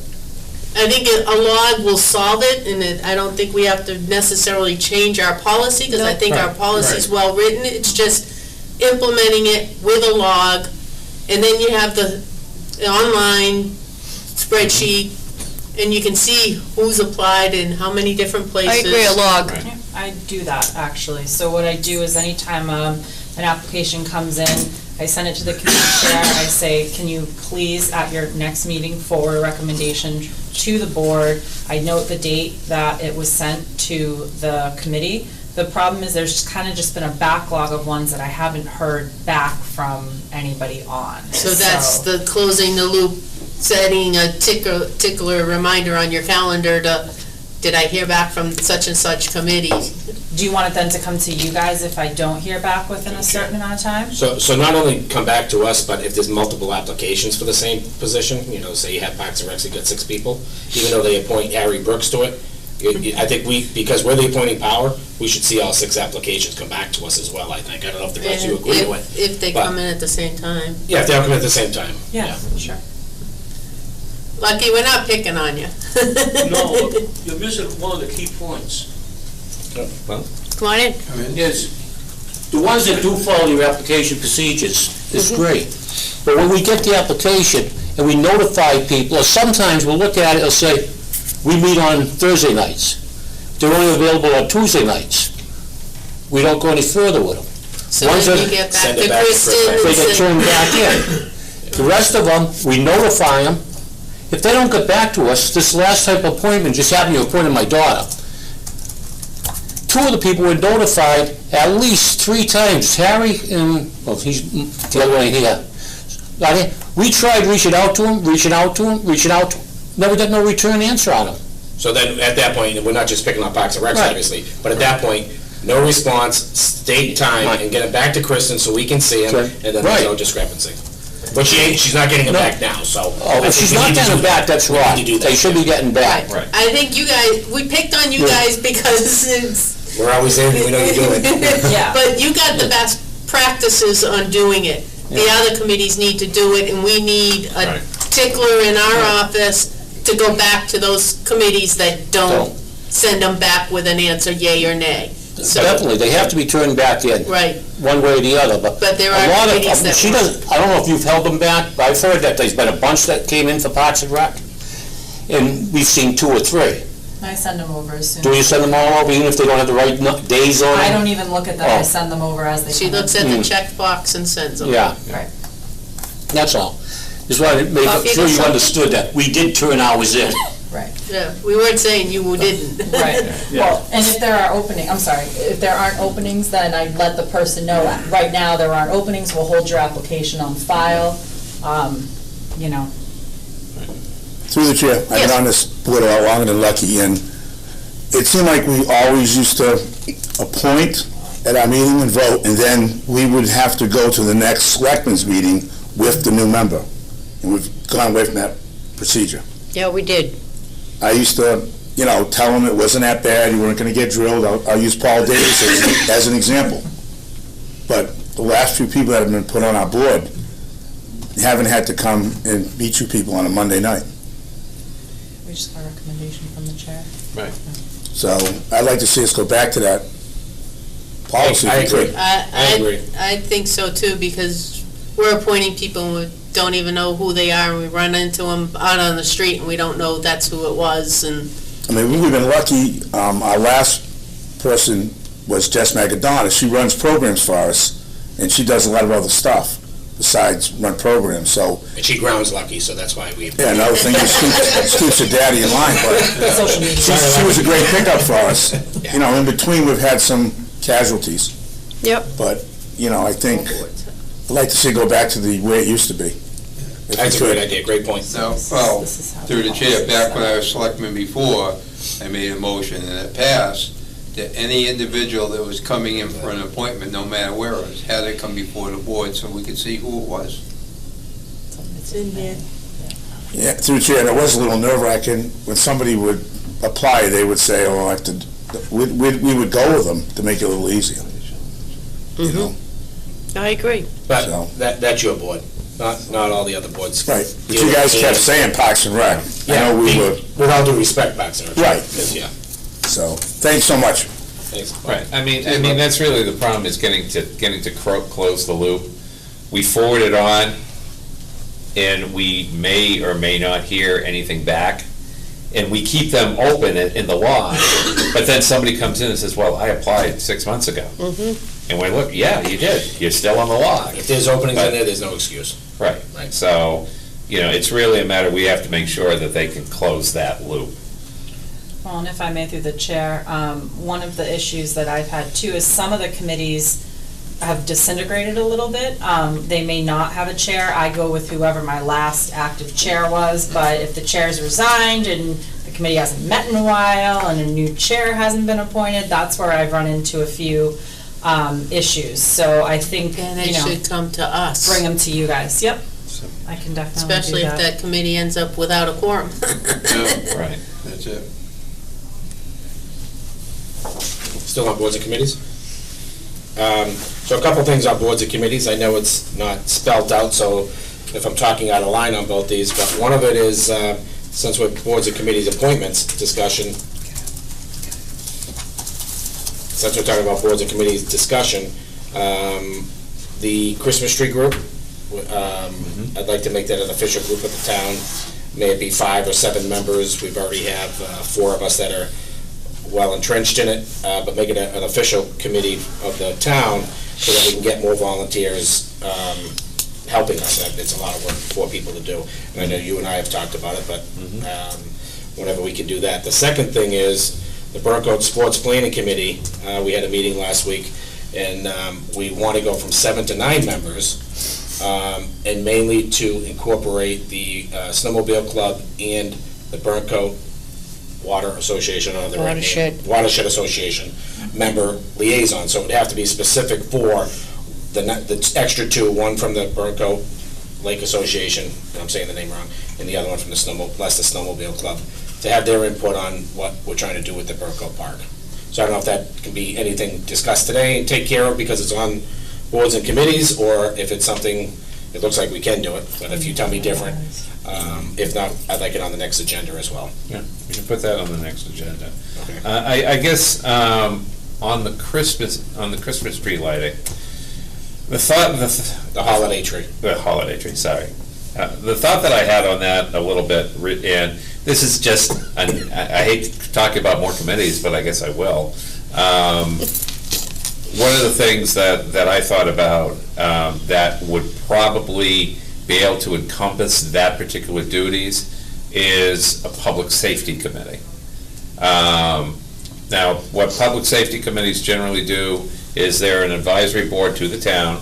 I think a log will solve it, and I don't think we have to necessarily change our policy, because I think our policy is well-written. It's just implementing it with a log, and then you have the online spreadsheet, and you can see who's applied and how many different I places. agree, a log. Yeah, I do that, actually. So what I do is anytime an application comes in, I send it to the committee chair. I say, can you please, at your next meeting, forward a recommendation to the board? I note the date that it was sent to the committee. The problem is there's just been a backlog of ones that I haven't heard back from anybody on. So that's the closing the loop, setting a tickler reminder on your calendar to, did I hear back from such and such committee? Do you want it then to come to you guys if I don't hear back within a certain amount of time? So not only come back to us, but if there's multiple applications for the same position, say you have Parks and Recs, you got 6 people, even though they appoint Harry Brooks to it, I think because we're the appointing power, we should see all 6 applications come back to us as well, I think. I don't know if the rest of you agree to it. If they come in at the same time. Yeah, if they all come in at the same time. Yeah, sure. Lucky, we're not picking on you. No, you're missing one of the key points. Well, Come on in. Is, the ones that do follow your application procedures is great. But when we get the application and we notify people, or sometimes we'll look at it and say, we meet on Thursday nights. They're only available on Tuesday nights. We don't go any further with them. So then you get back to Kristen. They get turned back in. The rest of them, we notify them. If they don't get back to us, this last type of appointment just happened to appoint my daughter. 2 of the people were notified at least 3 times. Harry and, he's the other way here. We tried reaching out to him, never got no return answer on him. so then at that point, we're not just picking on Parks and Recs, obviously, but at that point, no response, date and time, and get it back to Kristen so we can see him, and then there's no discrepancy. But she's not getting it back now, so. Oh, if she's not getting it back, that's wrong. They should be getting back. Right. I think you guys, we picked on you guys because it's. We're always in, we know you do it. Yeah. But you got the best practices on doing it. The other committees need to do it, and we need a tickler in our office to go back to those committees that don't send them back with an answer, yay or nay. So, Definitely, they have to be turned back in. Right. One way or the other, but. But there are a lot of committees that she doesn't, I don't know if you've held them back, but I've heard that there's been a bunch that came in for Parks and Rec, and we've seen 2 or 3. I send them over as soon as. Do you send them all over, even if they don't have the right days on them? I don't even look at them, I send them over as they come She in. looks at the checkbox and sends them. Yeah. Right. That's all. Just wanted to make sure you understood that. We did turn ours in. Right. Yeah, we weren't saying you didn't. Right. Well, and if there are if there aren't openings, then I let the person know, right now there aren't openings, we'll hold your application on file, Through the chair, I've been on this board a lot longer than Lucky, and it seemed like we always used to appoint at our meeting and vote, and then we would have to go to the next selectmen's meeting with the new member. And we've gone away from that procedure. Yeah, we did. I used to, tell them it wasn't that bad, you weren't gonna get drilled. I'll use Paul Davis as an example. But the last few people that have been put on our board haven't had to come and meet you people on a Monday night. we just got a recommendation from the chair. Right. So I'd like to see us go back to that policy. I if we agree. could. I agree. I think so too, because we're appointing people and we don't even know who they are, and we run into them out on the street and we don't know that's who it was, and. I mean, we've been lucky, our last person was Jess Magadonna. She runs programs for us, and she does a lot of other stuff besides run programs, so. And she grounds Lucky, so that's why we. Yeah, another thing is keeps her daddy in line, but she was a great pickup for us. You know, in between, we've had some casualties. Yep. But, you know, I think, I'd like to see it go back to the way it used to be. That's a great idea, great point. No, well, through the chair, back when I was selectman before, I made a motion and it passed, that any individual that was coming in for an appointment, no matter where it was, had to come before the board so we could see who it was. It's in here. Yeah, through the chair, and it was a little nerve-wracking. When somebody would apply, they would say, oh, I have to, we would go with them to make it a little easier. You know? I agree. But that's your board, not all the other boards. Right, but you guys kept saying Parks and Rec. I know we were. With all due respect, Parks and Rec. Right. Yeah. So, thanks so much. Thanks. Right, I mean, that's really the problem, is getting to close the loop. We forward it on, and we may or may not hear anything back, and we keep them open in the law, but then somebody comes in and says, well, I applied 6 months ago. And we look, yeah, you did, you're still on the log. If there's openings in there, there's no excuse. Right, so, you know, it's really a matter, we have to make sure that they can close that loop. Well, and if I may, through the chair, one of the issues that I've had too is some of the committees have disintegrated a little bit. They may not have a chair. I go with whoever my last active chair was, but if the chair's resigned and the committee hasn't met in a while and a new chair hasn't been appointed, that's where I've run into a few issues. So I think, Then they should come to us. Bring them to you guys. Yep. I can definitely Especially do if that committee ends up without a quorum. Right. That's it. Still on boards and committees? So a couple things on boards and committees. I know it's not spelled out, so if I'm talking out of line on both these, but one of it is, since we're boards and committees appointments discussion, since we're talking about boards and committees discussion, the Christmas tree group, I'd like to make that an official group of the town. May it be 5 or 7 members. We've already have 4 of us that are well entrenched in it, but make it an official committee of the town so that we can get more volunteers helping us. It's a lot of work for people to do. And I know you and I have talked about it, but whenever we can do that. The second thing is the Burntcoat Sports Planning Committee. We had a meeting last week, and we want to go from 7 to 9 members, and mainly to incorporate the Snowmobile Club and the Burntcoat Water Association, or the Watershed Association member liaison. So it would have to be specific for the extra 2, one from the Burntcoat Lake Association, if I'm saying the name wrong, and the other one from the Leicester Snowmobile Club, to have their input on what we're trying to do with the Burntcoat Park. So I don't know if that can be anything discussed today and take care of because it's on boards and committees, or if it's something, it looks like we can do it, but if you tell me different, if not, I'd like it on the next agenda as well. Yeah, we can put that on the next agenda. Okay. I guess on the Christmas tree lighting, the holiday tree. The holiday tree, sorry. The thought that I had on that a little bit, and this is just, I hate to talk about more committees, but I guess I will. One of the things that I thought about that would probably be able to encompass that particular duties is a public safety committee. Now, what public safety committees generally do is they're an advisory board to the town.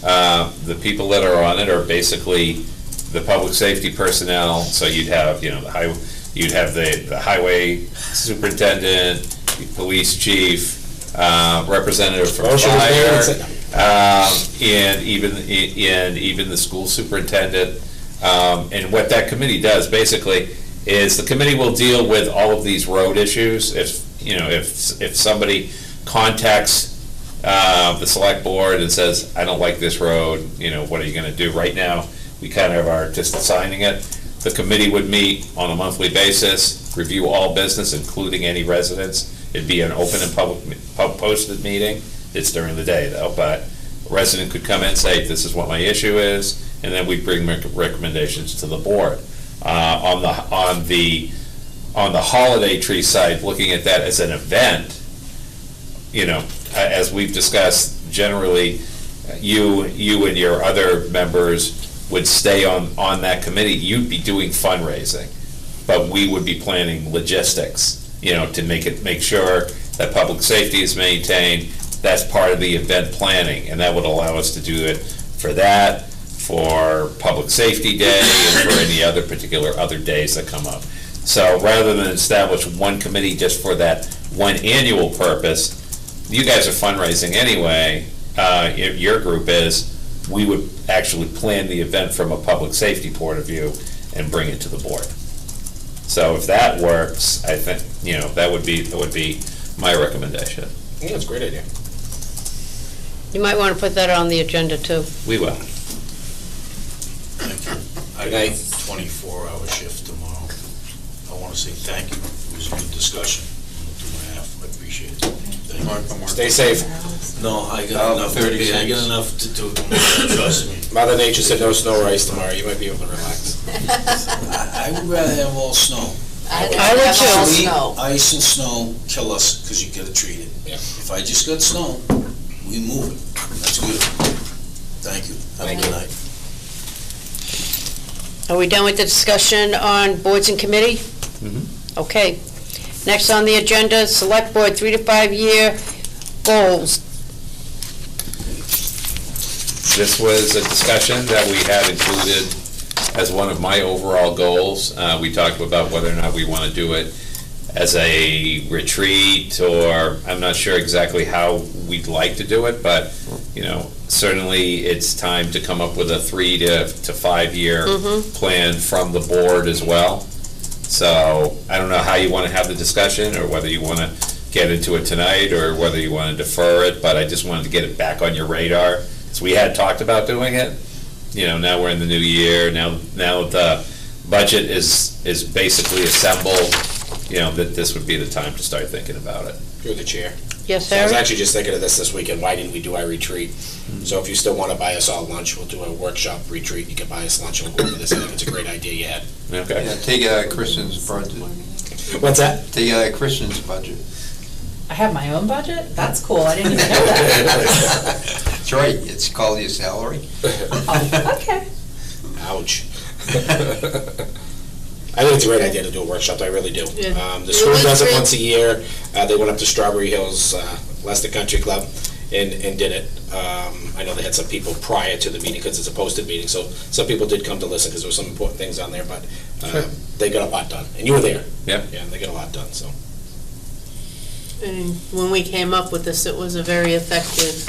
The people that are on it are basically the public safety personnel. So you'd have, the highway superintendent, the police chief, representative from fire, and even the school superintendent. And what that committee does basically is the committee will deal with all of these road issues. If somebody contacts the select board and says, I don't like this road, what are you going to do? Right now, we kind of are just assigning it. The committee would meet on a monthly basis, review all business, including any residents. It'd be an open and public posted meeting. It's during the day though, but a resident could come in and say, this is what my issue is, and then we'd bring recommendations to the board. On the holiday tree side, looking at that as an event, as we've discussed, generally, you and your other members would stay on that committee. You'd be doing fundraising, but we would be planning logistics, to make sure that public safety is maintained. That's part of the event planning, and that would allow us to do it for that, for Public Safety Day, and for any other particular other days that come up. So rather than establish one committee just for that one annual purpose, you guys are fundraising anyway, your group is, we would actually plan the event from a public safety point of view and bring it to the board. So if that works, I think, that would be my recommendation. Yeah, that's a great idea. You might want to put that on the agenda, too. We will. Thank you. I got a 24-hour shift tomorrow. I want to say thank you. It was a good discussion. I appreciate it. Thank you. Stay safe. No, I got enough to do. I got enough to do. Trust me. Mother Nature said no snow or ice tomorrow. You might be able to relax. I would rather have all snow. I would too. Sleet, ice and snow kill us because you gotta treat it. Yeah. If I just got snow, we move it. That's good. Thank you. Have a good night. Are we done with the discussion on boards and committee? Okay. Next on the agenda, select board 3 to 5 year goals. This was a discussion that we had included as one of my overall goals. We talked about whether or not we want to do it as a retreat, or I'm not sure exactly how we'd like to do it, but, certainly it's time to come up with a 3 to 5 year plan from the board as well. So I don't know how you want to have the discussion, or whether you want to get into it tonight, or whether you want to defer it, but I just wanted to get it back on your radar. So we had talked about doing it. Now we're in the new year. Now the budget is basically assembled. That this would be the time to start thinking about it. You're the chair. Yes, So I was sir. actually just thinking of this weekend. Why didn't we do our retreat? So if you still want to buy us all lunch, we'll do a workshop retreat. You can buy us lunch and we'll go over this. I think it's a great idea you had. Okay. Yeah, take it out of Kristen's budget. What's that? Take it out of Kristen's budget. I have my own budget? That's cool, I didn't even know that. That's right, it's called your salary. Oh, okay. Ouch. I think it's a great idea to do a workshop, I really do. Yeah. The school does it once a year. They went up to Strawberry Hills, Leicester Country Club, and did it. I know they had some people prior to the meeting, because it's a posted meeting, so some people did come to listen, because there were some important things on there, but they got a lot done. And you were there. Yep. Yeah, they got a lot done, so. And when we came up with this, it was a very effective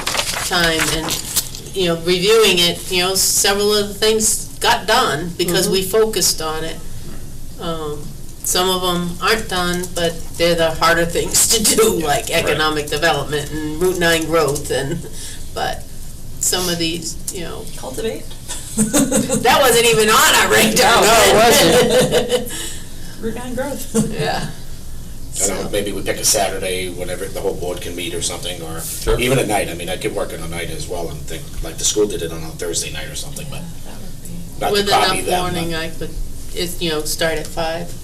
time, and, reviewing it, several of the things got done because we focused on it. Some of them aren't done, but they're the harder things to do, like economic development and Route 9 growth, but some of these, Cultivate. that wasn't even on our radar. No, it wasn't. Route 9 growth. Yeah. I don't know, maybe we pick a Saturday, whenever the whole board can meet or something, or Sure. even at night. I mean, I could work on a night as well, and think, like the school did it on a Thursday night or something, but not to With copy enough them. warning, I could, start at 5.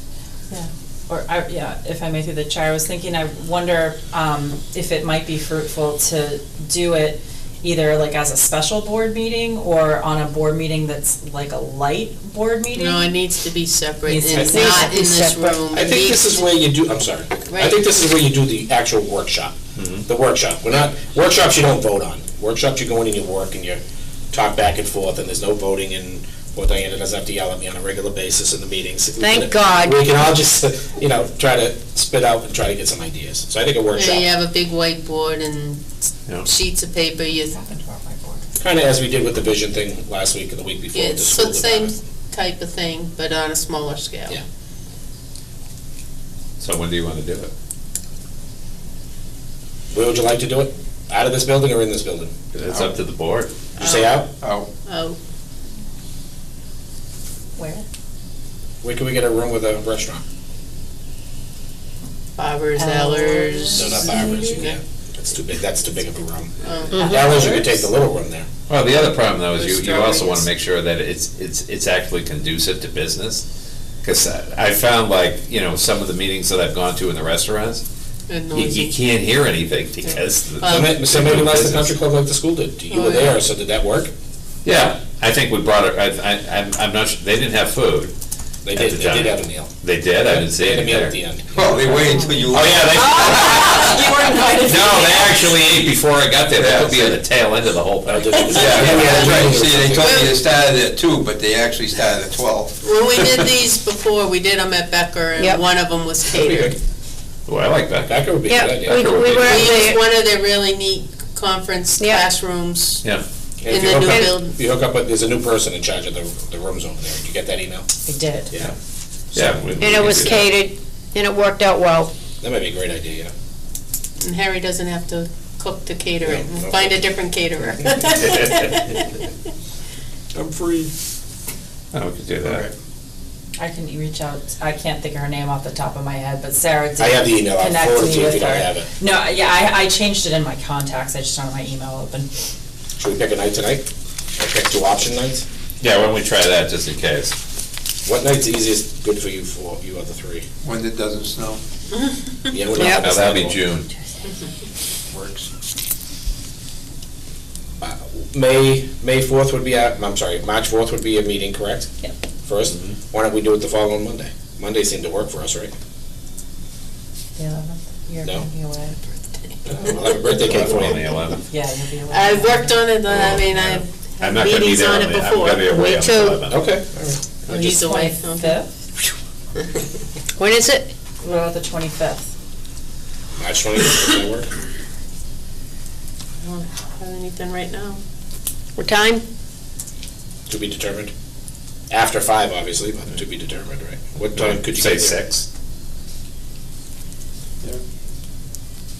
If I may through the chair, I was thinking, I wonder if it might be fruitful to do it either like as a special board meeting or on a board meeting that's like a light board meeting. No, it needs to be separate, Needs to be and separate. not in this room. I think this is where you do, I'm sorry. I think this is where you do the actual workshop. The workshop. Workshops you don't vote on. Workshops you go in and you work and you talk back and forth, and there's no voting, and Diana doesn't have to yell at me on a regular basis in the meetings. Thank God. We can all just, try to spit out and try to get some ideas. So I think a workshop. Yeah, you have a big whiteboard and sheets of paper, Kind of as we did with the vision thing last week and the week before. with the it's school the same department. type of thing, but on a smaller scale. Yeah. So when do you want to do it? Where would you like to do it? Out of this building or in this building? It's up to the board. Did you say out? Out. Oh, Where? Where can we get a room with a restaurant? Barbers, Ellers. No, not Barbers, you can't. That's too big, that's too big of a room. Oh. Ellers, you could take the little room there. Well, the other problem though is With you also want strawberries. to make sure that it's actually conducive to business. Because I found some of the meetings that I've gone to in the restaurants, And You noisy. can't hear anything because. So maybe Leicester Country Club like the school did. You were there, so did that work? Yeah, I think we brought it, I'm not sure, they didn't have food. They at did, the they time. did have a meal. They did? I didn't see They had a it meal there. at the end. Well, they wait until you. Oh, yeah, they. You were invited. No, they actually ate before I got there. That would be at the tail end of the whole thing. Yeah, that's right. See, they told me they started at 2, but they actually started at 12. When we did these before, we did them at Becker, and Yep. one of them was catered. Well, I like that. Becker would be a Yeah, good idea. we were We at used the, one of their really neat conference Yeah. classrooms Yeah. And in if the you new hook up- building. You hook up, with- there's a new person in charge of the rooms over there. Did you get that email? I did. Yeah. Yeah. and it was catered, and it worked out well. That might be a great idea, yeah. And Harry doesn't have to cook to cater it. No, We'll no. find a different caterer. I'm free. Oh, we could do that. I can reach out, I can't think of her name off the top of my head, but Sarah did I have the email. I'll connect forward it me to you if with you don't her. have it. No, yeah, I changed it in my contacts, I just don't have my email open. Should we pick a night tonight? Or pick 2 option nights? Yeah, why don't we try that just in case? What night's easiest, good for you other 3? When it doesn't snow. Yeah, we're Yep. not. Now, that'd be June. Works. May 4th would be, March 4th would be a meeting, correct? Yep. First? Why don't we do it the following Monday? Monday seemed to work for us, right? The 11th, you're No. gonna be away. I'll have a birthday cake for On the you. 11th. Yeah, you'll be away. I've worked on it, I mean, I've I'm had not gonna be meetings there on on it the, I'm before. gonna be away Me on too. the 11th. Okay, all right. Oh, he's away. Okay. 25th? When is it? What about the 25th? March 20th, does that work? I don't have anything right now. What time? To be determined. After 5, obviously, but to be determined, right? What time could you Say get there? 6.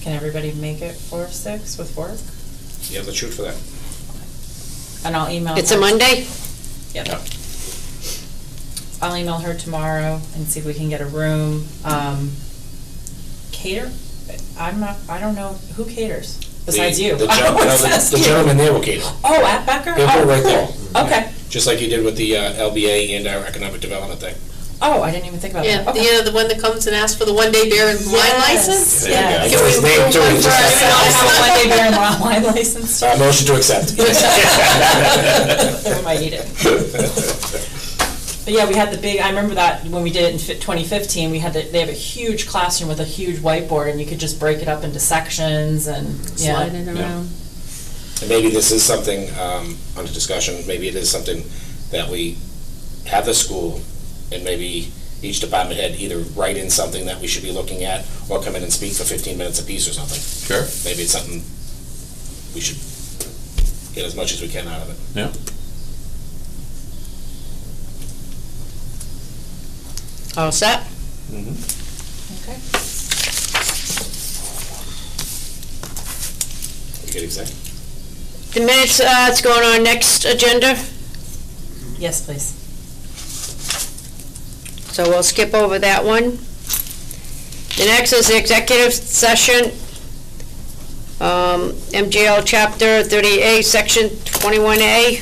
Can everybody make it for 6 with work? Yeah, let's shoot for that. And I'll email her. It's a Monday? Yep. Yeah. I'll email her tomorrow and see if we can get a room. Cater? I don't know, who caters besides The- you? The I gen- was no, the asking. gentleman there will cater. Oh, at Becker? He'll Oh, put it right there. cool. Okay. Just like you did with the LBA and our economic development thing. Oh, I didn't even think about Yeah, that. Okay. the one that comes and asks for the one-day beer and wine Yes. license? There you go. Yeah. I know his name too, he just I has to- have a one-day beer and wine license. Motion to accept. They might eat it. But yeah, we had the big, I remember that when we did it in 2015, we had they have a huge classroom with a huge whiteboard, and you could just break it up into sections and, yeah. Slide it around. And maybe this is something, under discussion, maybe it is something that we have the school, and maybe each department head either write in something that we should be looking at, or come in and speak for 15 minutes apiece or something. Sure. Maybe it's something we should get as much as we can out of it. Yeah. All set? Okay. You get exact? The minutes, it's going on next agenda, Yes, please. so we'll skip over that one. The next is the executive session, MGL Chapter 38, Section 21A.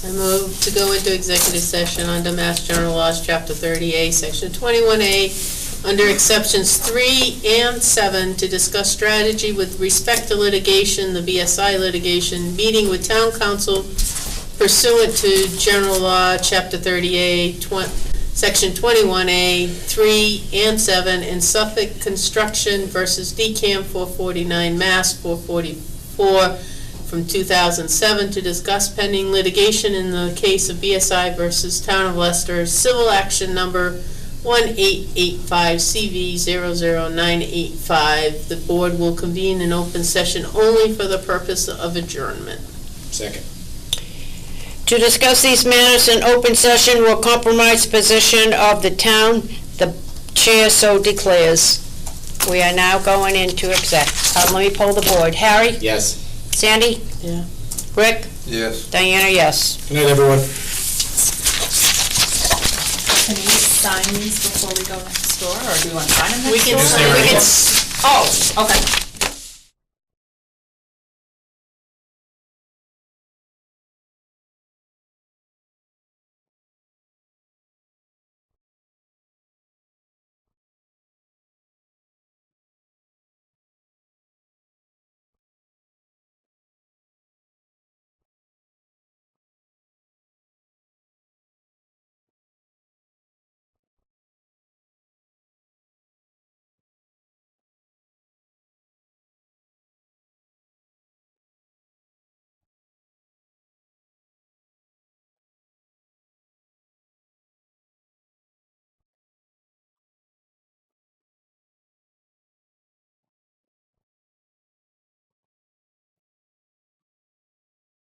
I move to go into executive session under Mass General Laws, Chapter 30A, Section 21A, under exceptions 3 and 7, to discuss strategy with respect to litigation, the BSI litigation, meeting with town council pursuant to General Law, Chapter 30A, Section 21A, 3 and 7, in Suffolk Construction versus DCAM 449, Mass 444, from 2007, to discuss pending litigation in the case of BSI versus Town of Leicester, civil action number 1885CV00985. The board will convene an open session only for the purpose of adjournment. Second. To discuss these matters in open session will compromise the position of the town. The chair so declares. We are now going into exec. Let me poll the board. Harry? Yes. Sandy? Yeah. Rick? Yes. Diana, yes. Good night, everyone. Can we sign these before we go next door, or do you want to sign them next We can door? sign- we can Oh, okay.